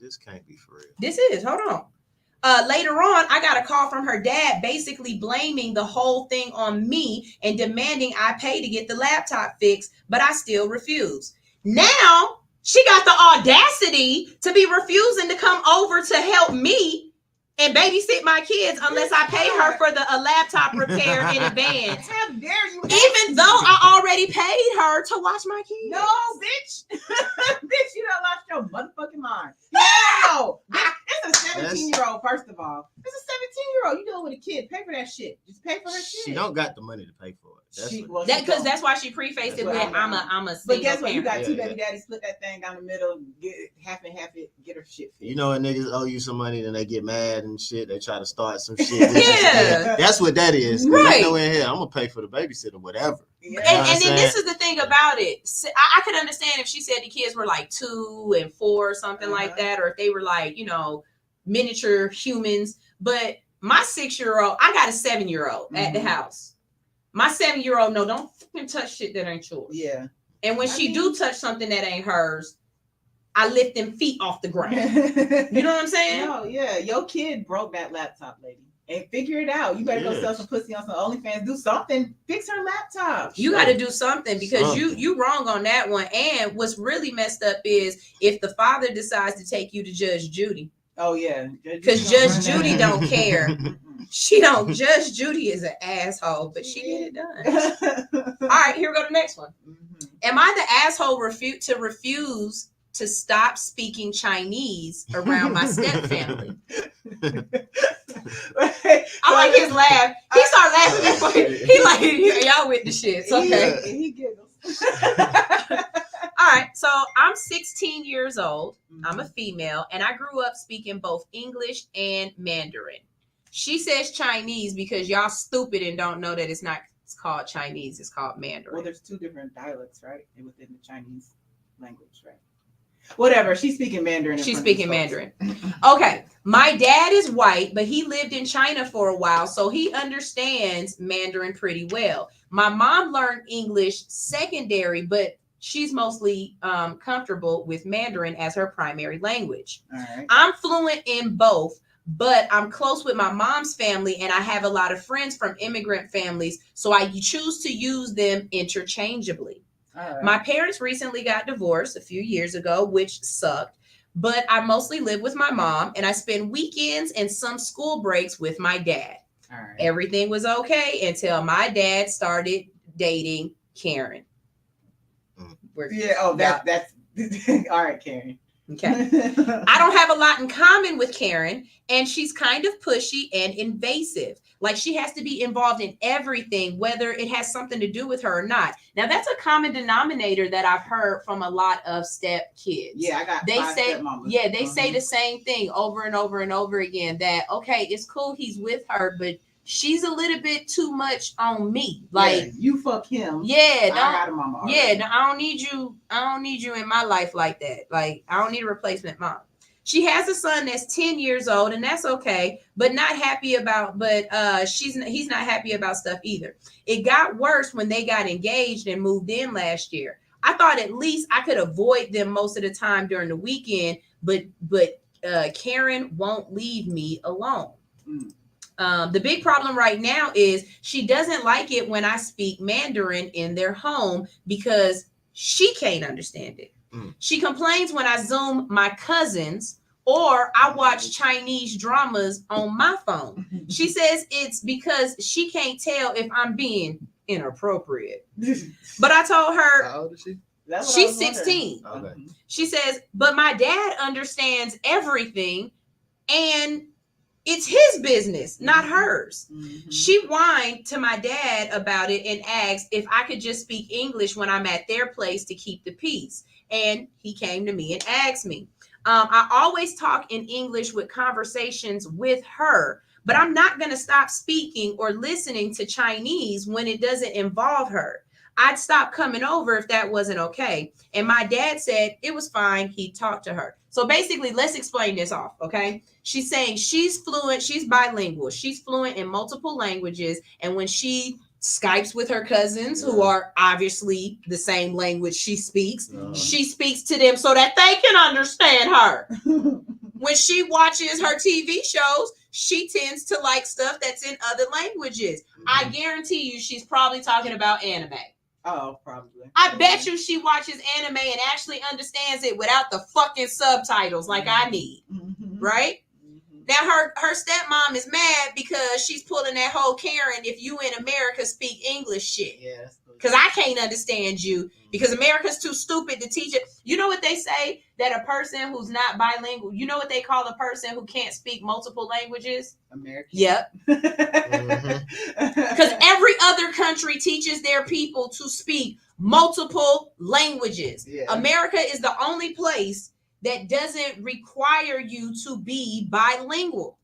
This can't be for real. This is. Hold on. Later on, I got a call from her dad basically blaming the whole thing on me and demanding I pay to get the laptop fixed, but I still refused. Now, she got the audacity to be refusing to come over to help me and babysit my kids unless I pay her for the laptop repair in advance. How dare you? Even though I already paid her to watch my kids. No, bitch. Bitch, you done lost your motherfucking mind. No. It's a 17-year-old, first of all. It's a 17-year-old. You dealing with a kid. Pay for that shit. Just pay for her shit. She don't got the money to pay for it. Because that's why she prefaced it with I'm a single But guess what? parent. You got 2 baby daddies, split that thing down the middle, get half and half it, get her shit fixed. You know when niggas owe you some money, then they get mad and shit. They try to start some shit. Yeah. That's what that is. Right. I know in here, I'm gonna pay for the babysitter, whatever. Yeah. And then this is the thing about it. I could understand if she said the kids were like 2 and 4 or something like that, or if they were like, miniature humans. But my 6-year-old, I got a 7-year-old at the house. My 7-year-old, no, don't fucking touch shit that ain't yours. Yeah. And when she do touch something that ain't hers, I lift them feet off the ground. You know what I'm saying? No, yeah. Your kid broke that laptop, lady. And figure it out. You better go sell some pussy on some OnlyFans. Do something. Fix her laptop. You got to do something because you wrong on that one. And what's really messed up is if the father decides to take you to Judge Judy. Oh yeah, because Judge Judy don't care. She don't. Judge Judy is an asshole, but she get it done. All right, here we go to the next one. Am I the asshole refuse to stop speaking Chinese around my step family? I like his laugh. He started laughing before he like y'all with the shit. Okay. He giggles. All right, so I'm 16 years old. I'm a female, and I grew up speaking both English and Mandarin. She says Chinese because y'all stupid and don't know that it's called Chinese. It's called Mandarin. Well, there's 2 different dialects, right, within the Chinese language, right? Whatever. She's speaking Mandarin. She's speaking Mandarin. Okay, My dad is white, but he lived in China for a while, so he understands Mandarin pretty well. My mom learned English secondary, but she's mostly comfortable with Mandarin as her primary language. All right. I'm fluent in both, but I'm close with my mom's family, and I have a lot of friends from immigrant families, so I choose to use them interchangeably. All right. My parents recently got divorced a few years ago, which sucked. But I mostly live with my mom, and I spend weekends and some school breaks with my dad. All right. Everything was okay until my dad started dating Karen. Yeah. Oh, that's all right, Karen. Okay. I don't have a lot in common with Karen, and she's kind of pushy and invasive. Like she has to be involved in everything, whether it has something to do with her or not. Now, that's a common denominator that I've heard from a lot of step kids. Yeah, I got. They say, stepmamas. yeah, they say the same thing over and over and over again. That okay, it's cool he's with her, but she's a little bit too much on me. Like yeah, you fuck him. Yeah, I got a mama already. yeah, no, I don't need you. I don't need you in my life like that. Like I don't need a replacement mom. She has a son that's 10 years old, and that's okay, but not happy about. But he's not happy about stuff either. It got worse when they got engaged and moved in last year. I thought at least I could avoid them most of the time during the weekend, but Karen won't leave me alone. The big problem right now is she doesn't like it when I speak Mandarin in their home because she can't understand it. She complains when I Zoom my cousins or I watch Chinese dramas on my phone. She says it's because she can't tell if I'm being inappropriate. But I told her, how old is she? She's 16. Okay. She says, but my dad understands everything and it's his business, not hers. She whined to my dad about it and asked if I could just speak English when I'm at their place to keep the peace. And he came to me and asked me. I always talk in English with conversations with her, but I'm not going to stop speaking or listening to Chinese when it doesn't involve her. I'd stop coming over if that wasn't okay. And my dad said it was fine. He talked to her. So basically, let's explain this off, okay? She's saying she's fluent. She's bilingual. She's fluent in multiple languages. And when she Skypes with her cousins who are obviously the same language she speaks, she speaks to them so that they can understand her. When she watches her TV shows, she tends to like stuff that's in other languages. I guarantee you she's probably talking about anime. Oh, probably. I bet you she watches anime and actually understands it without the fucking subtitles like I need. Right? Now her stepmom is mad because she's pulling that whole Karen, if you in America speak English shit. Yes. Because I can't understand you because America's too stupid to teach it. You know what they say? That a person who's not bilingual, you know what they call a person who can't speak multiple languages? American. Yep. Because every other country teaches their people to speak multiple languages. Yeah. America is the only place that doesn't require you to be bilingual.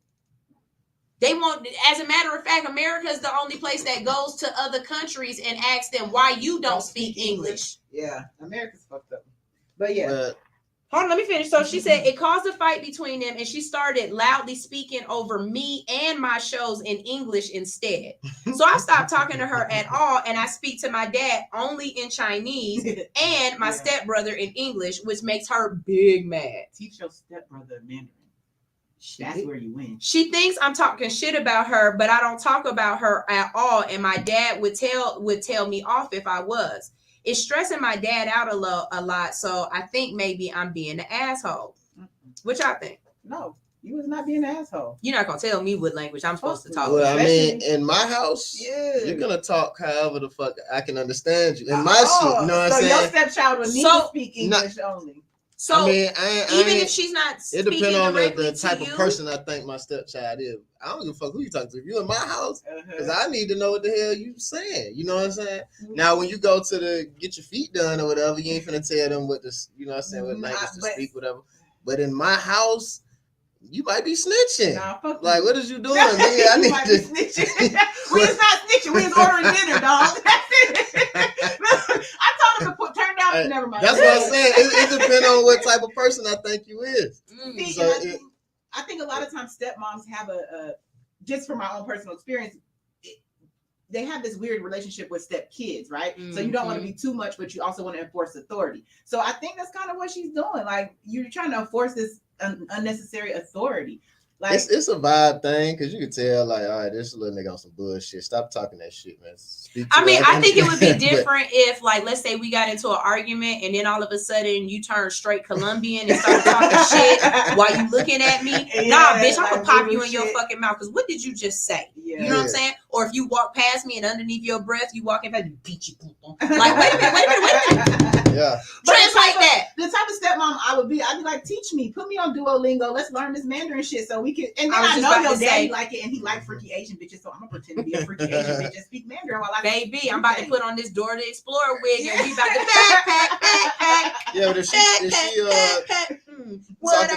They won't, as a matter of fact, America is the only place that goes to other countries and asks them why you don't speak English. Yeah, America's fucked up. But yeah. Hold on, let me finish. So she said it caused a fight between them and she started loudly speaking over me and my shows in English instead. So I stopped talking to her at all and I speak to my dad only in Chinese and my stepbrother in English, which makes her big mad. Teach your stepbrother Mandarin. That's where you win. She thinks I'm talking shit about her, but I don't talk about her at all. And my dad would tell me off if I was. It's stressing my dad out a lot. So I think maybe I'm being an asshole. Which I think. No, you was not being an asshole. You're not gonna tell me what language I'm supposed to talk. Well, I mean, in my house, you're gonna talk however the fuck I can understand you. In my shit, you know what I'm saying? So your stepchild would need to speak English only. So I mean, even if she's not speaking, it depends on directly the type to of you, person I think my stepchild is. I don't give a fuck who you talking to. If you in my house, because I need to know what the hell you saying. You know what I'm saying? Now, when you go to get your feet done or whatever, you ain't finna tell them what this, you know what I'm saying, what language to speak, whatever. But in my house, you might be snitching. Like, what is you doing? Nigga, I need might be snitching. We is not snitching. We is ordering dinner, dog. That's it. I told him to turn down. Never mind. That's what I'm saying. It depends on what type of person I think you is. See, So I think a lot of times stepmoms have a just from my own personal experience, they have this weird relationship with step kids, right? So you don't want to be too much, but you also want to enforce authority. So I think that's kind of what she's doing. Like, you're trying to enforce this unnecessary authority. Like, it's a vibe thing because you can tell, like, all right, this little nigga on some bullshit. Stop talking that shit, man. I mean, I think it would be different if, like, let's say we got into an argument and then all of a sudden you turn straight Colombian and start talking shit while you looking at me. Nah, bitch, I'm gonna pop you in your fucking mouth. Because what did you just say? You know what I'm saying? Or if you walk past me and underneath your breath, you walking past me, beat you. Like, wait a minute. Yeah. Translate that. The type of stepmom I'd be like, teach me, put me on Duolingo, let's learn this Mandarin shit so we can. And then I know your daddy like it, and he like freaky Asian bitches, so I'm gonna pretend to be a freaky Asian bitch and speak Mandarin while I. Baby, I'm about to put on this Dora the Explorer wig, and we about to backpack. Yeah, but if she talking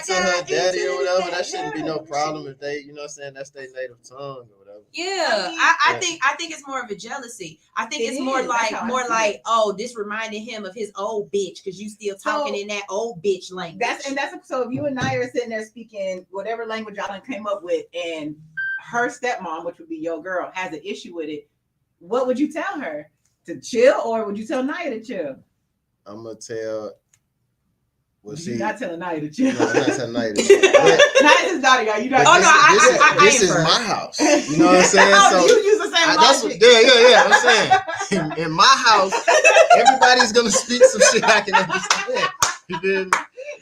to her daddy or whatever, that shouldn't be no problem if they, you know what I'm saying, that's their native tongue or whatever. Yeah, I think it's more of a jealousy. I think it's more like, oh, this reminded him of his old bitch because you still talking in that old bitch language. That's so if you and I are sitting there speaking whatever language y'all done came up with, and her stepmom, which would be your girl, has an issue with it, what would you tell her? To chill, or would you tell Naya to chill? I'm gonna tell. Well, You're not telling Naya to chill. No, I'm not telling Naya to chill. Naya's his daughter, y'all. You don't. This is my house. You know what I'm saying? So you use the same logic. Yeah. I'm saying in my house, everybody's gonna speak some shit I can understand. You feel me?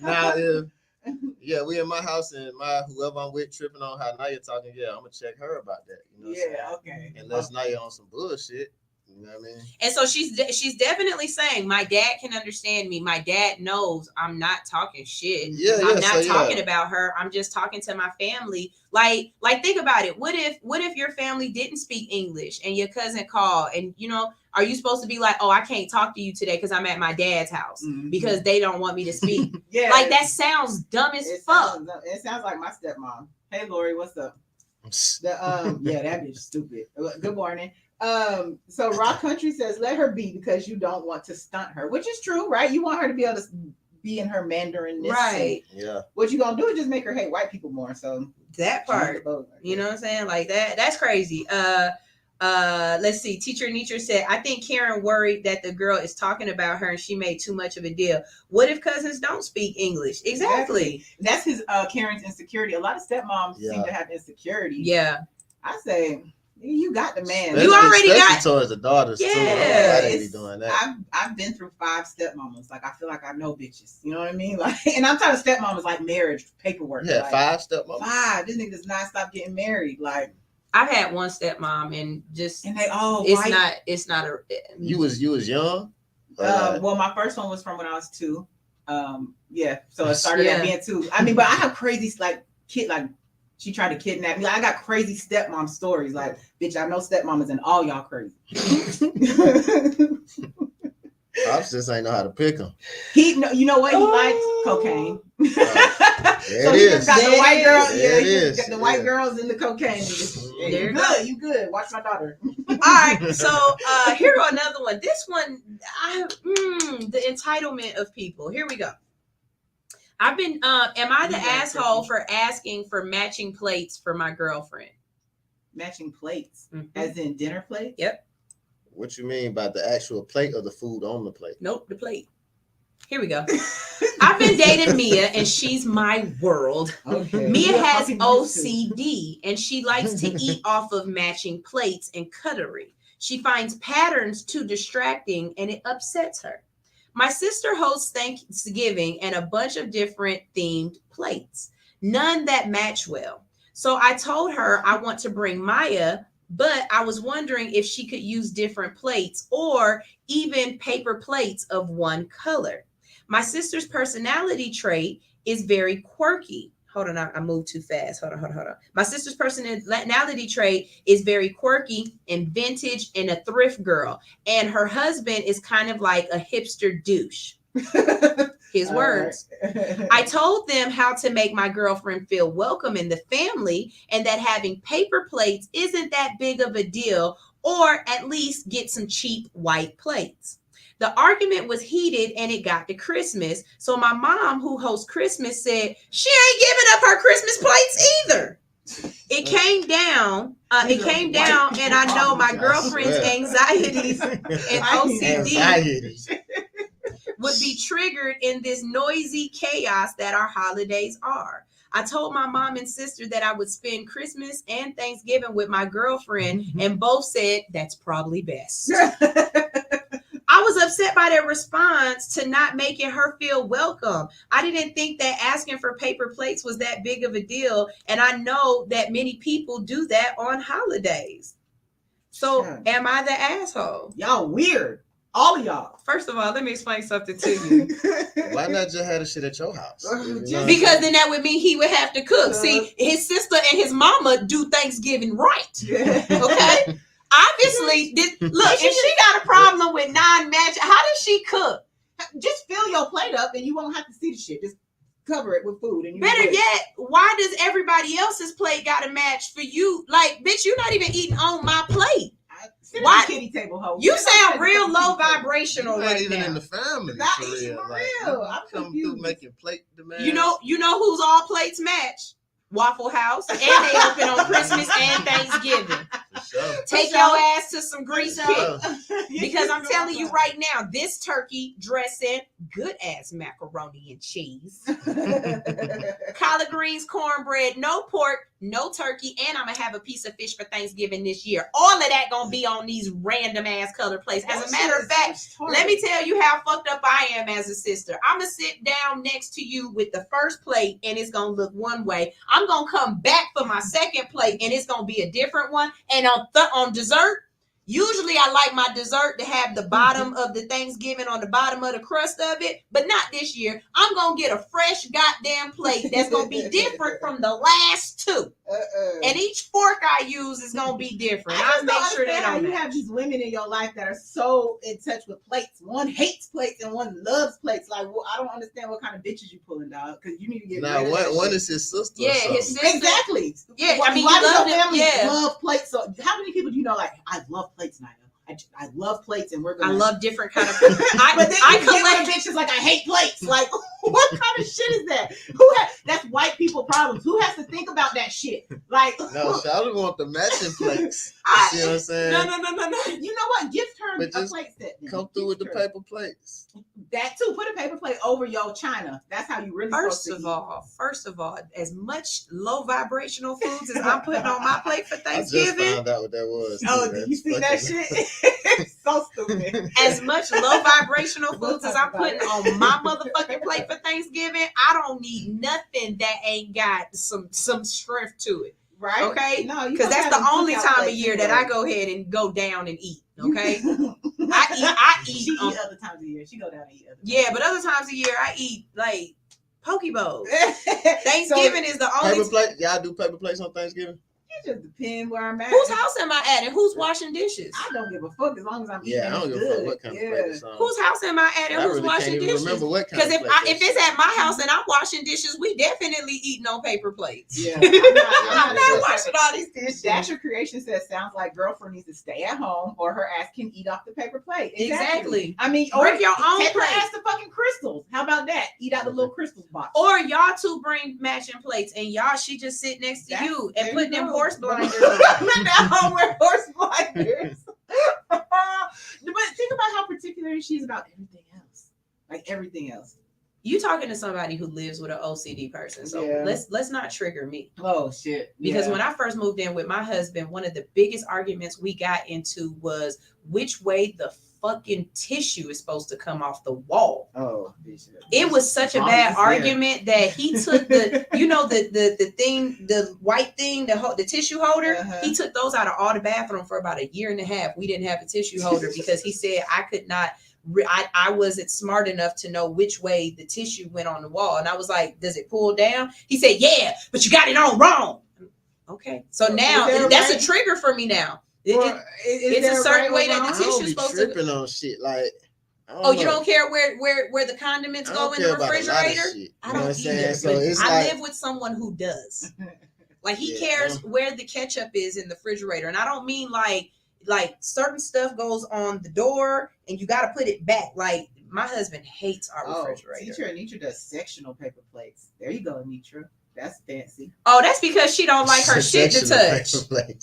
Now, we in my house and whoever I'm with tripping on how Naya talking. Yeah, I'm gonna check her about that. You know what I'm saying? Okay. Unless Naya on some bullshit. You know what I mean? And so she's definitely saying, my dad can understand me. My dad knows I'm not talking shit. I'm not talking about her. I'm just talking to my family. Like think about it. What if your family didn't speak English and your cousin called and, you know, are you supposed to be like, oh, I can't talk to you today because I'm at my dad's house because they don't want me to speak? Like, that sounds dumb as fuck. It sounds like my stepmom. Hey, Lori, what's up? That bitch stupid. Good morning. So Rock Country says, let her be because you don't want to stunt her, which is true, right? You want her to be able to be in her Mandarin-ness. Right. Yeah. What you gonna do is just make her hate white people more. So that part, you know what I'm saying? Like that's crazy. Let's see. Teacher Nietzsche said, I think Karen worried that the girl is talking about her and she made too much of a deal. What if cousins don't speak English? Exactly. That's his Karen's insecurity. A lot of stepmoms seem to have insecurity. Yeah. I say, you got the man. You already got towards the daughters too. I didn't be doing that. I've been through 5 stepmamas. Like, I feel like I know bitches. You know what I mean? Like, and I'm talking stepmamas like marriage paperwork. Yeah, like, 5 stepmamas. 5. This nigga does not stop getting married. Like, I've had one stepmom and they all it's not a. You was young. Well, my first one was from when I was 2. So it started at being 2. I mean, but I have crazy she tried to kidnap me. Like, I got crazy stepmom stories. Like, bitch, I know stepmamas and all y'all crazy. Pops just ain't know how to pick them. You know what? He likes cocaine. So he just got the white girl. Yeah, he just got the white girls and the cocaine. You good. Watch my daughter. All right. So here go another one. This one, the entitlement of people. Here we go. I've been, am I the asshole for asking for matching plates for my girlfriend? Matching plates? As in dinner plates? Yep. What you mean by the actual plate or the food on the plate? Nope, the plate. Here we go. I've been dating Mia and she's my world. Okay. Mia has OCD and she likes to eat off of matching plates and cutlery. She finds patterns too distracting and it upsets her. My sister hosts Thanksgiving and a bunch of different themed plates, none that match well. So I told her I want to bring Maya, but I was wondering if she could use different plates or even paper plates of one color. My sister's personality trait is very quirky. Hold on, I moved too fast. Hold on. My sister's personality trait is very quirky and vintage and a thrift girl. And her husband is kind of like a hipster douche. His words. Right. I told them how to make my girlfriend feel welcome in the family and that having paper plates isn't that big of a deal, or at least get some cheap white plates. The argument was heated and it got to Christmas. So my mom, who hosts Christmas, said she ain't giving up her Christmas plates either. It came down, and I know my girlfriend's anxieties and OCD would be triggered in this noisy chaos that our holidays are. I told my mom and sister that I would spend Christmas and Thanksgiving with my girlfriend, and both said that's probably best. I was upset by their response to not making her feel welcome. I didn't think that asking for paper plates was that big of a deal, and I know that many people do that on holidays. So am I the asshole? Y'all weird. All of y'all. First of all, let me explain something to you. Why not just have the shit at your house? Because then that would mean he would have to cook. See, his sister and his mama do Thanksgiving right. Okay? Obviously, look, if she got a problem with non-match, how does she cook? Just fill your plate up and you won't have to see the shit. Just cover it with food. And better yet, why does everybody else's plate got to match for you? Like, bitch, you're not even eating on my plate. Why? Kitty table hoe. You sound real low vibrational right even now. in the family. Not for even real. for Like, real. I'm come through making plate demands. You know who's all plates match? Waffle House, and they open on Christmas and Thanksgiving. Take your ass to some grease pit, because I'm telling you right now, this turkey dressing, good ass macaroni and cheese, collard greens, cornbread, no pork, no turkey, and I'm gonna have a piece of fish for Thanksgiving this year. All of that gonna be on these random ass colored plates. As a matter of fact, let me tell you how fucked up I am as a sister. I'm gonna sit down next to you with the first plate, and it's gonna look one way. I'm gonna come back for my second plate, and it's gonna be a different one. And on dessert, usually I like my dessert to have the bottom of the Thanksgiving on the bottom of the crust of it, but not this year. I'm gonna get a fresh goddamn plate that's gonna be different from the last two. And each fork I use is gonna be different. I make sure that you have these women in your life that are so in touch with plates. One hates plates and one loves plates. Like, well, I don't understand what kind of bitches you pulling, dog. Because you need to get now rid of that one shit. is his sister. Yeah, his sister. Exactly. Yeah, I mean, why does your family yeah. love plates? So how many people do you know? Like, I love plates, Naya. I love plates, and we're gonna. I love different kind of. but then I collect bitches like I hate plates. Like, what kind of shit is that? That's white people problems. Who has to think about that shit? Like, no, I don't want the matching plates. You know what I'm saying? No. You know what? Gift her a plate set. Then. Come through with the paper plates. That too. Put a paper plate over your china. That's how you really. First of all, as much low vibrational foods as I'm putting on my plate for Thanksgiving. I just found out what that was. Oh, did you see that shit? So stupid. As much low vibrational foods as I'm putting on my motherfucking plate for Thanksgiving, I don't need nothing that ain't got some strength to it. Right? Okay? No, because that's the only time of year that I go ahead and go down and eat. Okay? I eat. She eat other times of year. She go down and eat other times. Yeah, but other times of year I eat like poke bowls. Thanksgiving is the only paper plate. Y'all do paper plates on Thanksgiving? It just depends where I'm at. Whose house am I at and who's washing dishes? I don't give a fuck as long as I'm eating. Yeah, I don't give a fuck what kind of plate it's on. Whose house am I at and who's washing dishes? Because if it's at my house and I'm washing dishes, we definitely eating on paper plates. Yeah, I'm not washing all these dishes. Dasher Creation says sounds like girlfriend needs to stay at home or her ass can eat off the paper plate. Exactly. I mean, bring your own take plate. her ass to fucking Crystals. How about that? Eat out the little Crystals box. Or y'all two bring matching plates and she just sit next to you and put them horse blinders on. I'm at home wear horse blinders. But think about how particular she is about everything else. Like everything else. You talking to somebody who lives with an OCD person, so let's not trigger me. Oh shit! Because when I first moved in with my husband, one of the biggest arguments we got into was which way the fucking tissue is supposed to come off the wall. Oh, it was such a bad argument that he took the, the thing, the white thing, the tissue holder. He took those out of all the bathroom for about a year and a half. We didn't have a tissue holder because he said I could not. I wasn't smart enough to know which way the tissue went on the wall. And I was like, does it pull down? He said, yeah, but you got it on wrong. Okay. So now that's a trigger for me now. It's a certain way that the tissue is supposed to tripping on shit. Like, you don't care where the condiments go in the refrigerator? I don't either. So it's I live with someone who does. Like he cares where the ketchup is in the refrigerator. And I don't mean like like certain stuff goes on the door and you got to put it back. Like my husband hates our refrigerator. Teacher Anitra does sectional paper plates. There you go, Anitra. That's fancy. Oh, that's because she don't like her shit to touch.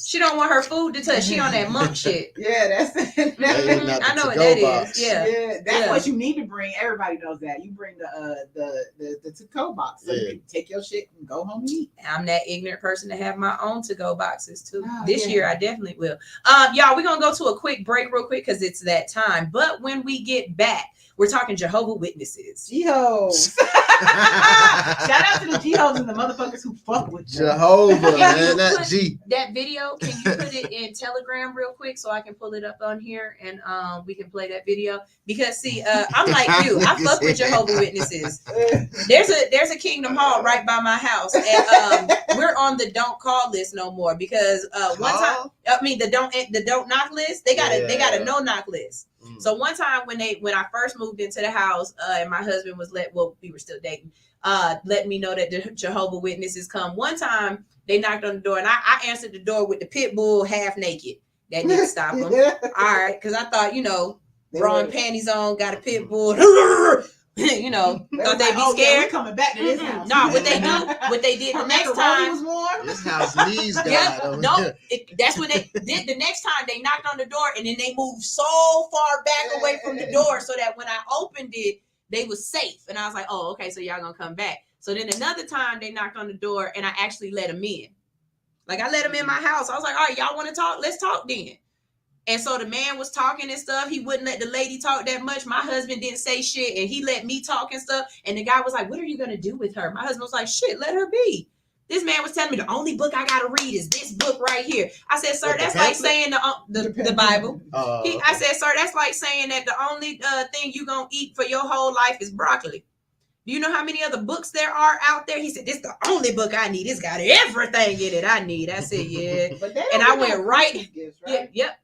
She don't want her food to touch. She on that monk shit. Yeah, that's I know what that is. Yeah, that's what you need to bring. Everybody knows that. You bring the to-go box, so you can take your shit and go home and eat. I'm that ignorant person to have my own to-go boxes too. This year, I definitely will. Y'all, we're gonna go to a quick break real quick because it's that time. But when we get back, we're talking Jehovah's Witnesses. G-Hoes. Shout out to the G-Hoes and the motherfuckers who fuck with Jehovah, man, not G. That video, can you put it in Telegram real quick so I can pull it up on here and we can play that video? Because see, I'm like you, I fuck with Jehovah's Witnesses. There's a Kingdom Hall right by my house, and we're on the don't call list no more because one time, I mean the don't knock list. They got a no knock list. So one time when I first moved into the house, and my husband was we were still dating, let me know that the Jehovah's Witnesses come. One time they knocked on the door and I answered the door with the pit bull half naked. That didn't stop them. All right, because I thought, bra and panties on, got a pit bull. Thought they'd be scared. Coming back to this house. No, what they did the next time was warm. This house needs God. That's when they did. The next time they knocked on the door and then they moved so far back away from the door so that when I opened it, they was safe. And I was like, oh, okay, so y'all gonna come back. So then another time they knocked on the door and I actually let them in. Like I let them in my house. I was like, all right, y'all want to talk? Let's talk then. And so the man was talking and stuff. He wouldn't let the lady talk that much. My husband didn't say shit and he let me talk and stuff. And the guy was like, what are you going to do with her? My husband was like, shit, let her be. This man was telling me the only book I got to read is this book right here. I said, sir, that's like saying the Bible. I said, sir, that's like saying that the only thing you going to eat for your whole life is broccoli. Do you know how many other books there are out there? He said, this is the only book I need. It's got everything in it I need. I said, yeah. And I went right. Yep.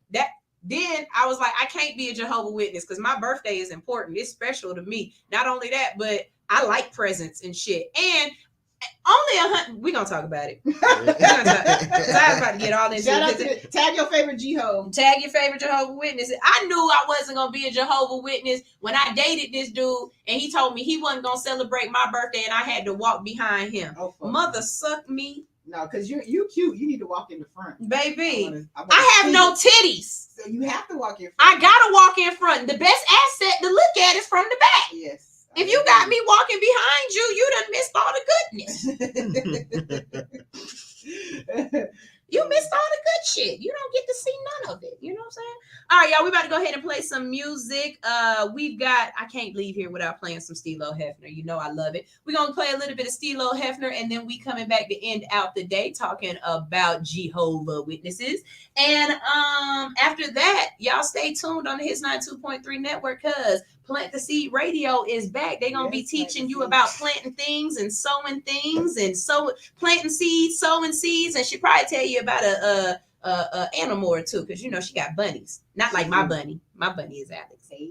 Then I was like, I can't be a Jehovah's Witness because my birthday is important. It's special to me. Not only that, but I like presents and shit. And only we're going to talk about it. Because I was about to get all into it. Tag your favorite G-Ho. Tag your favorite Jehovah's Witness. I knew I wasn't going to be a Jehovah's Witness when I dated this dude and he told me he wasn't going to celebrate my birthday and I had to walk behind him. Mother suck me. No, because you're cute. You need to walk in the front. Baby, I have no titties. So you have to walk in front. I got to walk in front. The best asset to look at is from the back. Yes. If you got me walking behind you, you done missed all the goodness. You missed all the good shit. You don't get to see none of it. You know what I'm saying? All right, y'all, we about to go ahead and play some music. I can't leave here without playing some Stilo Hefner. You know I love it. We're going to play a little bit of Stilo Hefner, and then we coming back to end out the day talking about Jehovah's Witnesses. And after that, y'all stay tuned on the Hits 92.3 network because Plant the Seed Radio is back. They're going to be teaching you about planting things and sowing things and planting seeds, sowing seeds. And she'll probably tell you about a animal or two because, she got bunnies. Not like my bunny. My bunny is Alex. Hey.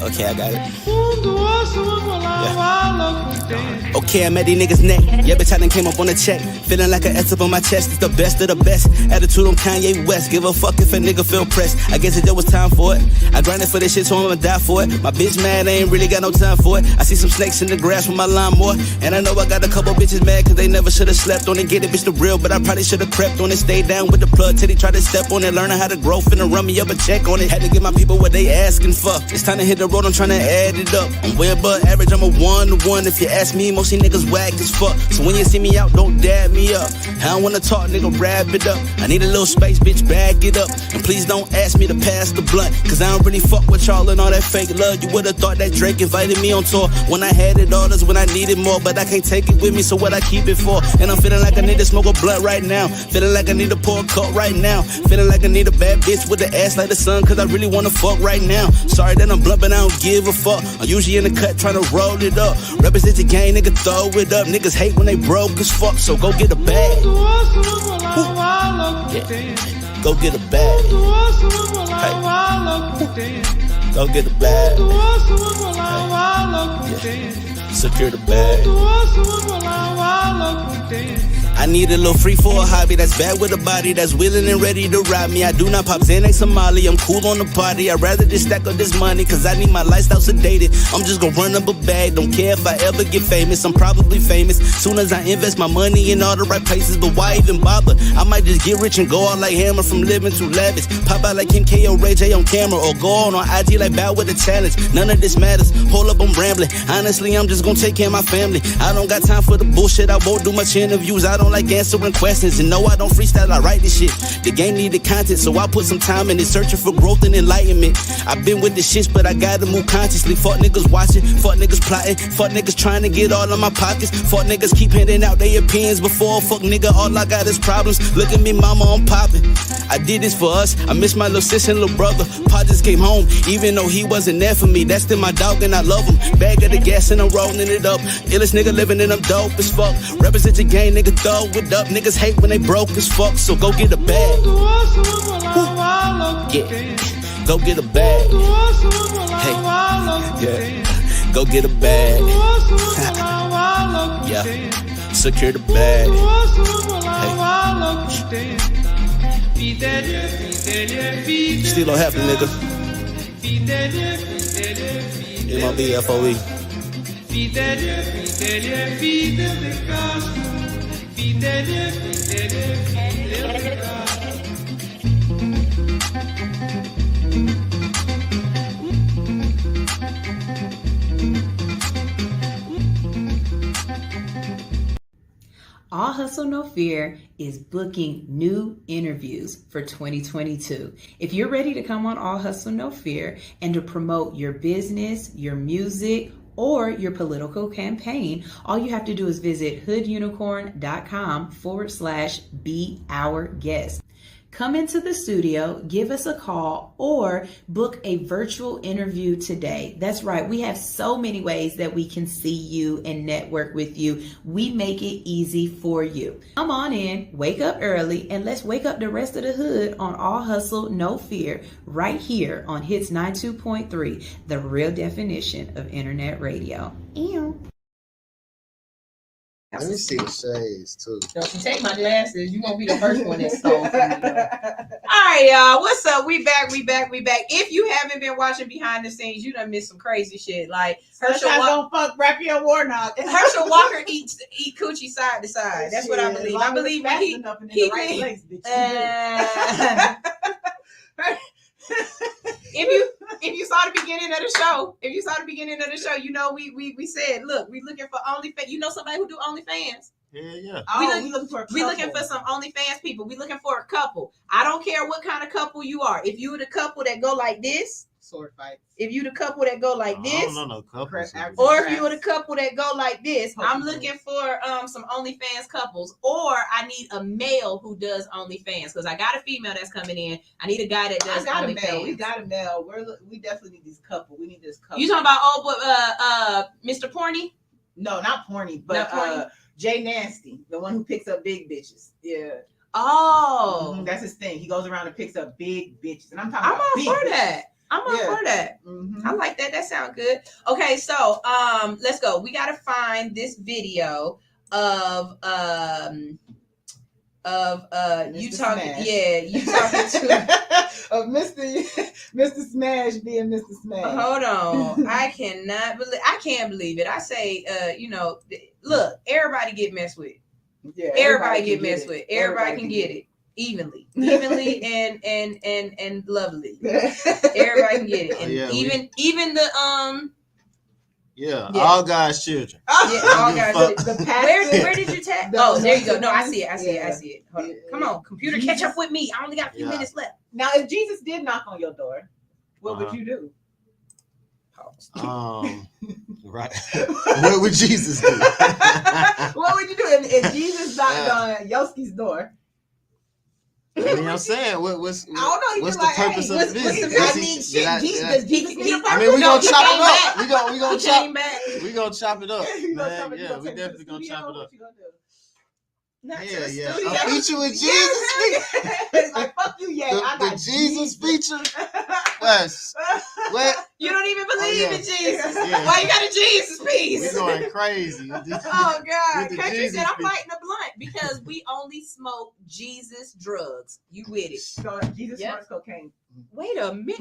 Okay, I got it. Yeah. Okay, I'm at these niggas' neck. Yeah, bitch, I done came up on the check. Feeling like an S up on my chest. It's the best of the best. Attitude on Kanye West. Give a fuck if a nigga feel pressed. I guess it was time for it. I grinded for this shit, so I'ma die for it. My bitch mad, I ain't really got no time for it. I see some snakes in the grass with my lawnmower. And I know I got a couple bitches mad cause they never should've slept on it. Get it, bitch, the real, but I probably should've crept on it. Stay down with the plug till they try to step on it. Learning how to grow, finna run me up a check on it. Had to give my people what they asking for. It's time to hit the road, I'm trying to add it up. I'm way above average, I'm a 1-to-1. If you ask me, most of these niggas whack as fuck. So when you see me out, don't dab me up. I don't wanna talk, nigga, wrap it up. I need a little space, bitch, bag it up. And please don't ask me to pass the blunt, cause I don't really fuck with y'all and all that fake love. You would've thought that Drake invited me on tour. When I had it all, that's when I needed more. But I can't take it with me, so what I keep it for? And I'm feeling like I need to smoke a blunt right now. Feeling like I need to pour a cup right now. Feeling like I need a bad bitch with the ass like the sun, cause I really wanna fuck right now. Sorry that I'm blunt, but I don't give a fuck. I'm usually in the cut trying to roll it up. Represent the game, nigga, throw it up. Niggas hate when they broke as fuck, so go get a bag. Yeah. Go get a bag. Hey. Go get the bag. Yeah. Secure the bag. I need a little free for a hobby that's bad with a body that's willing and ready to ride me. I do not pop Xanax Somali, I'm cool on the party. I'd rather just stack up this money, cause I need my lifestyle sedated. I'm just gonna run up a bag, don't care if I ever get famous. I'm probably famous soon as I invest my money in all the right places. But why even bother? I might just get rich and go out like Hammer from living too lavish. Pop out like Kim K or Ray J on camera, or go on IG like Bow with a challenge. None of this matters, hold up, I'm rambling. Honestly, I'm just gonna take care of my family. I don't got time for the bullshit, I won't do much interviews. I don't like answering questions, and no, I don't freestyle, I write this shit. The game needed content, so I put some time in it, searching for growth and enlightenment. I've been with the shits, but I gotta move consciously. Fuck niggas watching, fuck niggas plotting, fuck niggas trying to get all of my pockets. Fuck niggas keep handing out their opinions before. Fuck nigga, all I got is problems. Look at me, mama, I'm popping. I did this for us, I miss my little sis and little brother. Pa just came home, even though he wasn't there for me. That's still my dog and I love him. Bag of the gas and I'm rolling it up. Illest nigga living and I'm dope as fuck. Represent your gang, nigga, throw it up. Niggas hate when they broke as fuck, so go get a bag. Yeah, go get a bag. Hey, yeah, go get a bag. Yeah, secure the bag. Hey, still don't happen, nigga. MLB FOE. All Hustle No Fear is booking new interviews for 2022. If you're ready to come on All Hustle No Fear and to promote your business, your music, or your political campaign, all you have to do is visit hoodunicorn.com/be our guest. Come into the studio, give us a call, or book a virtual interview today. That's right. We have so many ways that we can see you and network with you. We make it easy for you. Come on in, wake up early, and let's wake up the rest of the hood on All Hustle No Fear right here on Hits 92.3, the real definition of internet radio. Ew. Let me see the shades too. Don't you take my glasses? You won't be the first one that stole from me. All right, y'all. What's up? We back. If you haven't been watching behind the scenes, you done missed some crazy shit. Like Herschel don't fuck Raphael Warnock. Herschel Walker eat coochie side to side. That's what I believe. I believe when he If you saw the beginning of the show, you know we said, look, we looking for OnlyFans. You know somebody who do OnlyFans? Yeah. We looking for some OnlyFans people. We looking for a couple. I don't care what kind of couple you are. If you the couple that go like this, sword fight. If you the couple that go like this, I don't know no couple. Or if you the couple that go like this, I'm looking for some OnlyFans couples. Or I need a male who does OnlyFans because I got a female that's coming in. I need a guy that does OnlyFans. We got a male. We definitely need this couple. We need this couple. You talking about old boy, Mr. Porny? No, not Porny, but Jay Nasty, the one who picks up big bitches. Yeah. Oh, that's his thing. He goes around and picks up big bitches, and I'm talking about big bitches. I'm all for that. I like that. That sounds good. Okay, so let's go. We gotta find this video of you talking. Smash. Yeah, you talking to of Mr. Smash being Mr. Smash. Hold on, I can't believe it. I say, look, everybody get messed with. Yeah, everybody get messed with. Everybody can get it. Evenly and lovely. Everybody can get it, and even the all God's children. All God's children. Where did you tap? Oh, there you go. No, I see it. I see it. Hold on. Come on, computer, catch up with me. I only got a few minutes left. Now, if Jesus did knock on your door, what would you do? Right. What would Jesus do? What would you do if Jesus knocked on Yoski's door? I mean, I'm saying, what's the purpose of the visit? Does Jesus need a purpose? I mean, we gonna chop it up. We gonna chop it up. Man, yeah, we definitely gonna chop it up. Yeah. A feature with Jesus. It's like fuck you, yeah. The Jesus feature. What? don't even believe in Jesus. Yeah. Why you got a Jesus piece? We going crazy. Oh God. With the Country Jesus said I'm piece. lighting a blunt because we only smoke Jesus drugs. You with it? So Jesus smokes cocaine. Wait a minute.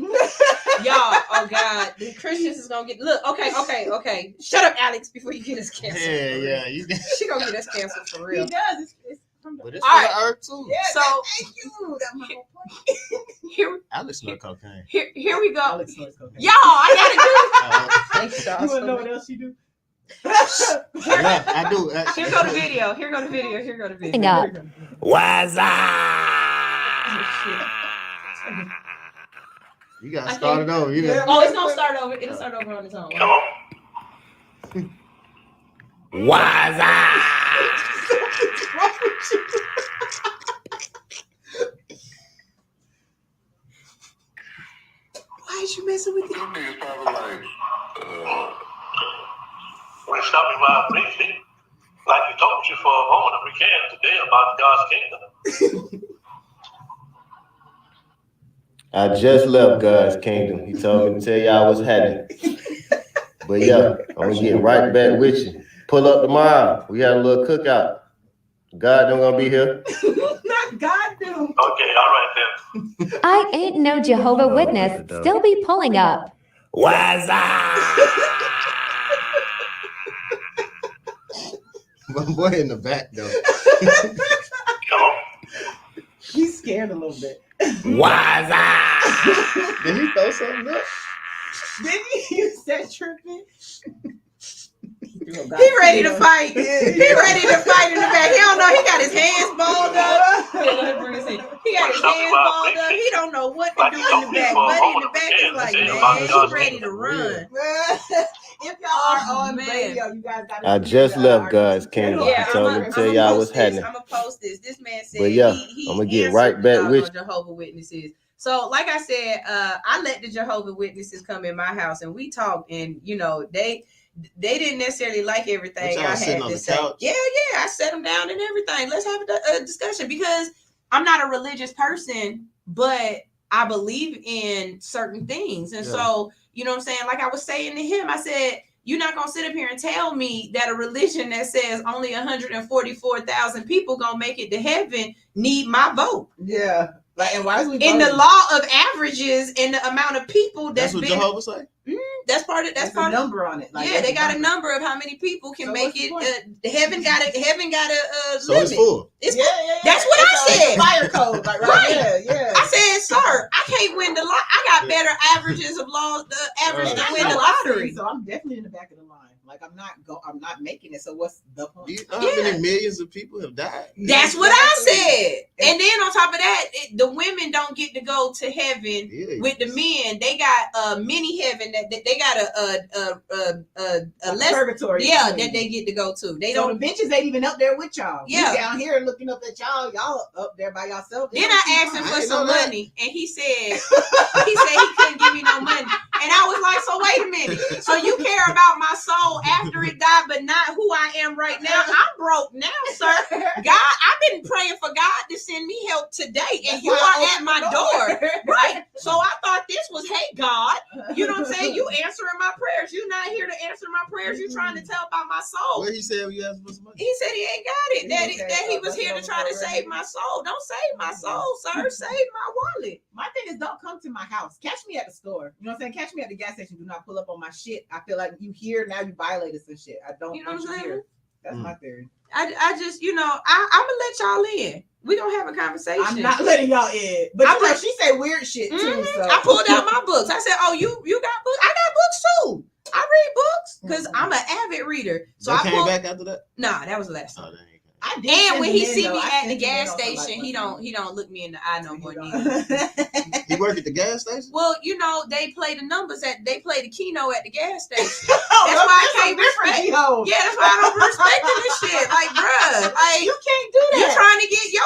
Y'all, oh God. The Christians is gonna get okay. Shut up, Alex, before you get us canceled. Yeah. She gonna get us canceled for real. He does. It's from the But it's All for right. the earth too. yeah, So thank you. That's my whole point. here Alex smoke cocaine. here we go. Alex smokes cocaine. Y'all, I gotta do thanks, y'all. You wanna know what else you do? Yeah, I do. Actually. Here go the video. Here go the video. Hang up. What's You got to start it over. You got Oh, it's gonna start over. It'll start over on its own. Come on. What's Why is you messing with Some me? niggas probably like, We're stopping by briefly, like you told you for a moment, if we can, today about God's kingdom. I just left God's kingdom. He told me to tell y'all what's happening. But yeah, I'm gonna get right back with you. Pull up tomorrow. We got a little cookout. God don't gonna be here. Not God do. Okay, all right then. I ain't no Jehovah Witness. Still be pulling up. What's My boy in the back though. Come on. He's scared a little bit. What's Did he throw something up? Didn't you said tripping? He ready to fight. He ready to fight in the back. He don't know. He got his hands balled up. He got his hands balled up. He don't know what to do in the back. Buddy in the back is like, man, he's ready to run. If y'all are on man. radio, you guys gotta. I just left God's kingdom. Yeah, He told me to tell I'ma y'all what's post this. happening. I'm gonna post this. This man said, But yeah, he I'm gonna get answered right the back call with on you. Jehovah Witnesses. So, like I said, I let the Jehovah Witnesses come in my house and we talked, and you know they didn't necessarily like everything What, y'all I sitting had on to the say. couch? Yeah, I sat them down and everything. Let's have a discussion because I'm not a religious person, but I believe in certain things, and so you know what I'm saying. Like I was saying to him, I said, you're not gonna sit up here and tell me that a religion that says only 144,000 people gonna make it to heaven need my vote. Yeah. Like, and why is we In the voting? law of averages and the amount of people That's that's what been Jehovah say? that's part of that's There's part a of number on it. Like, yeah, that's they a got a number. number of how many people can So make what's the it. point? Heaven got a So limit. it's full. It's Yeah. That's what I It's a said. Fire code, like Right. Yeah. I said, sir, I can't win the lot. I got better averages of laws, the average And to I win the know I lottery. see, so I'm definitely in the back of the line. Like I'm not making it. So what's the point? Do you know how many millions of people have died? That's what I said. And then on top of that, the women don't get to go to heaven Yeah. with the men. They got a mini heaven that they got a less purgatory. yeah that they get to go to. They So don't. the bitches ain't even up there with y'all. Yeah. We down here looking up at y'all. Y'all up there by yourself. Then I asked him I for ain't some know that. money, and he said he couldn't give me no money. And I was like, so wait a minute. So you care about my soul after it died, but not who I am right now? I'm broke now, sir. God, I've been praying for God to send me help today, and you are at my door. Right. So I thought this was, hey, God, you know what I'm saying? You answering my prayers. You not here to answer my prayers. You trying to tell about my soul. What he said when you asked for some money? He said he ain't got it. He That didn't say he so. was here to That's try to what I'm save my soul. Don't save my soul, sir. Save my wallet. My thing is, don't come to my house. Catch me at the store. You know what I'm saying? Catch me at the gas station. Do not pull up on my shit. I feel like you here now. You violated some shit. I don't. You know what I'm want saying? here. That's my theory. I just, you know, I'm gonna let y'all in. We gonna have a conversation. I'm not letting y'all in. But I'm you know, like- she say weird shit too. So I pulled out my books. I said, "Oh, you got books? I got books too. I read books because I'm an avid reader." So They I came pulled. back after that? Nah, that was the last time. Oh, that ain't I did And send when him he in, see though. me I at sent the him gas in on some, station, like, he don't look me in the eye no more. Neither. He worked at the gas station? Well, you know, they play the numbers they play the keno at the gas station. Oh, That's why I that's can't a different respect. G-ho. Yeah, that's why I don't respect this shit. Like, bruh, like You can't do that. you trying to get your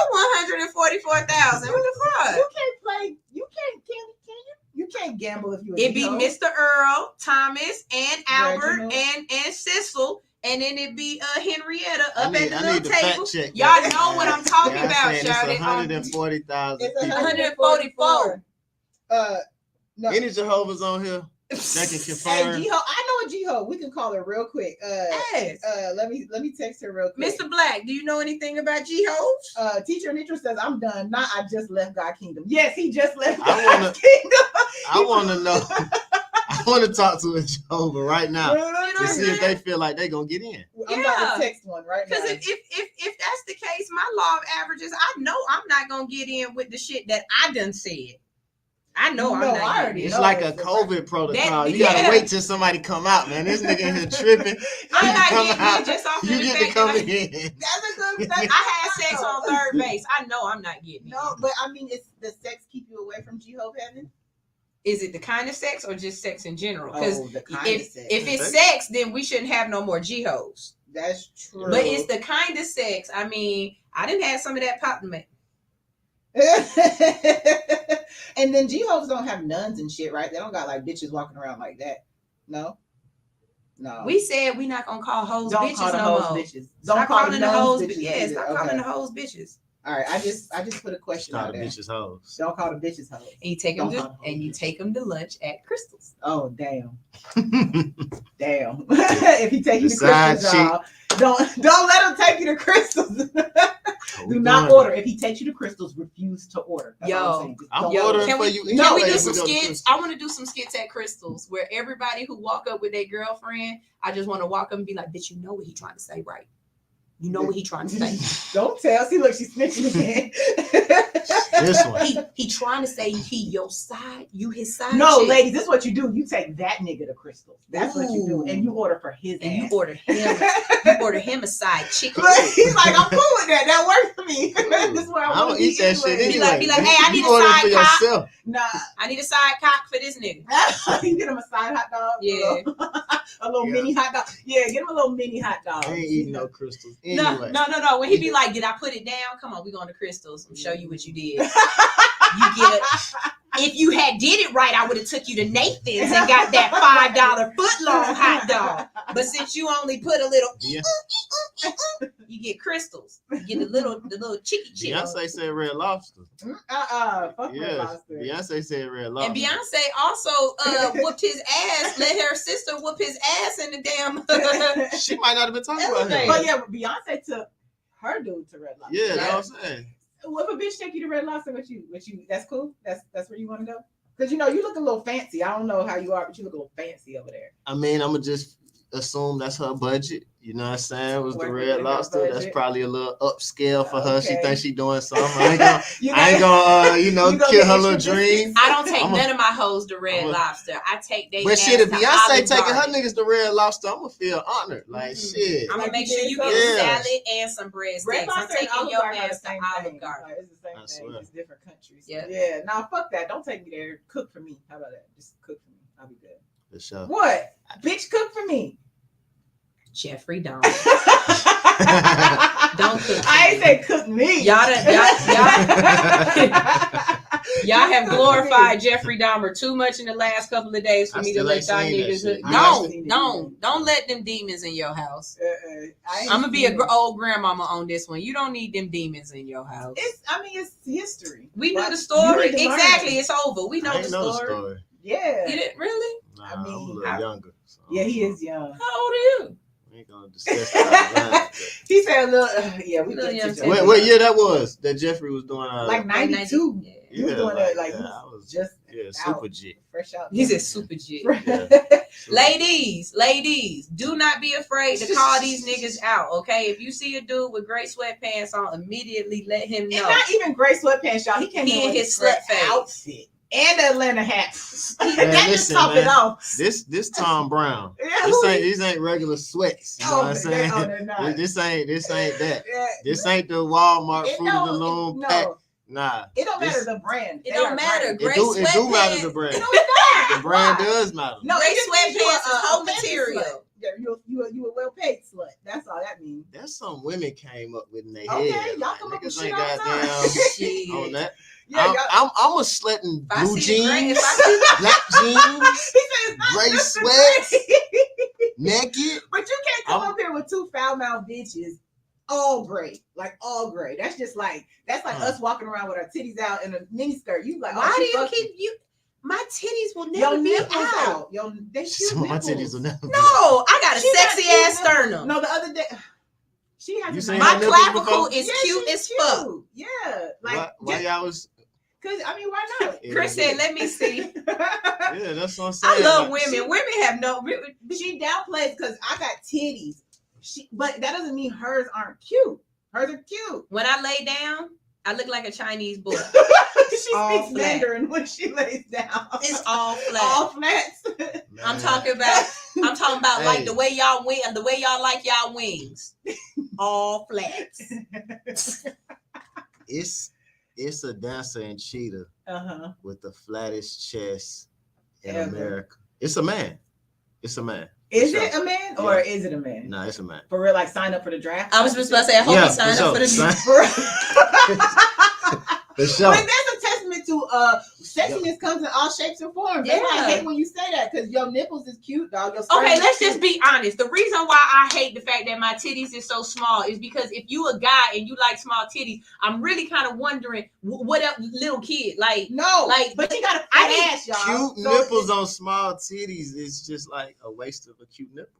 144,000? What the fuck? You can't play. You can't. Can you? You can't gamble if you. It be Mr. Earl, Thomas, and Albert, Reginald. and Cecil, and then it be Henrietta up I at the need little to table. fact check Y'all that. know what I'm talking Yeah, about, saying shout it's it. 140,000 It's people. 144. No. Any Jehovah's on here? They can Hey, confirm. G-Ho, I know a G-Ho. We can call her real quick. Yes. Let me text her real quick. Mr. Black, do you know anything about G-Hoes? Teacher Nitra says, I'm done. Not I just left God Kingdom. Yes, he just left I God wanna- Kingdom. I want to know. I want to talk to a Jehovah right now to see if they feel like they're gonna get in. I'm about to text one right now. Because if that's the case, my law of averages, I know I'm not gonna get in with the shit that I done said. I know I'm not getting in. It's like a COVID protocol. That- You gotta yeah. wait till somebody come out, man. This nigga in here tripping. I'm not Come getting out. in just off of You the get fact to come that in. I had sex on third base. I know I'm not getting in. No, but I mean, it's the sex keep you away from G-Hope heaven? Is it the kind of sex or just sex in general? Because Oh, the kind if of sex. it's sex, then we shouldn't have no more G-Hoes. That's true. But it's the kind of sex. I mean, I didn't have some of that pop to me. And then G-Hoes don't have nuns and shit, right? They don't got like bitches walking around like that. No. We said we not gonna call hoes Don't bitches call the no hoes more. bitches. Stop Don't call calling the nuns hoes bitches bitches. Yeah, either. stop Okay. calling the hoes bitches. All right, I just put a question Call out the there. bitches hoes. Don't call the bitches hoes. And you take them Don't to call them and you take them to lunch at Crystal's. Oh damn. Damn. If he take you to Side Crystals, y'all, don't let him take you to Crystals. We Do not doing order. If he takes you to Crystals, refuse to order. That's all I'm saying. Just I'm don't ordering Can for we, you. can we anyway do if some go to skits? Crystal. I want to do some skits at Crystal's where everybody who walk up with their girlfriend, I just want to walk up and be like, bitch, you know what he trying to say, right? You know what he trying to say. Don't tell. See, look, she's snitching again. This one. He trying to say he your side, you his side. No, chick. ladies, this is what you do. You take that nigga to Crystals. That's what you do, and you order for his And ass. you order him a side chicken. He's like, I'm cool with that. That works for me. This is what I I want don't to eat that shit anyway. Be like, hey, I need You a order side for cock. yourself. Nah, I need a side cock for this nigga. you get him a side hot dog. Yeah. A little mini hot dog. Yeah, get him a little mini hot dog. I ain't eating no crystals. Anyway. No. When he be like, did I put it down? Come on, we going to Crystals. I'm show you what you did. You get it. If you had did it right, I would have took you to Nathan's and got that $5 foot long hot dog. But since you only put a little, Yeah. you get Crystals. You get the little chicky chick. Beyonce said Red Lobster. Fuck Red Yeah. Lobster. Beyonce said Red And Lobster. Beyonce also whooped his ass, let her sister whoop his ass in the damn. She might not have been talking about him. But yeah, Beyonce took her dude to Red Lobster. Yeah, that's what I'm saying. What if a bitch take you to Red Lobster with you? That's cool. That's where you want to go. Because you look a little fancy. I don't know how you are, but you look a little fancy over there. I mean, I'm gonna just assume that's her budget. You know what I'm saying? It was the Work Red within her Lobster. That's budget. probably a little upscale for her. She Okay. thinks she doing something. I ain't gonna, You I ain't got- gonna you gonna kill get her little extra dream. I don't take I'm a- none of my hoes to Red Lobster. I take they. But shit, if ass to Beyonce Olive taking her Garden. niggas to Red Lobster, I'm gonna feel honored. Like shit. I'm gonna Like make you sure did you so? get Yeah. salad and some breadsticks. Red I'm Lobster and taking Olive your Garden are the ass to same Olive thing. Garden. Like, it's the I same thing. swear. It's different countries. Yeah. Yeah. Nah, fuck that. Don't take me there. Cook for me. How about that? Just cook for me. I'll be good. For sure. What? Bitch, cook for me. Jeffrey Dahmer. Don't cook. I ain't say cook me. Y'all have glorified Jeffrey Dahmer too much in the last couple of days for I me to still let ain't y'all seen that niggas. shit. I ain't Don't let them demons in your house. I ain't I'm gonna be seen it. old grandmama on this one. You don't need them demons in your house. It's history. We knew But the story. you need to learn. Exactly. It's over. We know I the ain't know the story. story. Yeah. You didn't really? Nah, I I'm a mean, little younger. So Yeah, he is young. How old are you? we ain't gonna discuss that. He said a little. Yeah, we Little get young to Jeffrey. What year that was that Jeffrey was doing? like 92. He was doing that like he I was was just super G. fresh out. He's a super G. Yeah. Ladies, do not be afraid to call these niggas out, okay? If you see a dude with gray sweatpants on, immediately let him And know. not even gray sweatpants, y'all. He came He in in with his a slut slut face. outfit and the Atlanta hat. Man, that just listen, top it man. off. This Tom Brown. Yeah, These ain't regular sweats. You know what I'm saying? they're not. This ain't that. Yeah. This ain't the Walmart It Fruit of the Loom pack. no, Nah. it don't matter This- the brand. It They don't are matter. brand. Gray It do matter sweatpants. the brand. No, it don't. The brand Why? does matter. No, Gray it just means you sweatpants a- is whole a fancy material. slut. Yeah, you a well paid slut. That's all that means. That's something women came up with in their Okay, head. y'all Like, come up with niggas shit ain't all the goddamn time. Shit. on that. Yeah, y'all. I'm a slut in If I blue see the gray- jeans, if I see- black jeans, He said it's not gray just the sweats, gray. naked. But you can't come I'm- up here with two foul mouth bitches, all gray, like all gray. That's just like that's like us walking around with our titties out in a mini skirt. You like, Why oh, do she you fucking- keep you? My titties will never Your be nipples out. out. They cute My nipples. titties will never. No, I got a She got sexy cute ass nipples. sternum. No, the other day she has You a seen nice- her My nipples clavicle before? is Yeah, cute she's as fuck. cute. Yeah, like Why y'all was? cause I mean, why not? Chris said, "Let me see." Yeah, that's what I'm saying. I love Like, women. Women have no. She downplays because I got titties. But that doesn't mean hers aren't cute. Hers are cute. When I lay down, I look like a Chinese boy. She All speaks flat. Mandarin when she lays down. It's all flat. All flats. I'm talking about like Hey. the way y'all wing, the way y'all like y'all wings. All flats. It's a dancer in Cheetah with the flattest chest in Ever. America. It's a man. It's a man. Is For it sure. a man or is it a man? No, it's a man. For real, like sign up for the draft. I was just about to say, I hope Yeah, you sign for up for the sure. For But sure. that's a testament to sexiness comes in all shapes and forms. That's why I Yeah. hate when you say that because your nipples is cute, dog. Your Okay, sternum is let's cute. just be honest. The reason why I hate the fact that my titties is so small is because if you a guy and you like small titties, I'm really kind of wondering what else, little kid, like but you got a fat I ass, y'all. Cute So nipples on small titties is just like a waste of a cute nipple.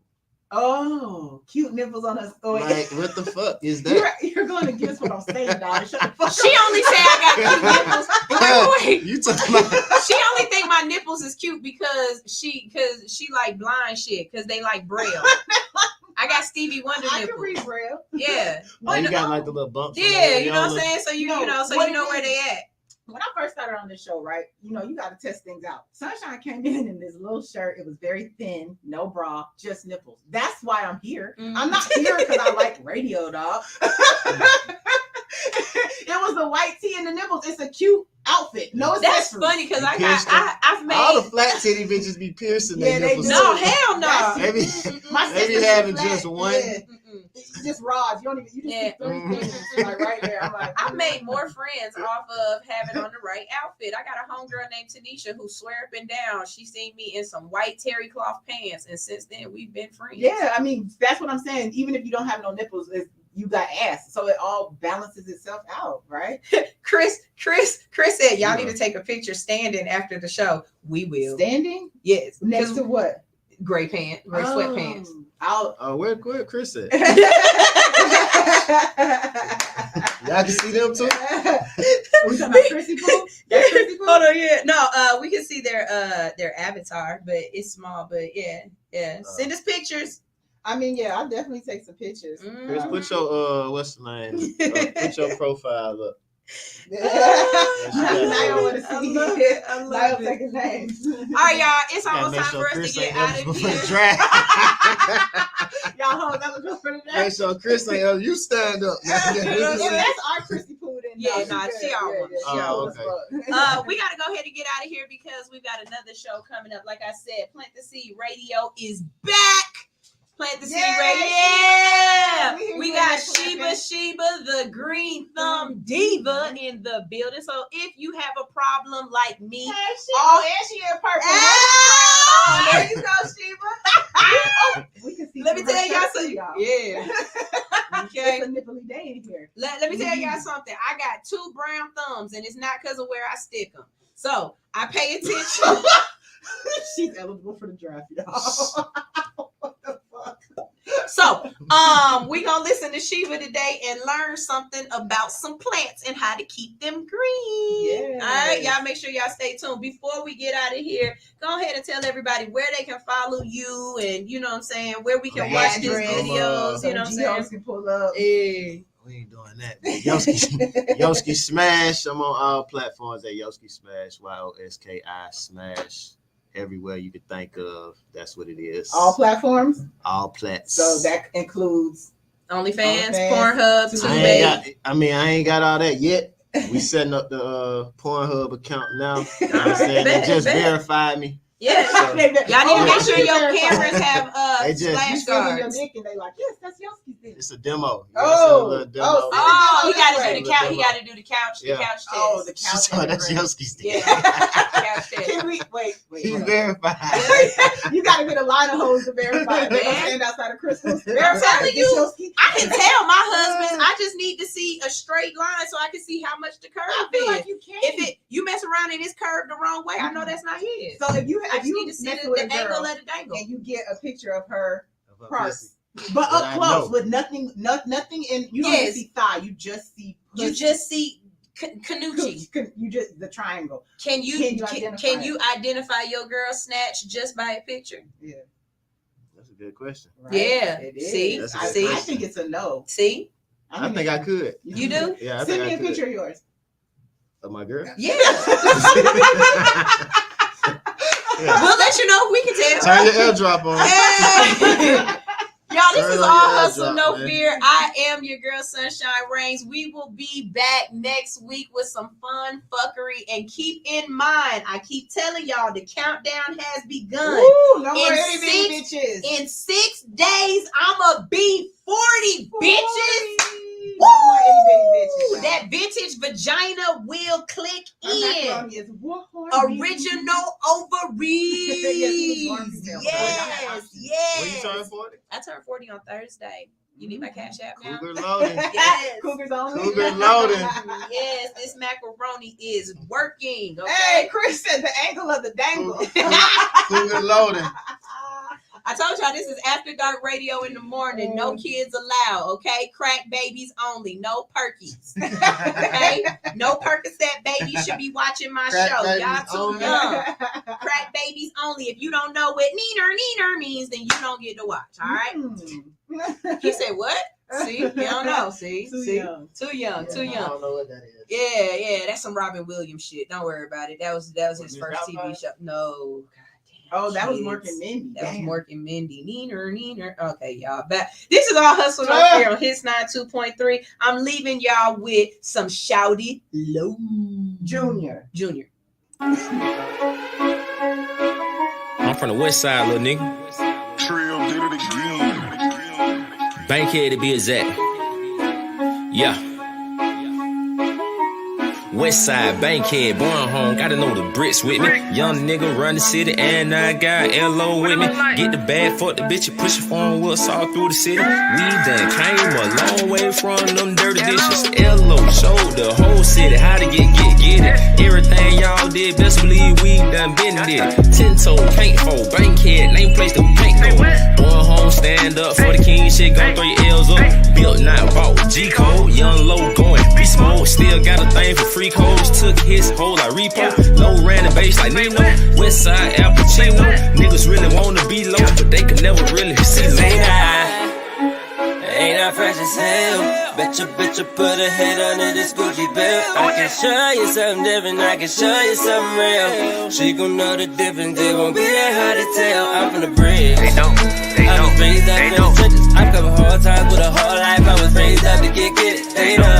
Oh, cute nipples on her story. Like, what the fuck is that? You're going against what I'm saying, dog. Shut the fuck She only say I got cute nipples. Wait. You talking about? She only think my nipples is cute because she like blind shit because they like Braille. I got Stevie Wonder I nipples. can read Braille. Yeah. Oh, you got like the little bumps. on Yeah, the you know what I'm areola. saying? So you No, know, so what you know it where is- they at. When I first started on this show, right, you got to test things out. Sunshine came in this little shirt. It was very thin, no bra, just nipples. That's why I'm here. I'm not here because I like radio, dog. It was the white tee and the nipples. It's a cute outfit. No, it's That's funny because I've All made the flat titty bitches be piercing Yeah, their they nipples. do. no hell no. Maybe, My maybe sister's having flat. just one. Yeah. It's just rods. You just Yeah. see 3 things like right there. I'm like, I made more friends off of having on the right outfit. I got a homegirl named Tanisha who swear up and down she seen me in some white terry cloth pants, and since then we've been friends. Yeah, I mean that's what I'm saying. Even if you don't have no nipples, you got ass, so it all balances itself out, right? Chris said y'all need to take a picture standing after the show. We will. Standing? Yes. Next to what? Gray sweatpants. Oh, where Chris at? Y'all can see them too. We talking about Chrissy Poo? That's Chrissy Poo? Hold on, yeah. No, we can see their avatar, but it's small. But yeah. Send us pictures. I mean, yeah, I'll definitely take some pictures. Chris, put your what's the name? Put your profile up. Now I want to see. I love it. I love Now it. take his name. All right, y'all. It's Gotta almost make time sure for us Chris to get ain't out of eligible for here. the draft. Y'all hold that was good for the Make draft. sure Chris ain't eligible. You stand up. If that's our Chrissy Poo, then Yeah, no, nah, good. she all one. She Oh, all okay. one. We got to go ahead and get out of here because we've got another show coming up. Like I said, Plant the Seed Radio is back. Plant the Seed Yay! Radio. Yeah. We hear We you got in there, Sheba, the Green Thumb Diva in the building. So if you have a problem like me, Oh, and she in purple. Ah! There you go, Sheba. We can see let me through tell her y'all shirt, something. y'all. Yeah. Okay. It's a nipply day in here. Let me tell y'all something. I got 2 brown thumbs, and it's not because of where I stick them. So I pay attention. She's eligible for the draft, y'all. What the fuck? So, we gonna listen to Sheba today and learn something about some plants and how to keep them green. Yes. All right, y'all make sure y'all stay tuned. Before we get out of here, go ahead and tell everybody where they can follow you and you know what I'm saying, where we can The watch these address, videos. You know what I'm saying? Geos can pull up. We ain't doing that. Yoski Smash. I'm on all platforms at Yoski Smash. YOSKI Smash. Everywhere you could think of. That's what it is. All platforms. All plats. So that includes OnlyFans, OnlyFans, Pornhub, I ain't got all that yet. We setting up the Pornhub account now. You know what I'm saying? They just verified me. Yeah. So- Y'all need to make sure your cameras have They just- flash you send them your guards. dick and they like, yes, that's Yoski's dick. It's a demo. Oh, demo. Oh, he got to Right. do the couch. He got to do the couch. Yeah. The couch test. Oh, the couch. So that's Yoski's dick. Yeah. Couch test. Can we wait? He's verified. You gotta get a line of hoes to verify. They stand outside of Crystal's. I'm telling you, I can tell my husband. I just need to see a straight line so I can see how much the curve is. Like you can. If you mess around and it's curved the wrong way, I know that's not his. So if you need to see the angle of the dangle, and you get a picture of her parts, but up close with nothing in. You don't even see thigh. You just see. Pussy. You just see. Canucci. You just the triangle. Can you identify your girl snatch just by a picture? Yeah. That's a good question. Right? Yeah. See? I think it's a no. See? I think I could. You do? Yeah. Send me a picture of yours. Of my girl? Yeah. We'll let you know if we can tell. Turn your airdrop on. Hey. Y'all, this is All Hustle, No Fear. I am your girl, Sunshine Reigns. We will be back next week with some fun fuckery. And keep in mind, I keep telling y'all, the countdown has begun. Ooh, no more itty bitches. In 6 days, I'ma be 40 bitches. No more itty bitches. That vintage vagina will click in. Original ovaries. Yes. When you turn 40? I turned 40 on Thursday. You need my Cash App now? Cougar loading. Yes. Cougars only. Cougar loading. Yes, this macaroni is working. Okay? Hey, Chris said the angle of the dangle. Cougar loading. I told y'all this is After Dark Radio in the morning. No kids allowed, okay? Crack babies only. No perkies. Okay? No Percocet babies should be watching my show. Y'all too young. Crack babies only. If you don't know what neener means, then you don't get to watch, all right? He said what? See? You don't know. See? Too young. Too young. I don't know what that is. Yeah. That's some Robin Williams shit. Don't worry about it. That was his first TV show. No. Oh, that was Mork and Mindy. That was Mork and Mindy. Neener. Okay, y'all. Back. This is All Hustle up here on Hits 92.3. I'm leaving y'all with some Shouty Low. Junior. I'm from the west side, little nigga. Trill did it again. Bankhead to be exact. Yeah. West side, Bankhead, born home, gotta know the bricks with me. Young nigga run the city, and I got LO with me. Get the bag, fuck the bitch, and push your phone wheels all through the city. We done came a long way from them dirty dishes. LO showed the whole city how to get it. Everything y'all did, best believe we done been did it. 10-toe, paint for Bankhead, name place to paint go. Born home, stand up for the king, shit gon' throw your L's up. Built, not bought, G-Code, young low going, beast mode. Still got a thing for free codes, took his whole like repo. Low ran the base like Nino, west side Al Pacino. Niggas really wanna be low, but they could never really see low. Ain't I fresh as hell? Betcha, put a head under this Gucci belt. I can show you something different, I can show you something real. She gon' know the difference, it won't be that hard to tell. I'm from the bridge. I was raised up in the trenches. I cover hard times with a hard life. I was raised up to get it. They know.